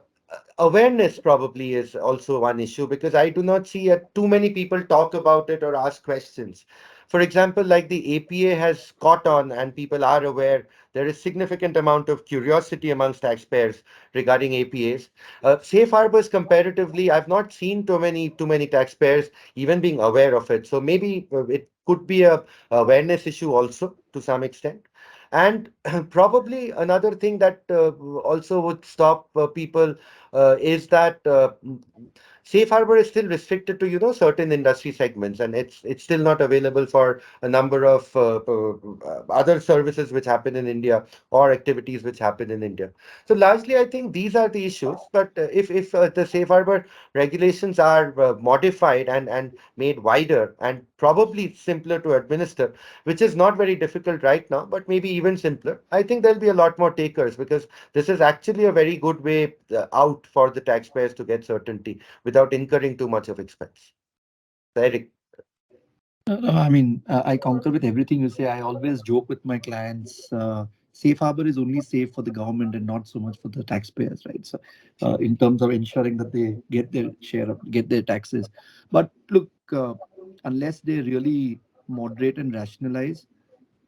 I: awareness probably is also one issue because I do not see too many people talk about it or ask questions. For example, like the APA has caught on and people are aware, there is significant amount of curiosity amongst taxpayers regarding APAs. Safe harbors comparatively, I've not seen too many taxpayers even being aware of it. So maybe it could be a awareness issue also to some extent. And probably another thing that also would stop people is that safe harbor is still restricted to certain industry segments, and it's still not available for a number of other services which happen in India or activities which happen in India. So largely, I think these are the issues. But if the safe harbor regulations are modified and made wider and probably simpler to administer, which is not very difficult right now, but maybe even simpler, I think there'll be a lot more takers because this is actually a very good way out for the taxpayers to get certainty without incurring too much of expense. So, Eric.
H: I mean, I concur with everything you say. I always joke with my clients. Safe harbor is only safe for the government and not so much for the taxpayers, right? So, in terms of ensuring that they get their share of get their taxes. But look, unless they really moderate and rationalize,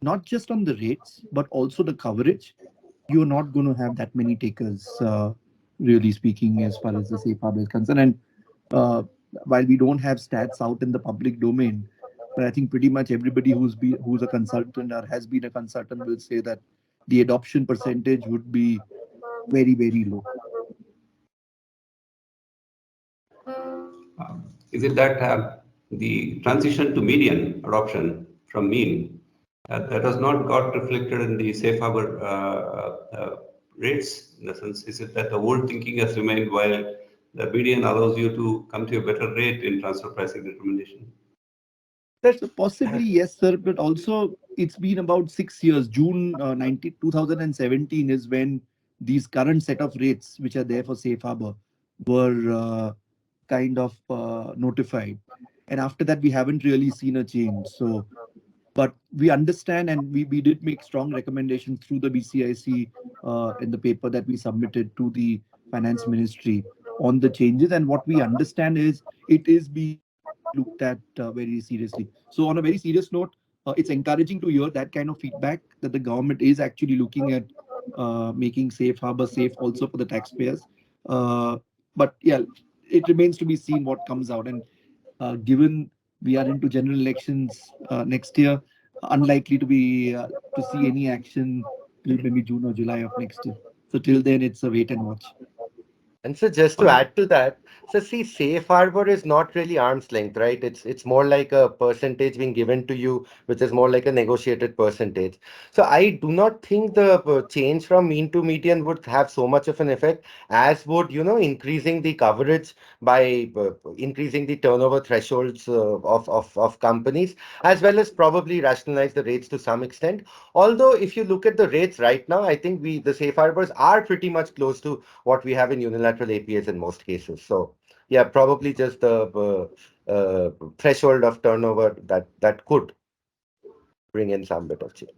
H: not just on the rates but also the coverage, you're not going to have that many takers, really speaking, as far as the safe harbor is concerned. And uh, while we don't have stats out in the public domain, but I think pretty much everybody who's a consultant or has been a consultant will say that the adoption percentage would be very, very low.
G: Is it that the transition to median adoption from mean that has not got reflected in the safe harbor rates? In the sense, is it that the old thinking has remained while the median allows you to come to a better rate in transfer pricing determination?
H: So possibly yes, sir, but also it's been about 6 years. June 2017 is when these current set of rates, which are there for safe harbor, were kind of notified. And after that, we haven't really seen a change. So, but we understand, and we did make strong recommendations through the BCIC in the paper that we submitted to the finance ministry on the changes. And what we understand is it is being looked at very seriously. So, on a very serious note, it's encouraging to hear that kind of feedback that the government is actually looking at making safe harbor safe also for the taxpayers. Uh, but yeah, it remains to be seen what comes out. And given we are into general elections next year, unlikely to be to see any action till maybe June or July of next year. So till then, it's a wait and watch.
I: And so just to add to that, so see, safe harbor is not really arm's length, right? It's more like a percentage being given to you, which is more like a negotiated percentage. So I do not think the change from mean to median would have so much of an effect as would, increasing the coverage by increasing the turnover thresholds of companies, as well as probably rationalize the rates to some extent. Although if you look at the rates right now, I think the safe harbors are pretty much close to what we have in unilateral APAs in most cases. So yeah, probably just the threshold of turnover that could bring in some bit of change.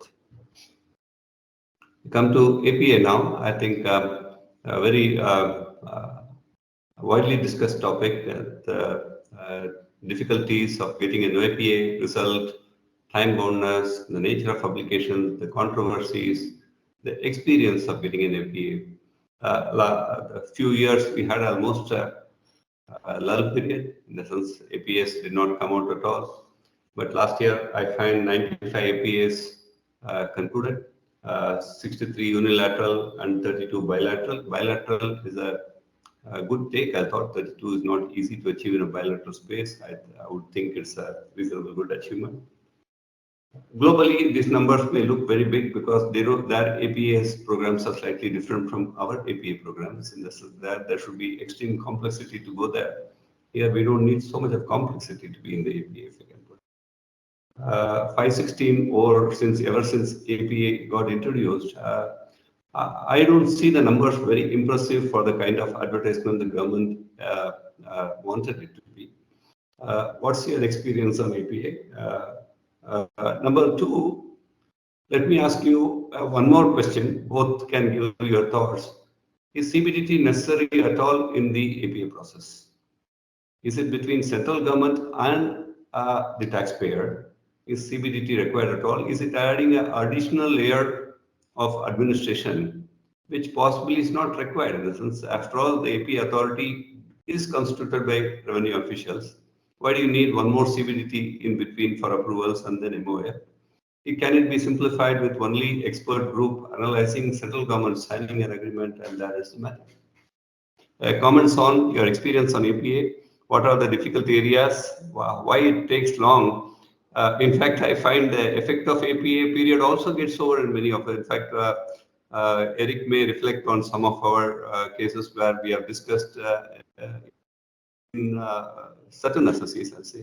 G: Come to APA now. I think a very widely discussed topic, the difficulties of getting an APA result, time boundness, the nature of application, the controversies, the experience of getting an APA. A few years we had almost a lull period, in the sense APS did not come out at all. But last year I find 95 APAs concluded, 63 unilateral and 32 bilateral. Bilateral is a good take. I thought 32 is not easy to achieve in a bilateral space. I would think it's a reasonable good achievement. Globally, these numbers may look very big because their APA's programs are slightly different from our APA programs in the sense that there should be extreme complexity to go there. Here, we don't need so much of complexity to be in the APA, if you can put. 516 or ever since APA got introduced, I don't see the numbers very impressive for the kind of advertisement the government wanted it to be. What's your experience on APA? Number two, let me ask you one more question. Both can give your thoughts. Is CBDT necessary at all in the APA process? Is it between central government and the taxpayer? Is CBDT required at all? Is it adding an additional layer of administration, which possibly is not required in the sense, after all, the AP authority is constituted by revenue officials. Why do you need one more CBDT in between for approvals and then MOA? Can it be simplified with only expert group analyzing central government signing an agreement, and that is the matter? Comments on your experience on APA. What are the difficult areas? Why it takes long? In fact, I find the effect of APA period also gets over in many of it. In fact, Eric may reflect on some of our cases where we have discussed in certain associations.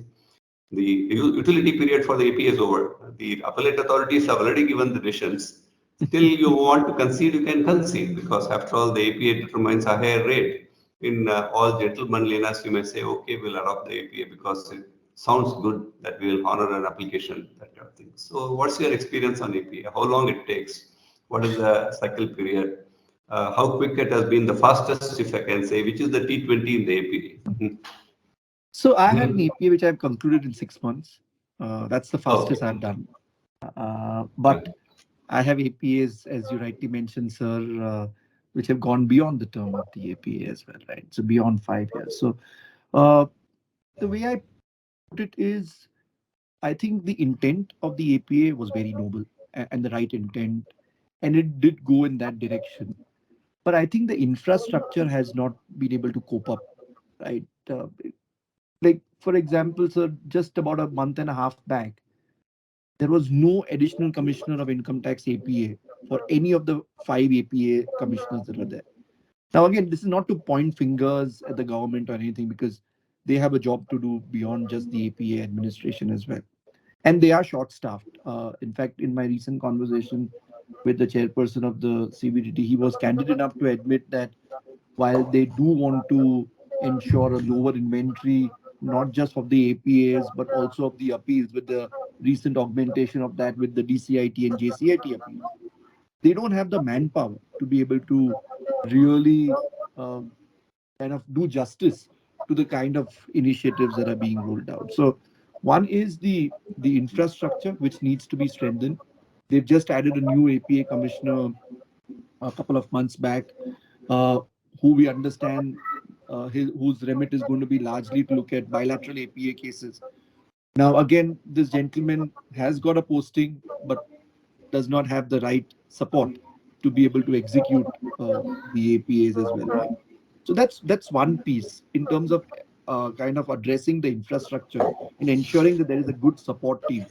G: The utility period for the APA is over. The appellate authorities have already given the decisions. Still, you want to concede, you can concede, because after all, the APA determines a higher rate. In all gentlemanliness, you may say, okay, we'll adopt the APA because it sounds good that we will honor an application, that kind of thing. So what's your experience on APA? How long it takes? What is the cycle period? How quick it has been, the fastest, if I can say, which is the T20 in the APA?
H: So I had an APA which I've concluded in 6 months. That's the fastest
G: Okay.
H: I've done. But I have APAs, as you rightly mentioned, sir, which have gone beyond the term of the APA as well, right? So beyond 5 years. So uh, the way I put it is, I think the intent of the APA was very noble and the right intent, and it did go in that direction. But I think the infrastructure has not been able to cope up, right? Like, for example, sir, just about a month and a half back, there was no additional commissioner of income tax APA for any of the five APA commissioners that were there. Now, again, this is not to point fingers at the government or anything, because they have a job to do beyond just the APA administration as well. And they are short staffed. In fact, in my recent conversation with the chairperson of the CBDT, he was candid enough to admit that while they do want to ensure a lower inventory, not just of the APAs, but also of the appeals, with the recent augmentation of that with the DCIT and JCIT appeals, they don't have the manpower to be able to really uh, kind of do justice to the kind of initiatives that are being rolled out. So one is the infrastructure which needs to be strengthened. They've just added a new APA commissioner a couple of months back, uh, who we understand whose remit is going to be largely to look at bilateral APA cases. Now, again, this gentleman has got a posting, but does not have the right support to be able to execute the APAs as well, right? So that's one piece in terms of kind of addressing the infrastructure and ensuring that there is a good support team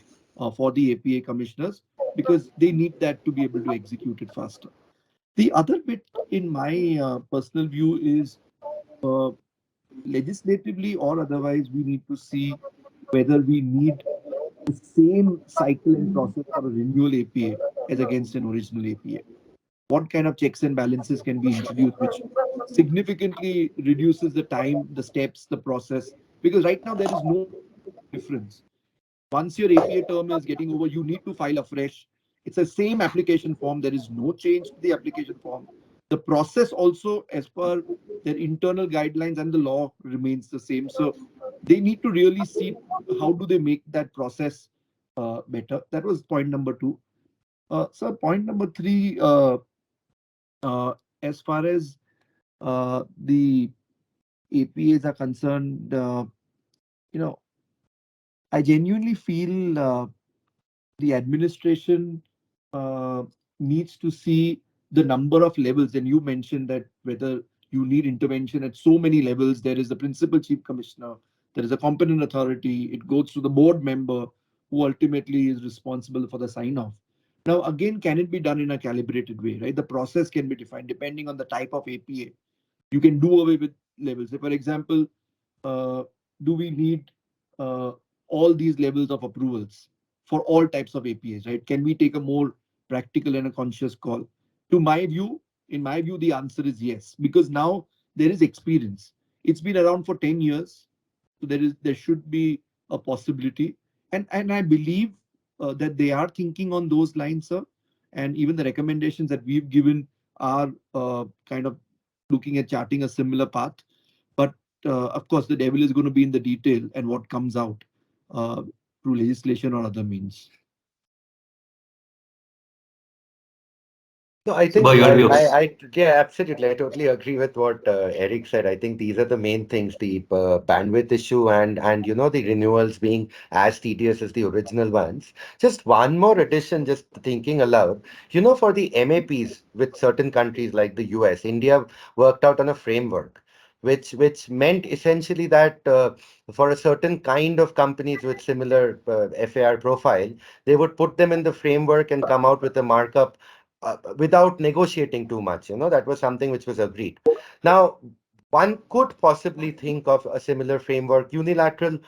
H: for the APA commissioners, because they need that to be able to execute it faster. The other bit, in my personal view, is uh, legislatively or otherwise, we need to see whether we need the same cycle and process for a renewal APA as against an original APA. What kind of checks and balances can be introduced, which significantly reduces the time, the steps, the process? Because right now there is no difference. Once your APA term is getting over, you need to file afresh. It's the same application form. There is no change to the application form. The process also, as per their internal guidelines and the law, remains the same. So they need to really see how do they make that process better. That was point number two. So point number three, uh, as far as the APAs are concerned, you know, I genuinely feel the administration uh, needs to see the number of levels. And you mentioned that whether you need intervention at so many levels, there is the principal chief commissioner, there is a competent authority, it goes to the board member who ultimately is responsible for the sign off. Now, again, can it be done in a calibrated way, right? The process can be defined depending on the type of APA. You can do away with levels. Say, for example, uh, do we need uh, all these levels of approvals for all types of APAs, right? Can we take a more practical and a conscious call? To my view, in my view, the answer is yes, because now there is experience. It's been around for 10 years, so there should be a possibility, and I believe that they are thinking on those lines, sir. And even the recommendations that we've given are kind of looking at charting a similar path. But of course, the devil is going to be in the detail and what comes out through legislation or other means.
I: No, I think
G: Subha, your views.
I: yeah, absolutely. I totally agree with what Eric said. I think these are the main things: the bandwidth issue and the renewals being as tedious as the original ones. Just one more addition, just thinking aloud. For the MAPs with certain countries like the US, India worked out on a framework. Which meant essentially that for a certain kind of companies with similar FAR profile, they would put them in the framework and come out with a markup without negotiating too much. That was something which was agreed. Now, one could possibly think of a similar framework, unilateral,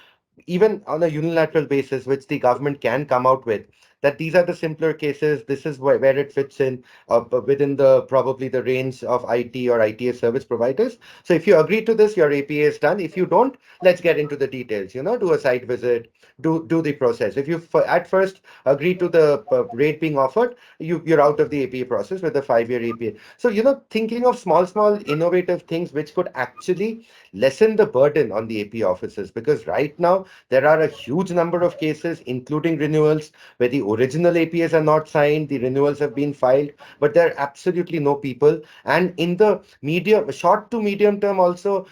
I: even on a unilateral basis, which the government can come out with, that these are the simpler cases. This is where it fits in within the probably the range of IT or ITA service providers. So if you agree to this, your APA is done. If you don't, let's get into the details. Do a site visit, do the process. If you at first agree to the rate being offered, you're out of the APA process with the 5-year APA. So thinking of small innovative things which could actually lessen the burden on the AP offices, because right now there are a huge number of cases, including renewals, where the original APAs are not signed, the renewals have been filed, but there are absolutely no people. And in the short to medium term also,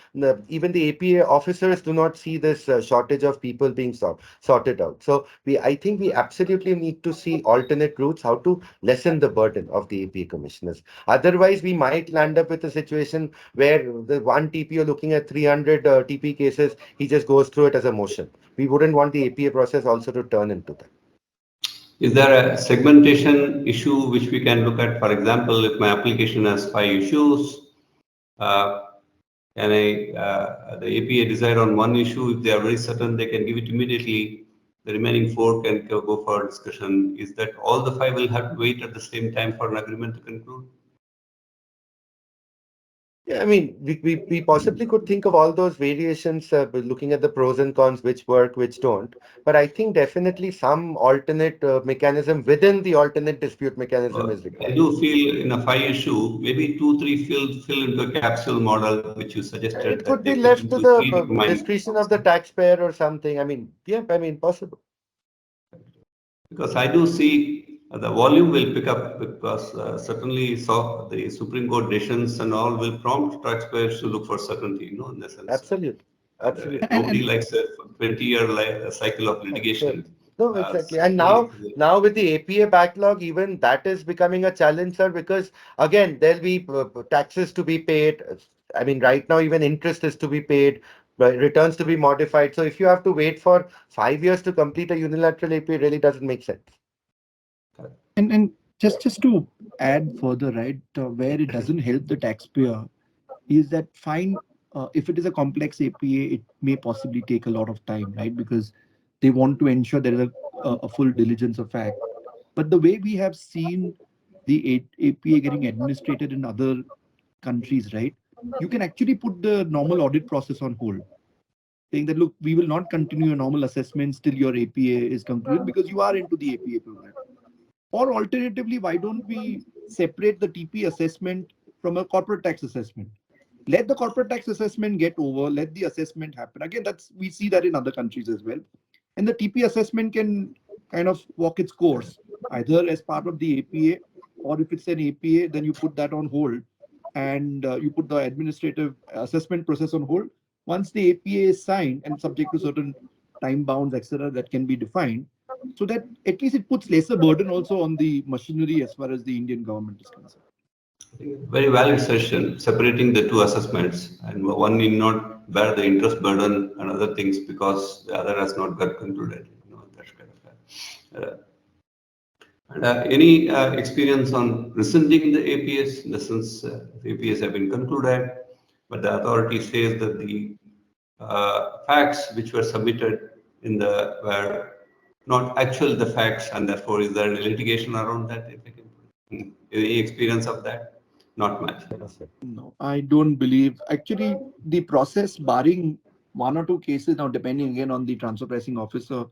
I: even the APA officers do not see this shortage of people being sorted out. So I think we absolutely need to see alternate routes, how to lessen the burden of the APA commissioners. Otherwise, we might land up with a situation where the one TPO looking at 300 TP cases, he just goes through it as a motion. We wouldn't want the APA process also to turn into that.
G: Is there a segmentation issue which we can look at? For example, if my application has 5 issues, uh, can the APA decide on one issue? If they are very certain, they can give it immediately. The remaining 4 can go for discussion. Is that all the 5 will have to wait at the same time for an agreement to conclude?
I: Yeah, I mean, we possibly could think of all those variations, looking at the pros and cons, which work, which don't. But I think definitely some alternate mechanism within the alternate dispute mechanism is
G: I
I: required.
G: do feel in a 5 issue, maybe 2, 3 fill into a capsule model, which you suggested
I: It
G: that they
I: could be
G: put
I: left
G: into
I: to
G: each
I: the
G: domain.
I: discretion of the taxpayer or something. I mean, yeah, I mean, possible.
G: Because I do see the volume will pick up because certainly so the Supreme Court decisions and all will prompt taxpayers to look for certainty, in the sense.
I: Absolutely. Absolutely.
G: Nobody likes a 20-year cycle of
I: Sure.
G: litigation.
I: No, exactly. And
G: Certainly,
I: now with the APA backlog, even that is becoming a challenge, sir, because again, there'll be taxes to be paid. I mean, right now, even interest is to be paid, returns to be modified. So if you have to wait for 5 years to complete a unilateral APA, it really doesn't make sense.
H: And just to add further, right, where it doesn't help the taxpayer is that fine. If it is a complex APA, it may possibly take a lot of time, right? Because they want to ensure there is a full diligence of fact. But the way we have seen the APA getting administrated in other countries, right? You can actually put the normal audit process on hold, saying that, look, we will not continue your normal assessments till your APA is concluded because you are into the APA program. Or alternatively, why don't we separate the TP assessment from a corporate tax assessment? Let the corporate tax assessment get over, let the assessment happen. Again, that's we see that in other countries as well. And the TP assessment can kind of walk its course, either as part of the APA, or if it's an APA, then you put that on hold and you put the administrative assessment process on hold. Once the APA is signed and subject to certain time bounds, etc., that can be defined, so that at least it puts lesser burden also on the machinery as far as the Indian government is concerned.
G: very valid suggestion, separating the two assessments, and one need not bear the interest burden and other things because the other has not got concluded. That kind of. And any experience on rescinding the APS, in the sense the APS have been concluded, but the authority says that the facts which were submitted in the were not actual the facts, and therefore is there any litigation around that? If I can, any experience of that? Not much.
H: No, I don't believe. Actually, the process, barring one or two cases now, depending again on the transfer pricing officer,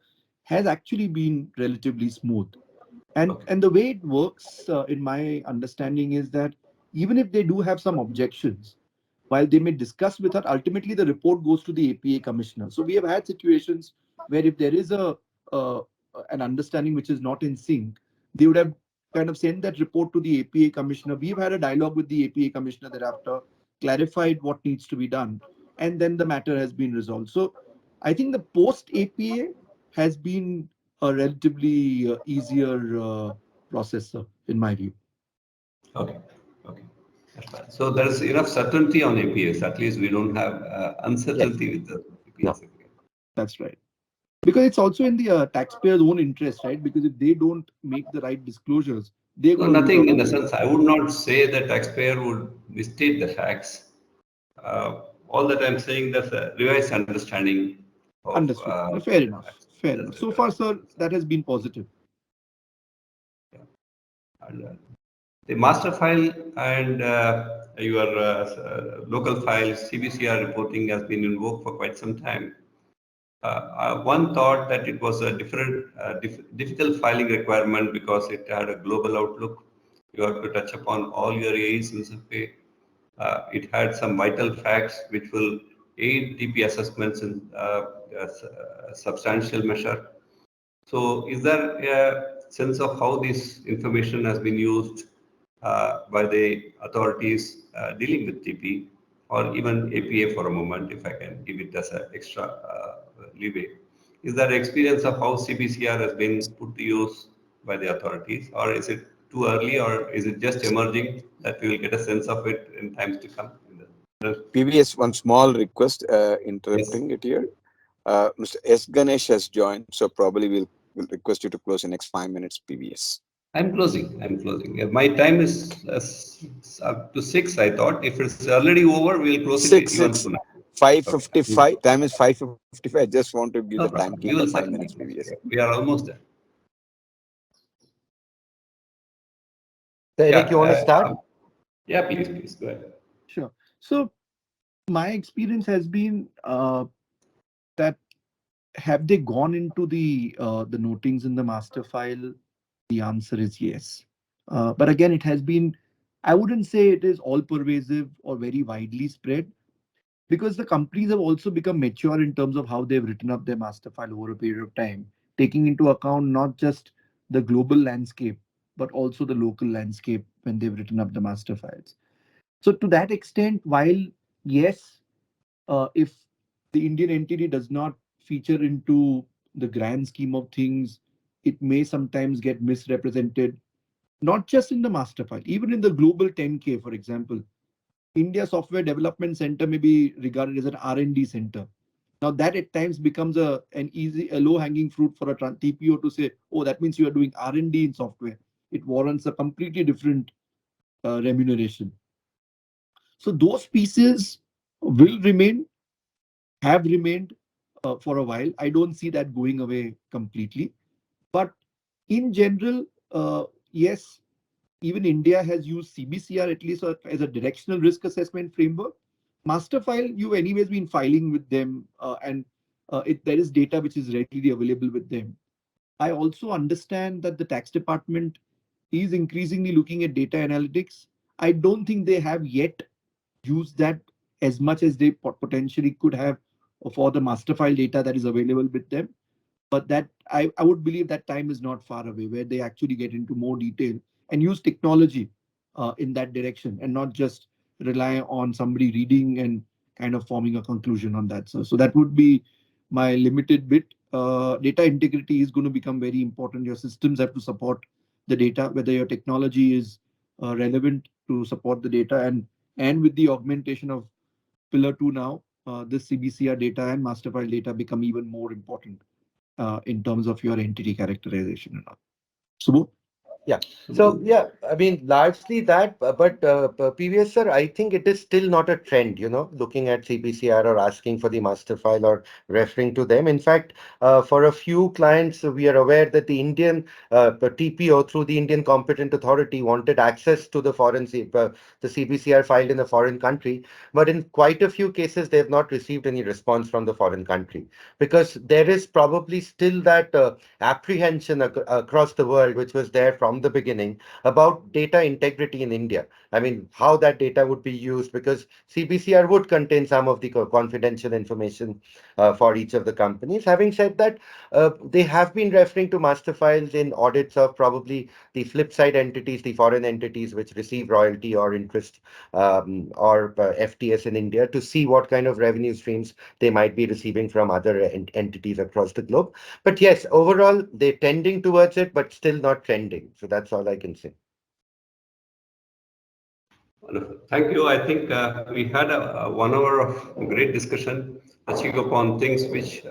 H: has actually been relatively smooth.
G: Okay.
H: And the way it works, in my understanding, is that even if they do have some objections, while they may discuss with her, ultimately the report goes to the APA commissioner. So we have had situations where if there is uh, an understanding which is not in sync, they would have kind of sent that report to the APA commissioner. We've had a dialogue with the APA commissioner thereafter, clarified what needs to be done, and then the matter has been resolved. So I think the post APA has been a relatively easier process, in my view.
G: Okay. Okay. That's fine. So there is enough certainty on APS. At least we don't have
I: Yes.
G: uncertainty with the
I: No.
G: APS.
H: That's right. Because it's also in the taxpayer's own interest, right? Because if they don't make the right disclosures, they're
G: No,
H: going to lose
G: nothing
H: out
G: in
H: on
G: the
H: the
G: sense.
H: money.
G: I would not say that taxpayer would misstate the facts. All that I'm saying that's a revised understanding of
H: Understood. No, fair enough.
G: facts.
H: Fair
G: That's
H: enough.
G: it.
H: So far, sir, that has been positive.
G: Yeah. And the master file and your local file CBCR reporting has been in vogue for quite some time. One thought that it was a difficult filing requirement because it had a global outlook. You have to touch upon all your A's in some way. It had some vital facts which will aid DP assessments in a substantial measure. So, is there a sense of how this information has been used by the authorities dealing with TP or even APA for a moment, if I can give it as an extra leeway? Is there experience of how CBCR has been put to use by the authorities, or is it too early, or is it just emerging that we will get a sense of it in times to come?
A: PVS, one small request,
G: Yes,
A: interrupting it here. Mr. S. Ganesh has joined, so probably we'll request you to close in next 5 minutes, PVS.
G: I'm closing. I'm closing. My time is up to 6. I thought if it's already over, we'll close it
A: Six,
G: even
A: six,
G: sooner. Okay.
A: 5:55. Time is 5:55. I just want to give the
G: No problem. We
A: timekeeper
G: will
A: 5 minutes,
G: certainly close.
A: PVS.
G: Yeah, we are almost there.
I: So,
G: Yeah.
I: Eric, you want to start?
G: Yeah. Please go ahead.
H: Sure. So my experience has been that have they gone into the notings in the master file? The answer is yes. But again, it has been, I wouldn't say it is all pervasive or very widely spread because the companies have also become mature in terms of how they've written up their master file over a period of time, taking into account not just the global landscape, but also the local landscape when they've written up the master files. So to that extent, while yes, if the Indian entity does not feature into the grand scheme of things, it may sometimes get misrepresented, not just in the master file, even in the global 10K, for example. India Software Development Center may be regarded as an R&D center. Now that at times becomes a low hanging fruit for a TPO to say, oh, that means you are doing R&D in software. It warrants a completely different remuneration. So those pieces will remain, have remained for a while. I don't see that going away completely. But in general, yes, even India has used CBCR at least as a directional risk assessment framework. Master file, you've anyways been filing with them, and there is data which is readily available with them. I also understand that the tax department is increasingly looking at data analytics. I don't think they have yet used that as much as they potentially could have for the master file data that is available with them. But that I would believe that time is not far away where they actually get into more detail and use technology in that direction and not just rely on somebody reading and kind of forming a conclusion on that. So that would be my limited bit. Data integrity is going to become very important. Your systems have to support the data, whether your technology is relevant to support the data, and with the augmentation of pillar 2 now, this CBCR data and master file data become even more important in terms of your entity characterization and all. Subho?
I: Yeah. So yeah, I mean, largely that, but previous sir, I think it is still not a trend, looking at CPCR or asking for the master file or referring to them. In fact, for a few clients, we are aware that the Indian TPO through the Indian competent authority wanted access to the the CPCR filed in a foreign country, but in quite a few cases, they have not received any response from the foreign country because there is probably still that apprehension across the world, which was there from the beginning, about data integrity in India. I mean, how that data would be used, because CBCR would contain some of the confidential information for each of the companies. Having said that, they have been referring to master files in audits of probably the flip side entities, the foreign entities which receive royalty or interest or FTS in India, to see what kind of revenue streams they might be receiving from other entities across the globe. But yes, overall, they're tending towards it, but still not trending. So that's all I can say.
G: Wonderful. Thank you. I think we had a 1 hour of great discussion, touching upon things which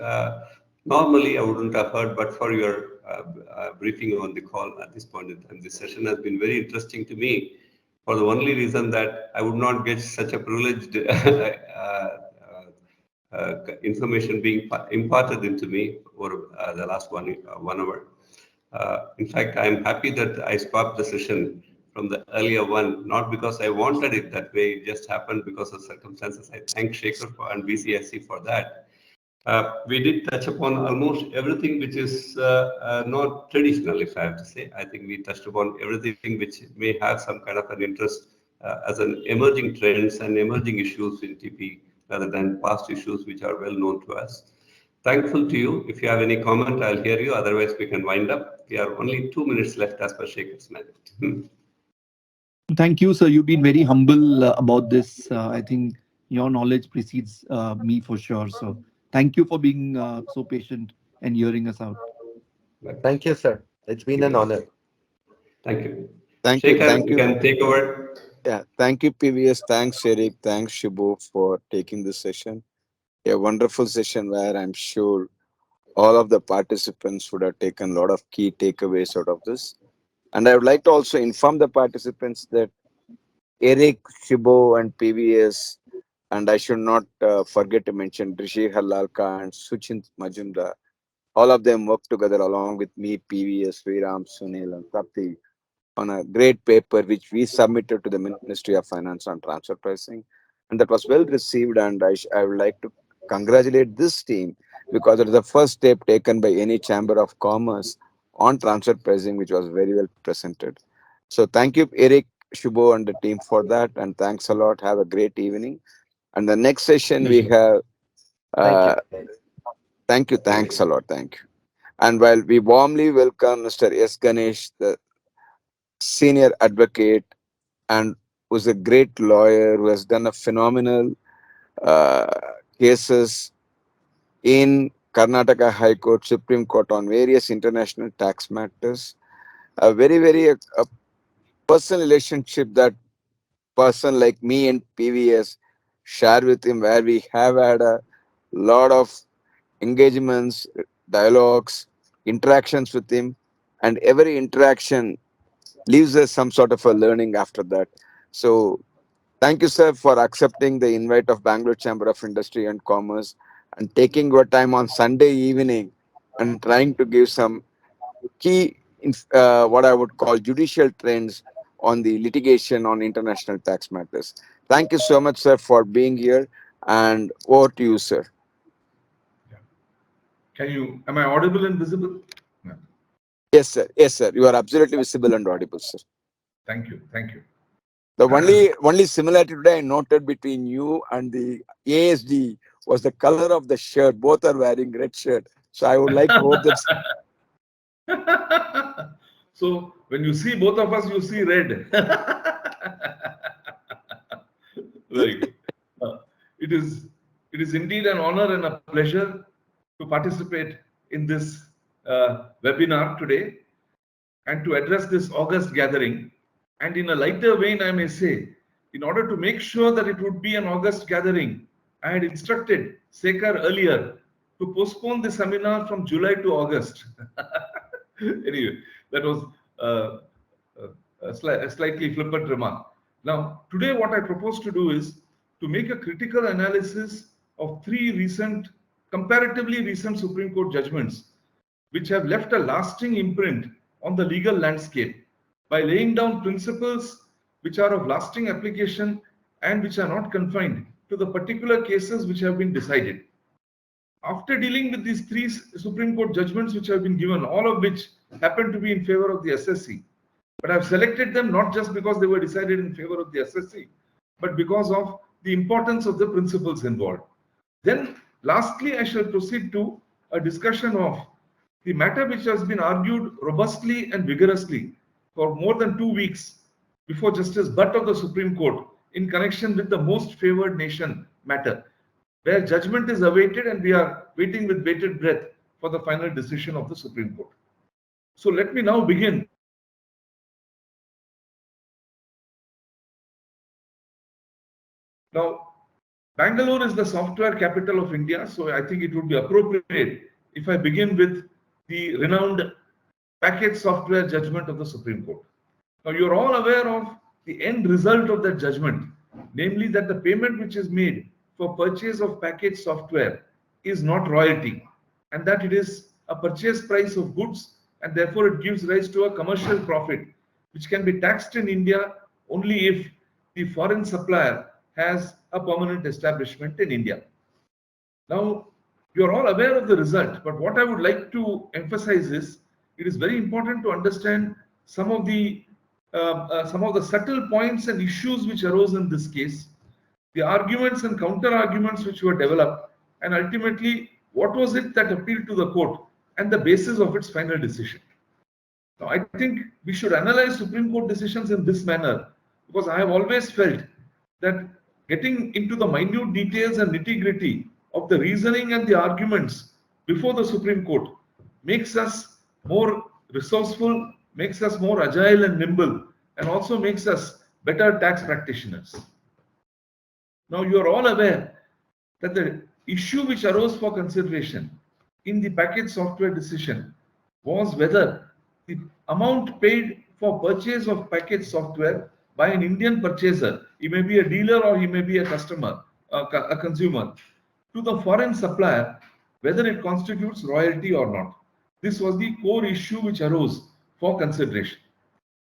G: normally I wouldn't have heard, but for your briefing on the call at this point in time. This session has been very interesting to me for the only reason that I would not get such a privileged information being imparted into me over the last 1 hour. In fact, I'm happy that I stopped the session from the earlier one, not because I wanted it that way, it just happened because of circumstances. I thank Sekar and BCIC for that. We did touch upon almost everything which is not traditional, if I have to say. I think we touched upon everything which may have some kind of an interest as an emerging trends and emerging issues in TP rather than past issues which are well known to us. Thankful to you. If you have any comment, I'll hear you. Otherwise, we can wind up. We have only 2 minutes left as per Shaker's mandate.
H: Thank you, sir. You've been very humble about this. I think your knowledge precedes me for sure. So thank you for being so patient and hearing us out.
I: Thank you, sir. It's been an honor.
G: Thank you.
A: Thank you.
G: Shaker,
A: Thank
G: you
A: you.
G: can take over.
A: Yeah. Thank you, PVS. Thanks, Eric. Thanks, Shibu, for taking this session. A wonderful session where I'm sure all of the participants would have taken a lot of key takeaways out of this. And I would like to also inform the participants that Eric, Shibo, and PVS, and I should not forget to mention Rishi Halalka and Suchint Majumdar. All of them work together along with me, PVS, Viram, Sunil, and Tapti on a great paper which we submitted to the Ministry of Finance on transfer pricing. And that was well received. And I would like to congratulate this team because it is the first step taken by any Chamber of Commerce on transfer pricing, which was very well presented. So thank you, Eric, Shubho, and the team for that. And thanks a lot. Have a great evening. And the next session we
H: Pleasure.
A: have,
I: Thank
A: uh,
I: you.
A: thank you. Thanks a lot. Thank you. And while we warmly welcome Mr. S. Ganesh, the senior advocate and was a great lawyer who has done a phenomenal uh, cases in Karnataka High Court, Supreme Court on various international tax matters. A very, very personal relationship that person like me and PVS share with him, where we have had a lot of engagements, dialogues, interactions with him, and every interaction leaves us some sort of a learning after that. So thank you, sir, for accepting the invite of Bangalore Chamber of Industry and Commerce and taking your time on Sunday evening and trying to give some key, what I would call judicial trends on the litigation on international tax matters. Thank you so much, sir, for being here. And over to you, sir.
J: Am I audible and visible? Yeah.
A: Yes, sir. Yes, sir. You are absolutely visible and audible, sir.
J: Thank you. Thank you.
A: The only similarity today I noted between you and the ASD was the color of the shirt. Both are wearing red shirt. So I would like to hope that.
J: So when you see both of us, you see red. Very good. Uh, it is indeed an honor and a pleasure to participate in this webinar today and to address this August gathering. And in a lighter vein, I may say, in order to make sure that it would be an August gathering, I had instructed Sekar earlier to postpone the seminar from July to August. Anyway, that was a slightly flippant remark. Now, today what I propose to do is to make a critical analysis of three comparatively recent Supreme Court judgments, which have left a lasting imprint on the legal landscape by laying down principles which are of lasting application and which are not confined to the particular cases which have been decided. After dealing with these three Supreme Court judgments which have been given, all of which happen to be in favor of the SSC, but I've selected them not just because they were decided in favor of the SSC, but because of the importance of the principles involved. Then, lastly, I shall proceed to a discussion of the matter which has been argued robustly and vigorously for more than 2 weeks before Justice Butt of the Supreme Court in connection with the most favored nation matter, where judgment is awaited and we are waiting with bated breath for the final decision of the Supreme Court. So let me now begin. Now, Bangalore is the software capital of India, so I think it would be appropriate if I begin with the renowned package software judgment of the Supreme Court. Now, you're all aware of the end result of that judgment, namely that the payment which is made for purchase of package software is not royalty, and that it is a purchase price of goods, and therefore it gives rise to a commercial profit, which can be taxed in India only if the foreign supplier has a permanent establishment in India. Now, you are all aware of the result, but what I would like to emphasize is it is very important to understand some of the subtle points and issues which arose in this case, the arguments and counter arguments which were developed, and ultimately what was it that appealed to the court and the basis of its final decision. Now, I think we should analyze Supreme Court decisions in this manner because I have always felt that getting into the minute details and nitty-gritty of the reasoning and the arguments before the Supreme Court makes us more resourceful, makes us more agile and nimble, and also makes us better tax practitioners. Now, you are all aware that the issue which arose for consideration in the package software decision was whether the amount paid for purchase of package software by an Indian purchaser, he may be a dealer or he may be a customer, a consumer, to the foreign supplier, whether it constitutes royalty or not. This was the core issue which arose for consideration.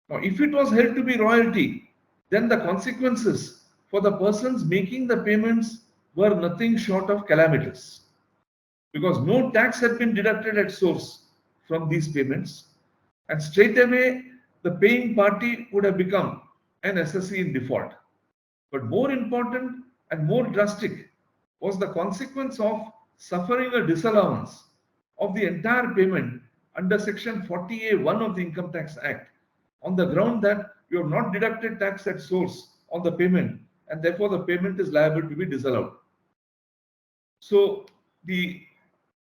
J: Now, if it was held to be royalty, then the consequences for the persons making the payments were nothing short of calamitous, because no tax had been deducted at source from these payments, and straight away the paying party would have become an SSC in default. But more important and more drastic was the consequence of suffering a disallowance of the entire payment under Section 40A(1) of the Income Tax Act, on the ground that you have not deducted tax at source on the payment, and therefore the payment is liable to be disallowed. So the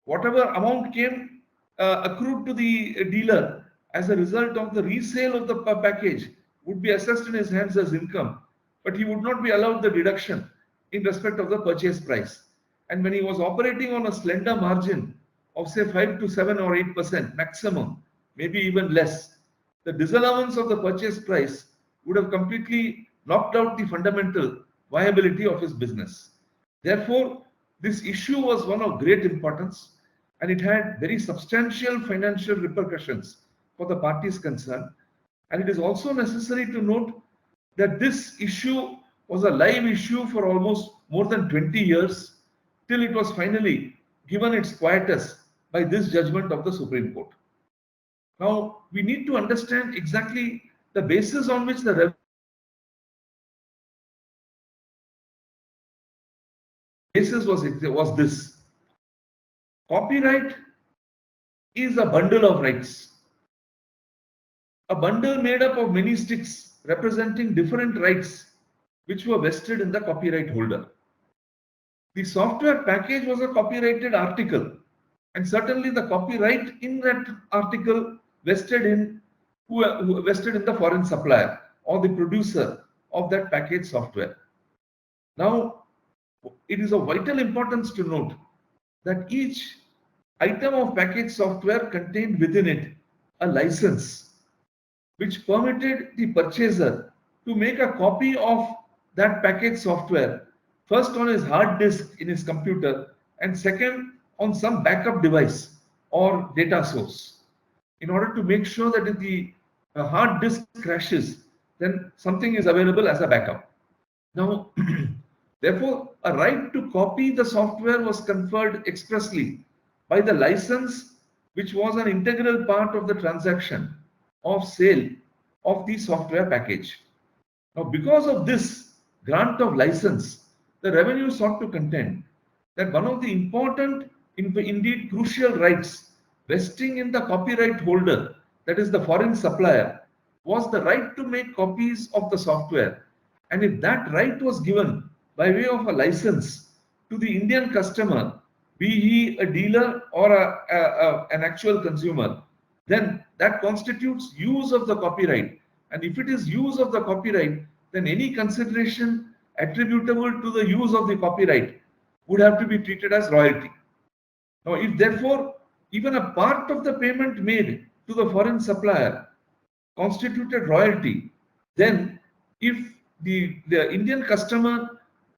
J: whatever amount came accrued to the dealer as a result of the resale of the package would be assessed in his hands as income, but he would not be allowed the deduction in respect of the purchase price. And when he was operating on a slender margin of say 5 to 7 or 8% maximum, maybe even less, the disallowance of the purchase price would have completely knocked out the fundamental viability of his business. Therefore, this issue was one of great importance, and it had very substantial financial repercussions for the parties concerned. And it is also necessary to note that this issue was a live issue for almost more than 20 years till it was finally given its quietus by this judgment of the Supreme Court. Now, we need to understand exactly the basis on which the basis was this. Copyright is a bundle of rights. A bundle made up of many sticks representing different rights which were vested in the copyright holder. The software package was a copyrighted article, and certainly the copyright in that article vested in who vested in the foreign supplier or the producer of that package software. Now, it is of vital importance to note that each item of package software contained within it a license which permitted the purchaser to make a copy of that package software, first on his hard disk in his computer, and second on some backup device or data source, in order to make sure that if the hard disk crashes, then something is available as a backup. Now, therefore, a right to copy the software was conferred expressly by the license, which was an integral part of the transaction of sale of the software package. Now, because of this grant of license, the revenue sought to contend that one of the important, indeed crucial rights vesting in the copyright holder, that is the foreign supplier, was the right to make copies of the software. And if that right was given by way of a license to the Indian customer, be he a dealer or an actual consumer, then that constitutes use of the copyright. And if it is use of the copyright, then any consideration attributable to the use of the copyright would have to be treated as royalty. Now, if therefore even a part of the payment made to the foreign supplier constituted royalty, then if the Indian customer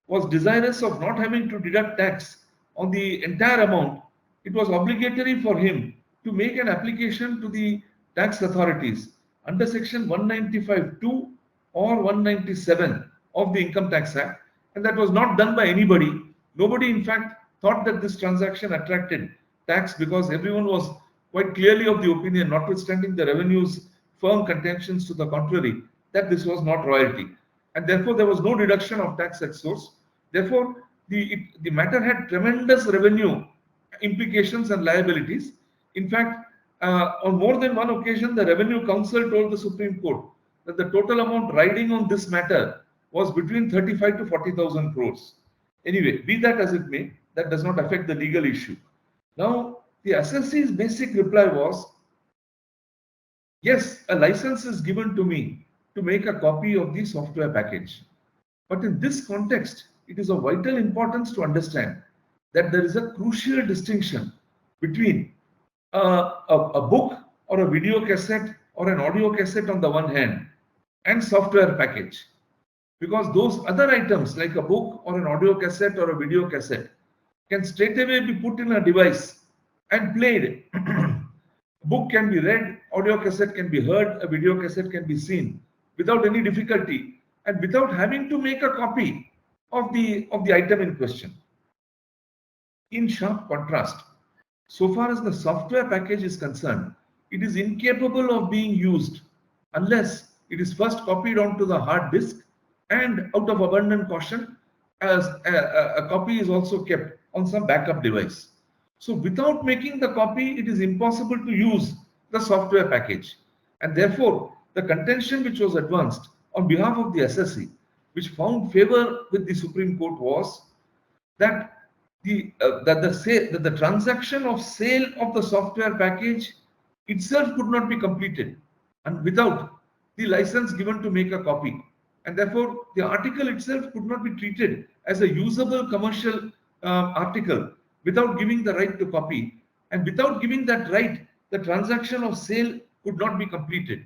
J: was desirous of not having to deduct tax on the entire amount, it was obligatory for him to make an application to the tax authorities under section 195(2) or 197 of the Income Tax Act, and that was not done by anybody. Nobody, in fact, thought that this transaction attracted tax, because everyone was quite clearly of the opinion, notwithstanding the revenue's firm contentions to the contrary, that this was not royalty, and therefore there was no deduction of tax at source. Therefore, the matter had tremendous revenue implications and liabilities. In fact, on more than one occasion, the Revenue Council told the Supreme Court that the total amount riding on this matter was between 35 to 40,000 crores. Anyway, be that as it may, that does not affect the legal issue. Now, the assessee's basic reply was, yes, a license is given to me to make a copy of the software package. But in this context, it is of vital importance to understand that there is a crucial distinction between a book or a video cassette or an audio cassette on the one hand and software package. Because those other items like a book or an audio cassette or a video cassette can straightaway be put in a device and played. Book can be read, audio cassette can be heard, a video cassette can be seen without any difficulty and without having to make a copy of the item in question. In sharp contrast, so far as the software package is concerned, it is incapable of being used unless it is first copied onto the hard disk, and out of abundant caution, as a copy is also kept on some backup device. So without making the copy, it is impossible to use the software package. And therefore, the contention which was advanced on behalf of the SSC, which found favor with the Supreme Court, was that the transaction of sale of the software package itself could not be completed and without the license given to make a copy, and therefore the article itself could not be treated as a usable commercial article without giving the right to copy, and without giving that right, the transaction of sale could not be completed.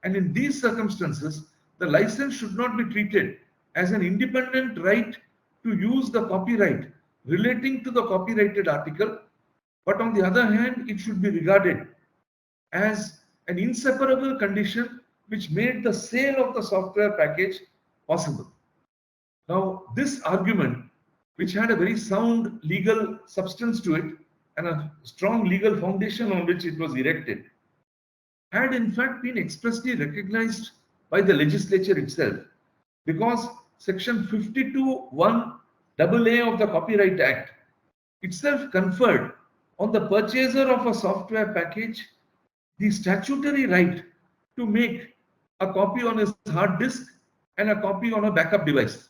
J: And in these circumstances, the license should not be treated as an independent right to use the copyright relating to the copyrighted article, but on the other hand, it should be regarded as an inseparable condition which made the sale of the software package possible. Now, this argument, which had a very sound legal substance to it and a strong legal foundation on which it was erected, had in fact been expressly recognized by the legislature itself, because section 52(1)AA of the Copyright Act itself conferred on the purchaser of a software package the statutory right to make a copy on his hard disk and a copy on a backup device.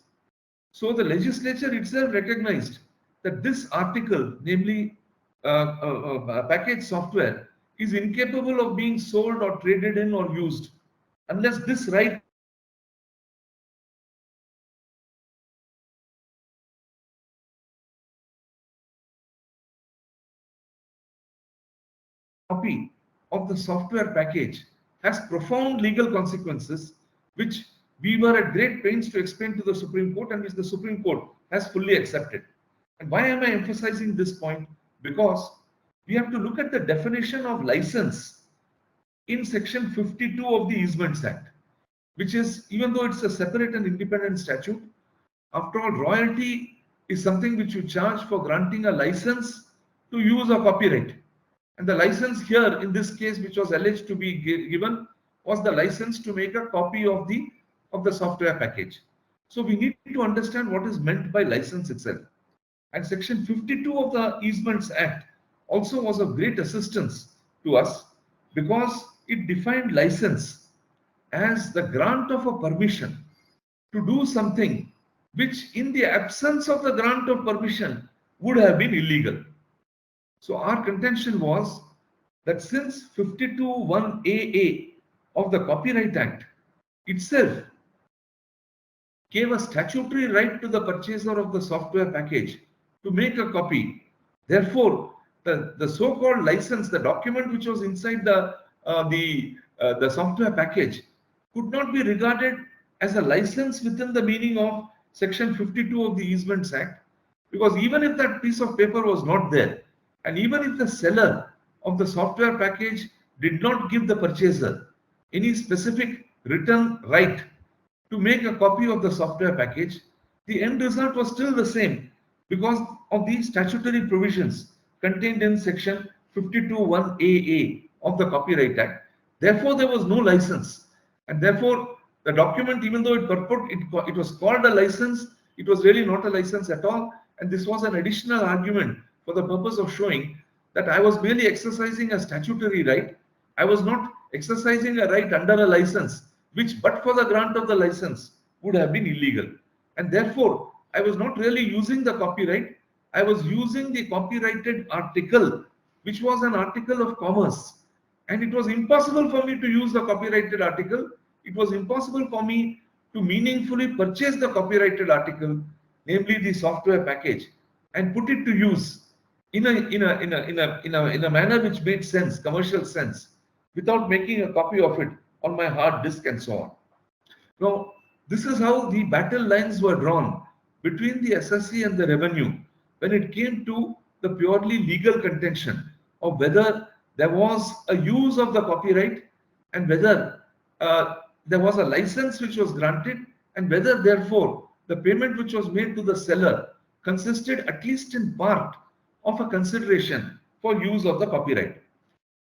J: So the legislature itself recognized that this article, namely package software, is incapable of being sold or traded in or used unless this right copy of the software package has profound legal consequences, which we were at great pains to explain to the Supreme Court and which the Supreme Court has fully accepted. And why am I emphasizing this point? Because we have to look at the definition of license in section 52 of the Easements Act, which is, even though it's a separate and independent statute, after all, royalty is something which you charge for granting a license to use a copyright. And the license here, in this case, which was alleged to be given, was the license to make a copy of the software package. So we need to understand what is meant by license itself. And section 52 of the Easements Act also was of great assistance to us, because it defined license as the grant of a permission to do something which, in the absence of the grant of permission, would have been illegal. So our contention was that since 52(1)AA of the Copyright Act itself gave a statutory right to the purchaser of the software package to make a copy, therefore the so-called license, the document which was inside the software package, could not be regarded as a license within the meaning of section 52 of the Easements Act, because even if that piece of paper was not there, and even if the seller of the software package did not give the purchaser any specific written right to make a copy of the software package, the end result was still the same because of the statutory provisions contained in section 52(1)AA of the Copyright Act. Therefore, there was no license, and therefore the document, even though it was called a license, it was really not a license at all. And this was an additional argument for the purpose of showing that I was merely exercising a statutory right. I was not exercising a right under a license, which but for the grant of the license would have been illegal. And therefore, I was not really using the copyright. I was using the copyrighted article, which was an article of commerce. And it was impossible for me to use the copyrighted article. It was impossible for me to meaningfully purchase the copyrighted article, namely the software package, and put it to use in a manner which made sense, commercial sense, without making a copy of it on my hard disk and so on. Now, this is how the battle lines were drawn between the SSC and the revenue when it came to the purely legal contention of whether there was a use of the copyright and whether there was a license which was granted, and whether therefore the payment which was made to the seller consisted at least in part of a consideration for use of the copyright.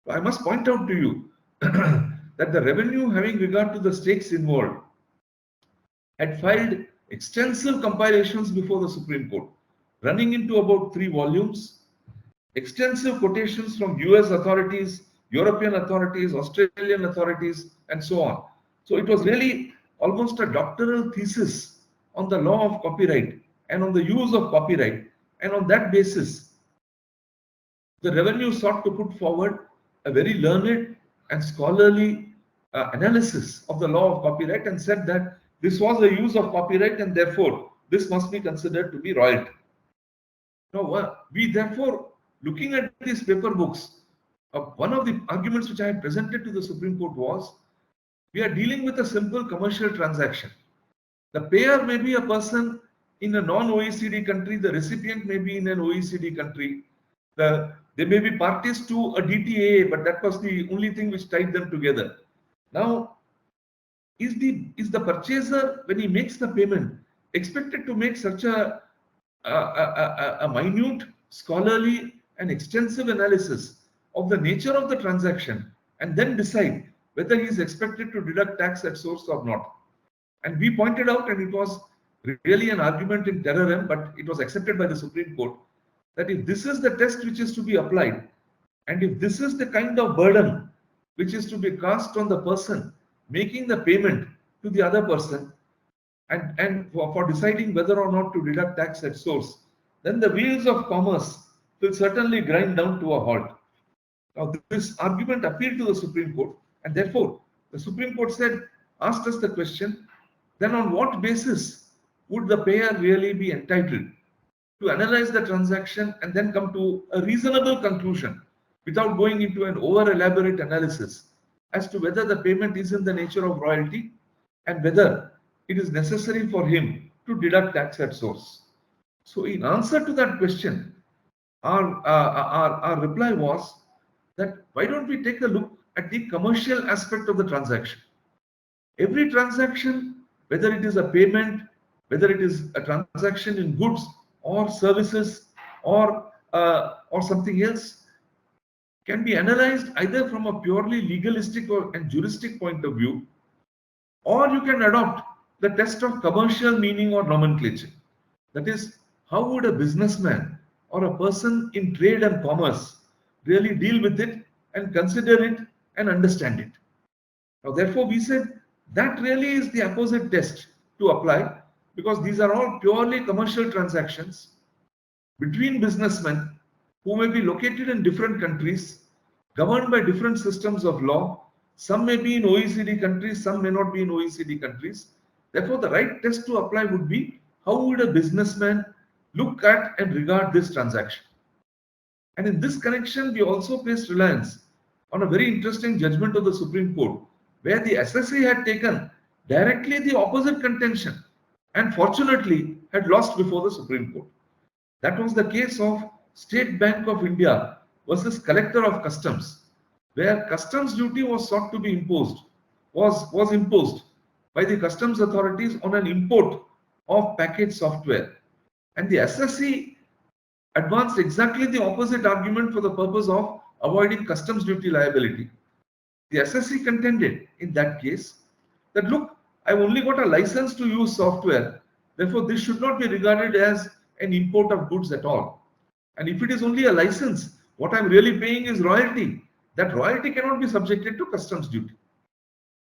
J: I must point out to you that the revenue, having regard to the stakes involved, had filed extensive compilations before the Supreme Court, running into about 3 volumes, extensive quotations from US authorities, European authorities, Australian authorities, and so on, So it was really almost a doctoral thesis on the law of copyright and on the use of copyright. And on that basis, the revenue sought to put forward a very learned and scholarly analysis of the law of copyright and said that this was a use of copyright and therefore this must be considered to be royalty. Now, we therefore, looking at these paper books, one of the arguments which I had presented to the Supreme Court was, we are dealing with a simple commercial transaction. The payer may be a person in a non-OECD country, the recipient may be in an OECD country. They may be parties to a DTAA, but that was the only thing which tied them together. Now, is the purchaser, when he makes the payment, expected to make such a minute, scholarly, and extensive analysis of the nature of the transaction and then decide whether he is expected to deduct tax at source or not? And we pointed out, and it was really an argument in terrorem, but it was accepted by the Supreme Court, that if this is the test which is to be applied, and if this is the kind of burden which is to be cast on the person making the payment to the other person, and for deciding whether or not to deduct tax at source, then the wheels of commerce will certainly grind down to a halt. Now, this argument appealed to the Supreme Court, and therefore the Supreme Court asked us the question, then on what basis would the payer really be entitled to analyze the transaction and then come to a reasonable conclusion without going into an over-elaborate analysis as to whether the payment is in the nature of royalty and whether it is necessary for him to deduct tax at source. So in answer to that question, our reply was that why don't we take a look at the commercial aspect of the transaction? Every transaction, whether it is a payment, whether it is a transaction in goods or services or something else, can be analyzed either from a purely legalistic and juristic point of view, or you can adopt the test of commercial meaning or nomenclature. That is, how would a businessman or a person in trade and commerce really deal with it and consider it and understand it? Now, therefore, we said that really is the opposite test to apply, because these are all purely commercial transactions between businessmen who may be located in different countries, governed by different systems of law. Some may be in OECD countries, some may not be in OECD countries. Therefore, the right test to apply would be, how would a businessman look at and regard this transaction? And in this connection, we also placed reliance on a very interesting judgment of the Supreme Court, where the SSC had taken directly the opposite contention and fortunately had lost before the Supreme Court. That was the case of State Bank of India versus Collector of Customs, where customs duty was sought to be imposed, was imposed by the customs authorities on an import of package software. And the SSC advanced exactly the opposite argument for the purpose of avoiding customs duty liability. The SSC contended in that case that, look, I've only got a license to use software, therefore this should not be regarded as an import of goods at all. And if it is only a license, what I'm really paying is royalty. That royalty cannot be subjected to customs duty.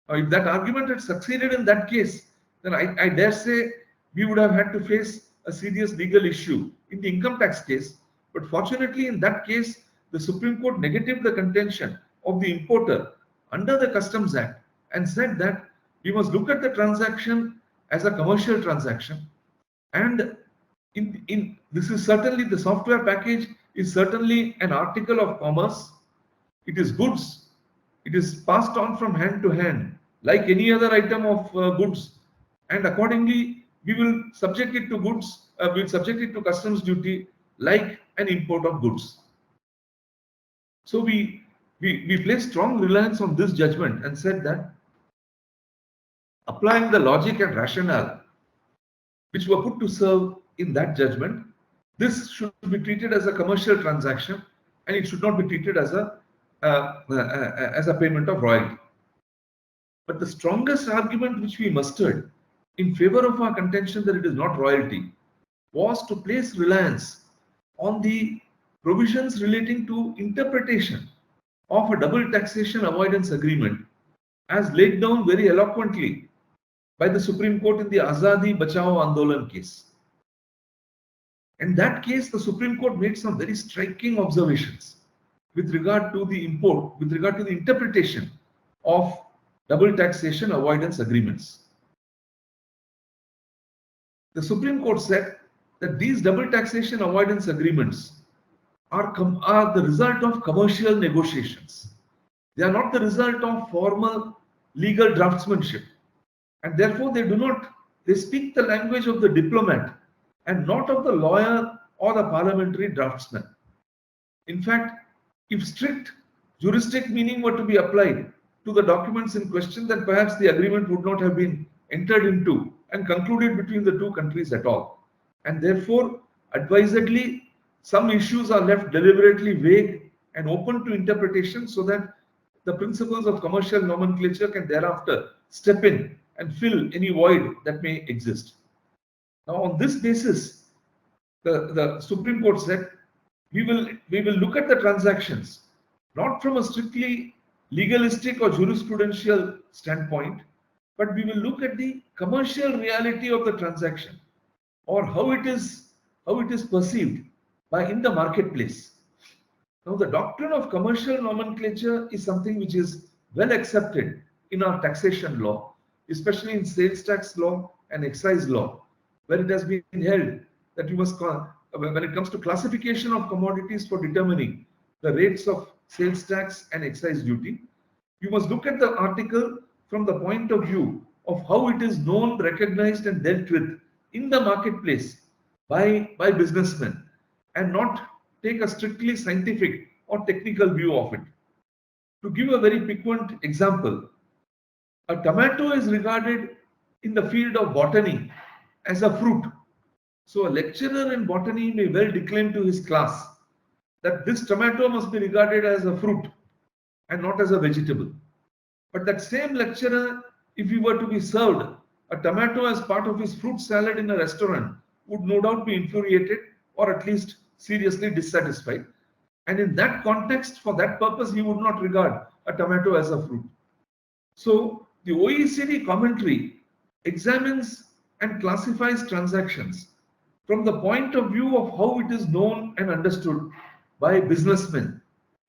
J: Now, if that argument had succeeded in that case, then I dare say we would have had to face a serious legal issue in the income tax case. But fortunately, in that case, the Supreme Court negated the contention of the importer under the Customs Act and said that we must look at the transaction as a commercial transaction. And this is certainly, the software package is certainly an article of commerce. It is goods. It is passed on from hand to hand like any other item of goods, and accordingly we will subject it to goods. We will subject it to customs duty like an import of goods. So we placed strong reliance on this judgment and said that applying the logic and rationale which were put to serve in that judgment, this should be treated as a commercial transaction and it should not be treated as a payment of royalty. But the strongest argument which we mustered in favor of our contention that it is not royalty was to place reliance on the provisions relating to interpretation of a double taxation avoidance agreement, as laid down very eloquently by the Supreme Court in the Azadi Bachao Andolan case. In that case, the Supreme Court made some very striking observations with regard to the interpretation of double taxation avoidance agreements. The Supreme Court said that these double taxation avoidance agreements are the result of commercial negotiations. They are not the result of formal legal draftsmanship, and therefore they speak the language of the diplomat and not of the lawyer or the parliamentary draftsman. In fact, if strict juristic meaning were to be applied to the documents in question, then perhaps the agreement would not have been entered into and concluded between the two countries at all. And therefore, advisedly, some issues are left deliberately vague and open to interpretation so that the principles of commercial nomenclature can thereafter step in and fill any void that may exist. Now, on this basis, the Supreme Court said, we will look at the transactions not from a strictly legalistic or jurisprudential standpoint, but we will look at the commercial reality of the transaction, or how it is perceived in the marketplace. Now, the doctrine of commercial nomenclature is something which is well accepted in our taxation law, especially in sales tax law and excise law, where it has been held that you must, when it comes to classification of commodities for determining the rates of sales tax and excise duty, you must look at the article from the point of view of how it is known, recognized, and dealt with in the marketplace by businessmen, and not take a strictly scientific or technical view of it. To give a very piquant example, a tomato is regarded in the field of botany as a fruit. So a lecturer in botany may well declaim to his class that this tomato must be regarded as a fruit and not as a vegetable. But that same lecturer, if he were to be served a tomato as part of his fruit salad in a restaurant, would no doubt be infuriated or at least seriously dissatisfied. And in that context, for that purpose, he would not regard a tomato as a fruit. So the OECD commentary examines and classifies transactions from the point of view of how it is known and understood by businessmen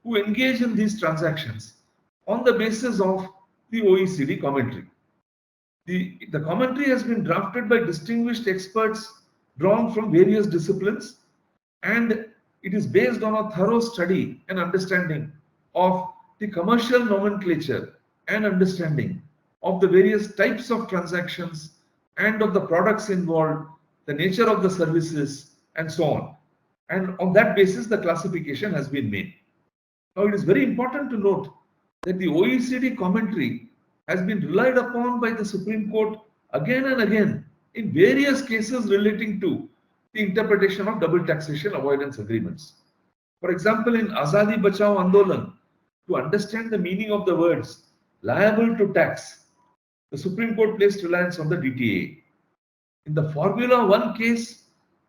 J: who engage in these transactions on the basis of the OECD commentary. The commentary has been drafted by distinguished experts drawn from various disciplines, and it is based on a thorough study and understanding of the commercial nomenclature and understanding of the various types of transactions and of the products involved, the nature of the services, and so on. And on that basis, the classification has been made. Now, it is very important to note that the OECD commentary has been relied upon by the Supreme Court again and again in various cases relating to the interpretation of double taxation avoidance agreements. For example, in Azadi Bachao Andolan, to understand the meaning of the words liable to tax, the Supreme Court placed reliance on the DTA. In the Formula 1 case,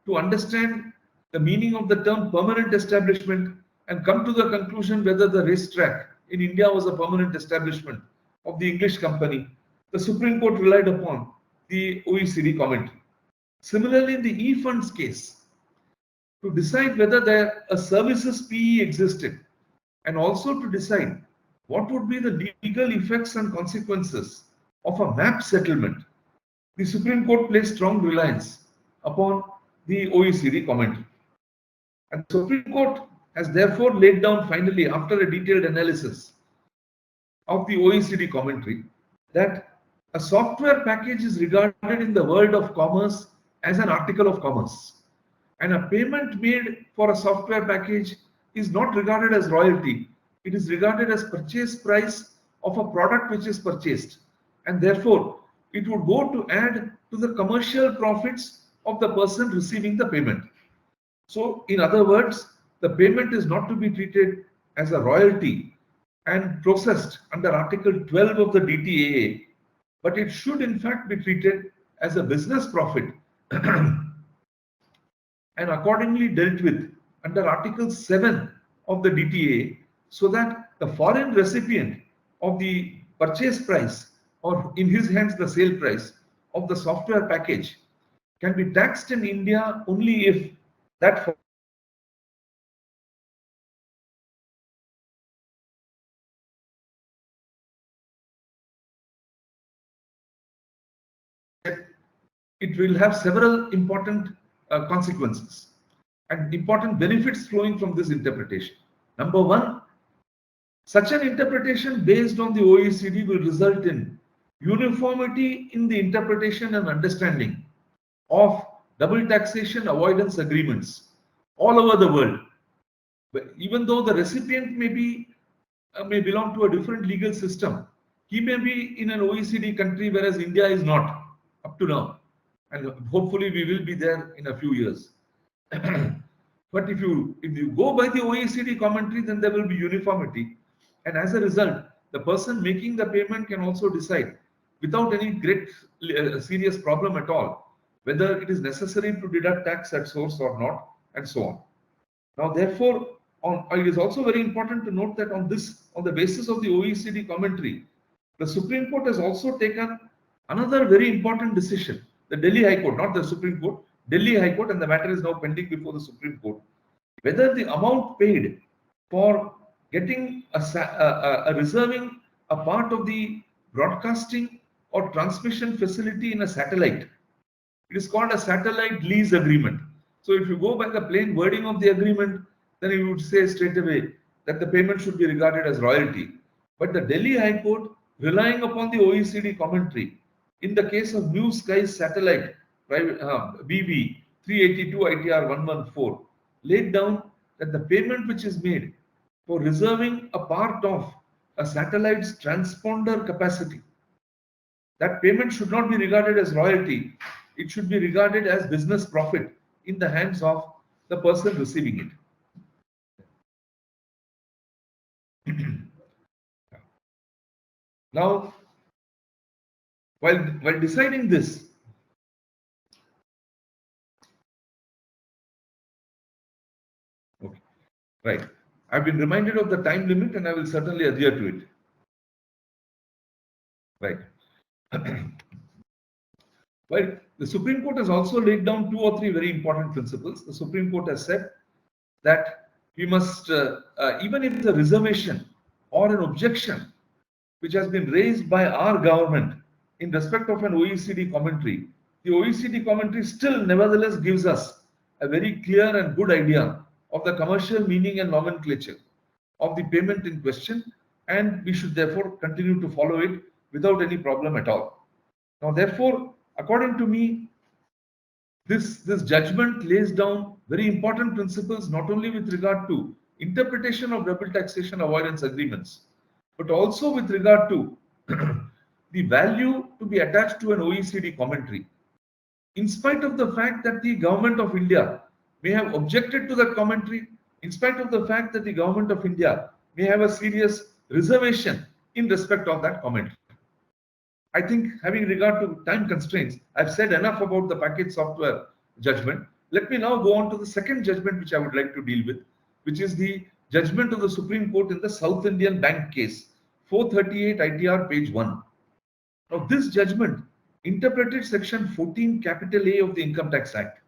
J: to understand the meaning of the term permanent establishment and come to the conclusion whether the racetrack in India was a permanent establishment of the English company, the Supreme Court relied upon the OECD commentary. Similarly, in the e-funds case, to decide whether a services PE existed and also to decide what would be the legal effects and consequences of a MAP settlement, the Supreme Court placed strong reliance upon the OECD commentary. And the Supreme Court has therefore laid down finally, after a detailed analysis of the OECD commentary, that a software package is regarded in the world of commerce as an article of commerce. And a payment made for a software package is not regarded as royalty. It is regarded as purchase price of a product which is purchased. And therefore, it would go to add to the commercial profits of the person receiving the payment. So, in other words, the payment is not to be treated as a royalty and processed under Article 12 of the DTAA, but it should in fact be treated as a business profit and accordingly dealt with under Article 7 of the DTAA, so that the foreign recipient of the purchase price, or in his hands the sale price of the software package, can be taxed in India only if that it will have several important consequences and important benefits flowing from this interpretation. Number one, such an interpretation based on the OECD will result in uniformity in the interpretation and understanding of double taxation avoidance agreements all over the world. But even though the recipient may belong to a different legal system, he may be in an OECD country, whereas India is not up to now, and hopefully we will be there in a few years. But if you go by the OECD commentary, then there will be uniformity, and as a result, the person making the payment can also decide without any great serious problem at all whether it is necessary to deduct tax at source or not, and so on. Now, therefore, it is also very important to note that on the basis of the OECD commentary, the Supreme Court has also taken another very important decision. The Delhi High Court, not the Supreme Court, Delhi High Court, and the matter is now pending before the Supreme Court, whether the amount paid for getting reserving a part of the broadcasting or transmission facility in a satellite. It is called a satellite lease agreement. So if you go by the plain wording of the agreement, then you would say straight away that the payment should be regarded as royalty. But the Delhi High Court, relying upon the OECD commentary, in the case of Blue Skies satellite, BV 382 ITR 114, laid down that the payment which is made for reserving a part of a satellite's transponder capacity, that payment should not be regarded as royalty. It should be regarded as business profit in the hands of the person receiving it. Now, while deciding this, okay, right, I've been reminded of the time limit and I will certainly adhere to it. Right. Well, the Supreme Court has also laid down 2 or 3 very important principles. The Supreme Court has said that we must, even if the reservation or an objection which has been raised by our government in respect of an OECD commentary, the OECD commentary still nevertheless gives us a very clear and good idea of the commercial meaning and nomenclature of the payment in question, and we should therefore continue to follow it without any problem at all. Now, therefore, according to me, this judgment lays down very important principles, not only with regard to interpretation of double taxation avoidance agreements, but also with regard to the value to be attached to an OECD commentary. In spite of the fact that the government of India may have objected to that commentary, in spite of the fact that the government of India may have a serious reservation in respect of that commentary. I think, having regard to time constraints, I've said enough about the package software judgment. Let me now go on to the second judgment which I would like to deal with, which is the judgment of the Supreme Court in the South Indian Bank case, 438 ITR page 1. Now, this judgment interpreted section 14 capital A of the Income Tax Act,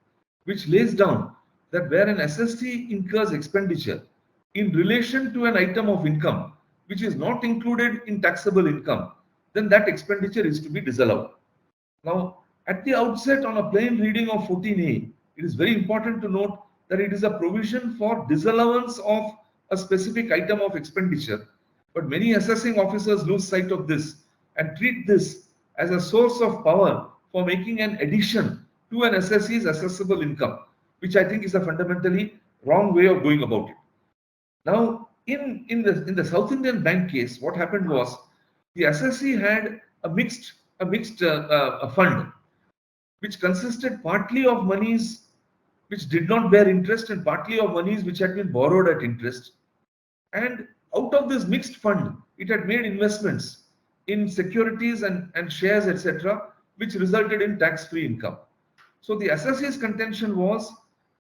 J: which lays down that where an SST incurs expenditure in relation to an item of income which is not included in taxable income, then that expenditure is to be disallowed. Now, at the outset, on a plain reading of 14A, it is very important to note that it is a provision for disallowance of a specific item of expenditure. But many assessing officers lose sight of this and treat this as a source of power for making an addition to an assessee's assessable income, which I think is a fundamentally wrong way of going about it. Now, in the South Indian Bank case, what happened was the assessee had a mixed fund, which consisted partly of monies which did not bear interest and partly of monies which had been borrowed at interest. And out of this mixed fund, it had made investments in securities and shares, etc., which resulted in tax-free income. So the assessee's contention was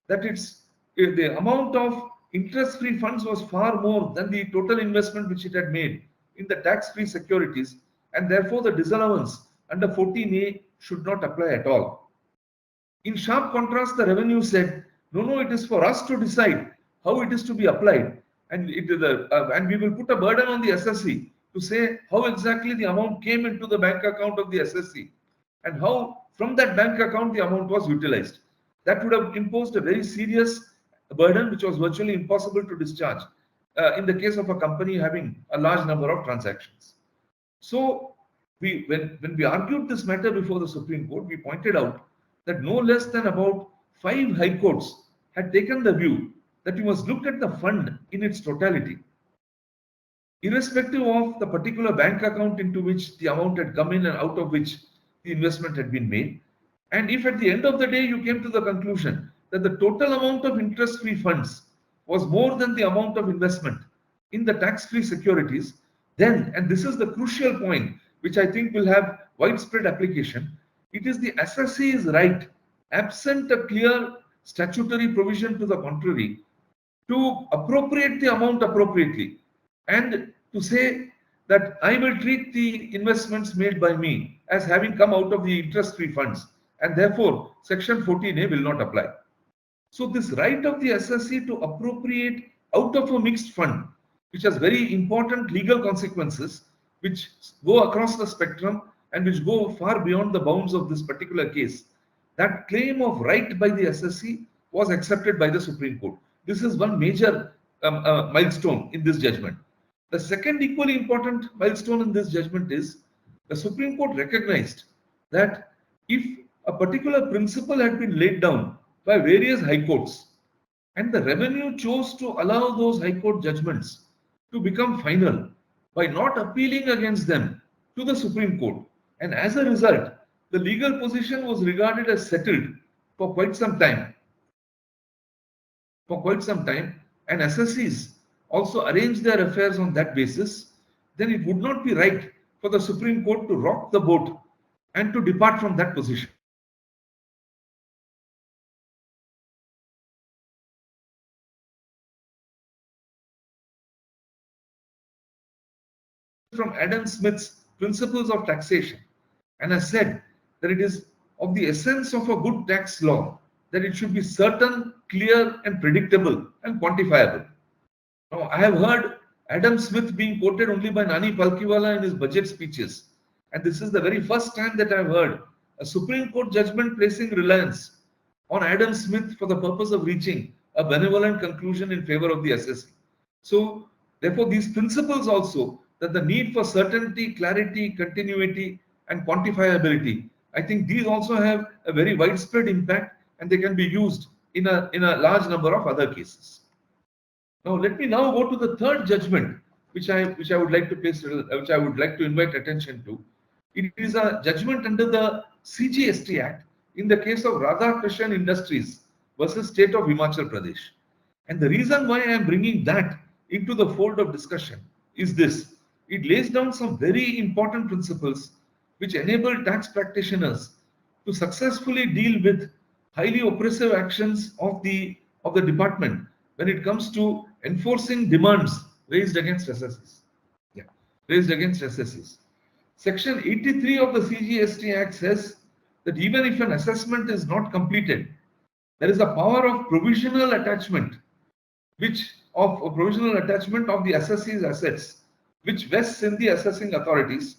J: that the amount of interest-free funds was far more than the total investment which it had made in the tax-free securities, and therefore the disallowance under 14A should not apply at all. In sharp contrast, the revenue said, no, it is for us to decide how it is to be applied, and and we will put a burden on the SSC to say how exactly the amount came into the bank account of the SSC and how from that bank account the amount was utilized. That would have imposed a very serious burden which was virtually impossible to discharge in the case of a company having a large number of transactions. So when we argued this matter before the Supreme Court, we pointed out that no less than about 5 high courts had taken the view that you must look at the fund in its totality, irrespective of the particular bank account into which the amount had come in and out of which the investment had been made. And if at the end of the day you came to the conclusion that the total amount of interest-free funds was more than the amount of investment in the tax-free securities, then, and this is the crucial point which I think will have widespread application, it is the SSC's right, absent a clear statutory provision to the contrary, to appropriate the amount appropriately and to say that I will treat the investments made by me as having come out of the interest-free funds, and therefore Section 14A will not apply. So this right of the SSC to appropriate out of a mixed fund, which has very important legal consequences, which go across the spectrum and which go far beyond the bounds of this particular case, that claim of right by the SSC was accepted by the Supreme Court. This is one major milestone in this judgment. The second equally important milestone in this judgment is the Supreme Court recognized that if a particular principle had been laid down by various high courts and the revenue chose to allow those high court judgments to become final by not appealing against them to the Supreme Court, and as a result the legal position was regarded as settled for quite some time, and SSCs also arranged their affairs on that basis, then it would not be right for the Supreme Court to rock the boat and to depart from that position. From Adam Smith's Principles of Taxation, and has said that it is of the essence of a good tax law that it should be certain, clear, and predictable and quantifiable. Now, I have heard Adam Smith being quoted only by Nani Palkiwala in his budget speeches, and this is the very first time that I have heard a Supreme Court judgment placing reliance on Adam Smith for the purpose of reaching a benevolent conclusion in favor of the SSC. So, therefore, these principles also, that the need for certainty, clarity, continuity, and quantifiability, I think these also have a very widespread impact, and they can be used in a large number of other cases. Now, let me now go to the third judgment, which I would like to invite attention to. It is a judgment under the CGST Act in the case of Radhakrishnan Industries versus State of Himachal Pradesh. And the reason why I am bringing that into the fold of discussion is this: it lays down some very important principles which enable tax practitioners to successfully deal with highly oppressive actions of the department when it comes to enforcing demands raised against SSCs. Section 83 of the CGST Act says that even if an assessment is not completed, there is a power of provisional attachment, of the assessee's assets, which vests in the assessing authorities,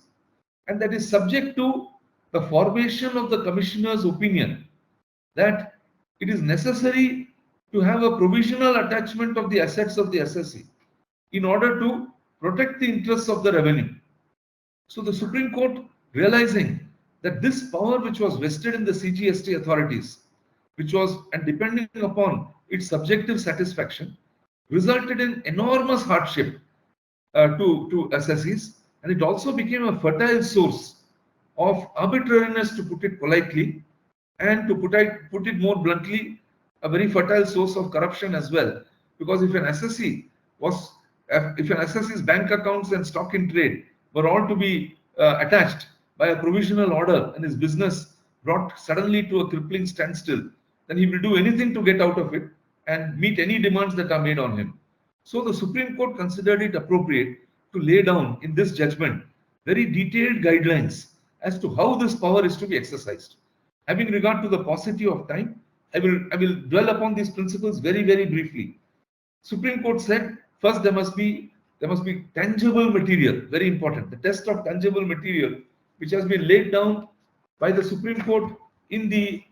J: and that is subject to the formation of the commissioner's opinion that it is necessary to have a provisional attachment of the assets of the assessee in order to protect the interests of the revenue. So the Supreme Court, realizing that this power which was vested in the CGST authorities, and depending upon its subjective satisfaction, resulted in enormous hardship to assessees, and it also became a fertile source of arbitrariness, to put it politely, and to put it more bluntly, a very fertile source of corruption as well. Because if an assessee's bank accounts and stock in trade were all to be attached by a provisional order, and his business brought suddenly to a crippling standstill, then he will do anything to get out of it and meet any demands that are made on him. So the Supreme Court considered it appropriate to lay down in this judgment very detailed guidelines as to how this power is to be exercised. Having regard to the paucity of time, I will dwell upon these principles very, very briefly. Supreme Court said first there must be tangible material, very important. The test of tangible material, which has been laid down by the Supreme Court in the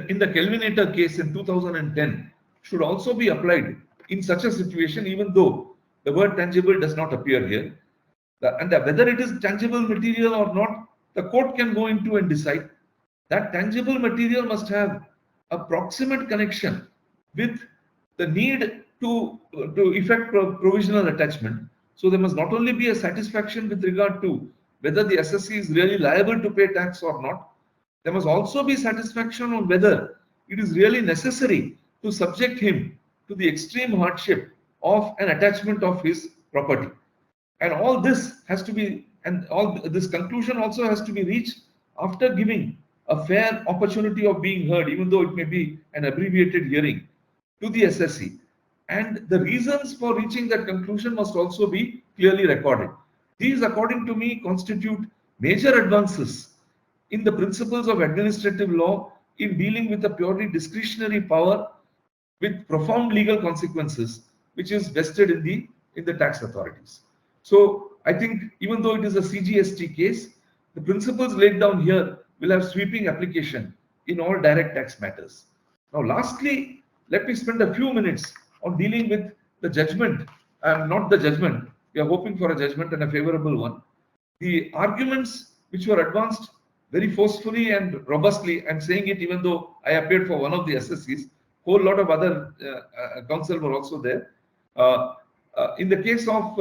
J: in the Kelvinator case in 2010, should also be applied in such a situation, even though the word tangible does not appear here. Whether it is tangible material or not, the court can go into and decide. That tangible material must have a proximate connection with the need to effect provisional attachment. So there must not only be a satisfaction with regard to whether the assessee is really liable to pay tax or not, there must also be satisfaction on whether it is really necessary to subject him to the extreme hardship of an attachment of his property. And all this has to be, and all this conclusion also has to be reached after giving a fair opportunity of being heard, even though it may be an abbreviated hearing, to the assessee. And the reasons for reaching that conclusion must also be clearly recorded. These, according to me, constitute major advances in the principles of administrative law in dealing with a purely discretionary power with profound legal consequences, which is vested in the tax authorities. So I think even though it is a CGST case, the principles laid down here will have sweeping application in all direct tax matters. Now, lastly, let me spend a few minutes on dealing with the judgment, not the judgment. We are hoping for a judgment and a favorable one. The arguments which were advanced very forcefully and robustly, and saying it even though I appeared for one of the assessees, whole lot of other counsel were also there. In the case of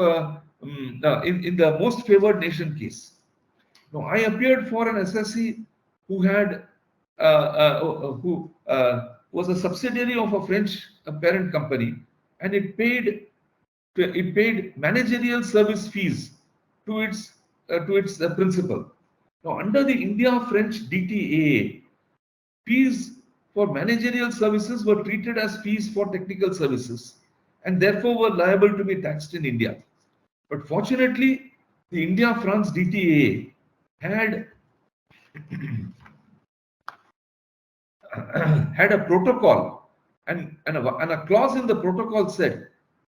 J: in the most favored nation case, now I appeared for an assessee who had who was a subsidiary of a French parent company, and it paid managerial service fees to its principal. Now, under the India-French DTAA, fees for managerial services were treated as fees for technical services and therefore were liable to be taxed in India. But fortunately, the India-France DTAA had had a protocol, and a clause in the protocol said,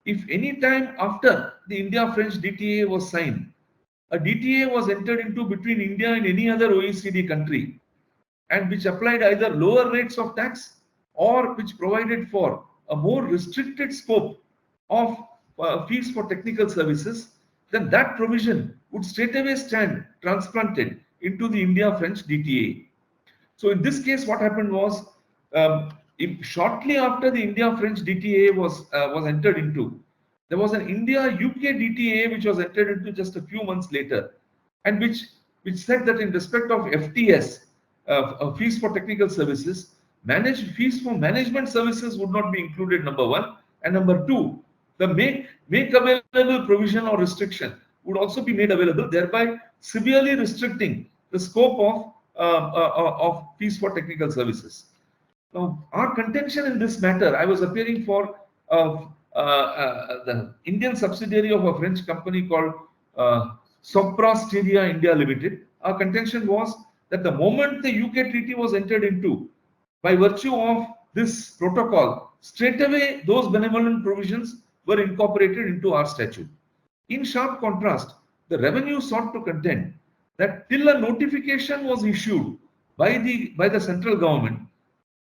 J: if any time after the India-French DTAA was signed, a DTA was entered into between India and any other OECD country, and which applied either lower rates of tax or which provided for a more restricted scope of fees for technical services, then that provision would straightaway stand transplanted into the India-French DTA. So in this case, what happened was, shortly after the India-French DTA was entered into, there was an India-UK DTA which was entered into just a few months later, and which said that in respect of FTS, fees for technical services, fees for management services would not be included, number one, and number two, the make available provision or restriction would also be made available, thereby severely restricting the scope of fees for technical services. Now, our contention in this matter, I was appearing for the Indian subsidiary of a French company called Subhobrata India Limited. Our contention was that the moment the UK treaty was entered into, by virtue of this protocol, straightaway those benevolent provisions were incorporated into our statute. In sharp contrast, the revenue sought to contend that till a notification was issued by the central government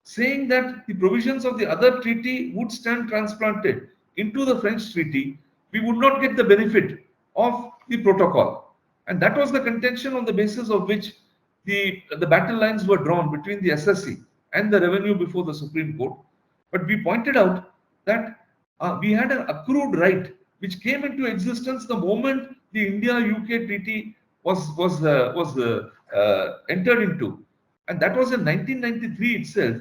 J: saying that the provisions of the other treaty would stand transplanted into the French treaty, we would not get the benefit of the protocol. And that was the contention on the basis of which the battle lines were drawn between the SSC and the revenue before the Supreme Court. But we pointed out that we had an accrued right which came into existence the moment the India-UK treaty was entered into. And that was in 1993 itself,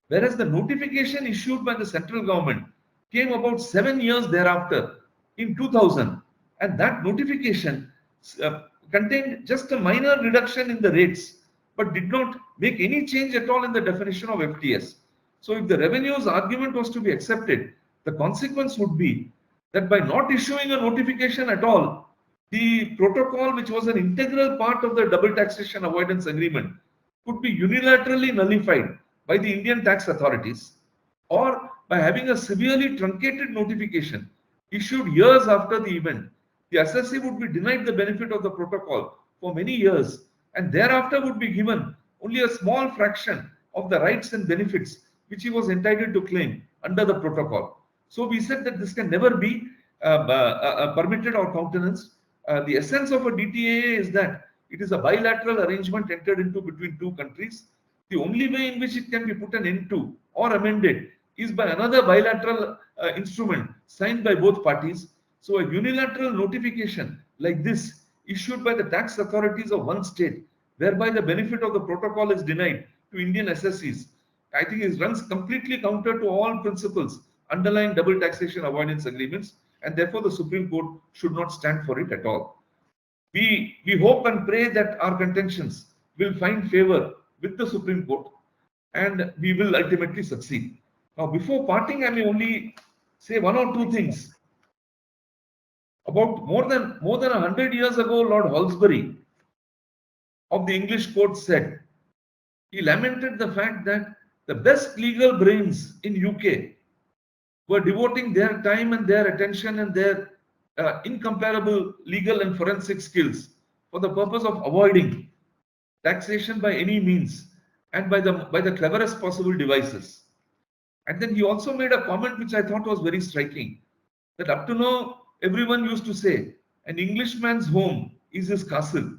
J: whereas the notification issued by the central government came about 7 years thereafter in 2000. And that notification contained just a minor reduction in the rates, but did not make any change at all in the definition of FTS. So if the revenue's argument was to be accepted, the consequence would be that by not issuing a notification at all, the protocol, which was an integral part of the double taxation avoidance agreement, could be unilaterally nullified by the Indian tax authorities, or by having a severely truncated notification issued years after the event, the assessee would be denied the benefit of the protocol for many years and thereafter would be given only a small fraction of the rights and benefits which he was entitled to claim under the protocol. So we said that this can never be permitted or countenanced. The essence of a DTAA is that it is a bilateral arrangement entered into between two countries. The only way in which it can be put an end to or amended is by another bilateral instrument signed by both parties. So a unilateral notification like this issued by the tax authorities of one state, whereby the benefit of the protocol is denied to Indian assessees, I think it runs completely counter to all principles underlying double taxation avoidance agreements, and therefore the Supreme Court should not stand for it at all. We hope and pray that our contentions will find favor with the Supreme Court and we will ultimately succeed. Now, before parting, I may only say one or two things. About more than 100 years ago, Lord Halsbury of the English court said, he lamented the fact that the best legal brains in UK were devoting their time and their attention and their incomparable legal and forensic skills for the purpose of avoiding taxation by any means and by the cleverest possible devices. And then he also made a comment which I thought was very striking, that up to now everyone used to say an Englishman's home is his castle,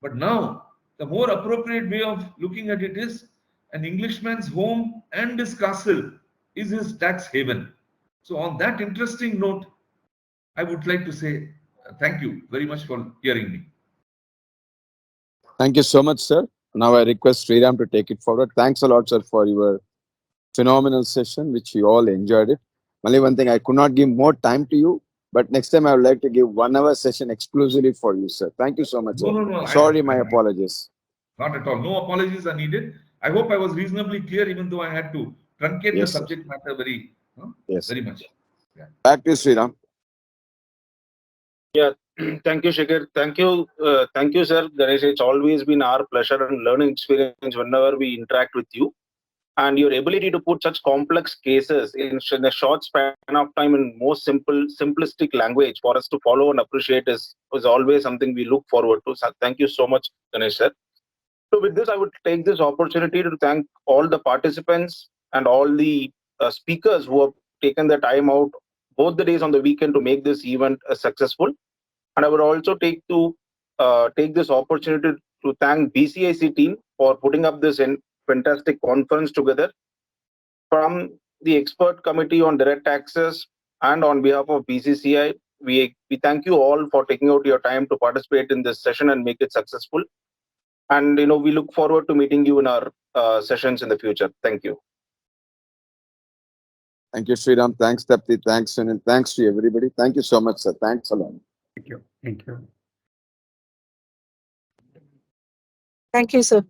J: but now the more appropriate way of looking at it is an Englishman's home and his castle is his tax haven. So on that interesting note, I would like to say thank you very much for hearing me.
A: Thank you so much, sir. Now I request Sriram to take it forward. Thanks a lot, sir, for your phenomenal session, which you all enjoyed it. Only one thing, I could not give more time to you, but next time I would like to give 1 hour session exclusively for you, sir. Thank you so much, sir.
J: No.
A: Sorry, my apologies.
J: Not at all. No apologies are needed. I hope I was reasonably clear, even though I had to truncate the
A: Yes, sir.
J: subject matter very,
A: Yes.
J: very much. Yeah.
A: Back to you, Sriram.
K: Yeah, thank you, Sekar. Thank you, sir. Ganesh, it's always been our pleasure and learning experience whenever we interact with you. And your ability to put such complex cases in a short span of time in most simplistic language for us to follow and appreciate is always something we look forward to. So thank you so much, Ganesh, sir. So with this, I would take this opportunity to thank all the participants and all the speakers who have taken the time out both the days on the weekend to make this event successful. And I would also take this opportunity to thank BCIC team for putting up this fantastic conference together. From the expert committee on direct taxes and on behalf of BCCI, we thank you all for taking out your time to participate in this session and make it successful. And we look forward to meeting you in our sessions in the future. Thank you.
A: Thank you, Sriram. Thanks, Tapti. Thanks, Sunil. Thanks to everybody. Thank you so much, sir. Thanks a lot.
D: Thank you. Thank you.
L: Thank you, sir.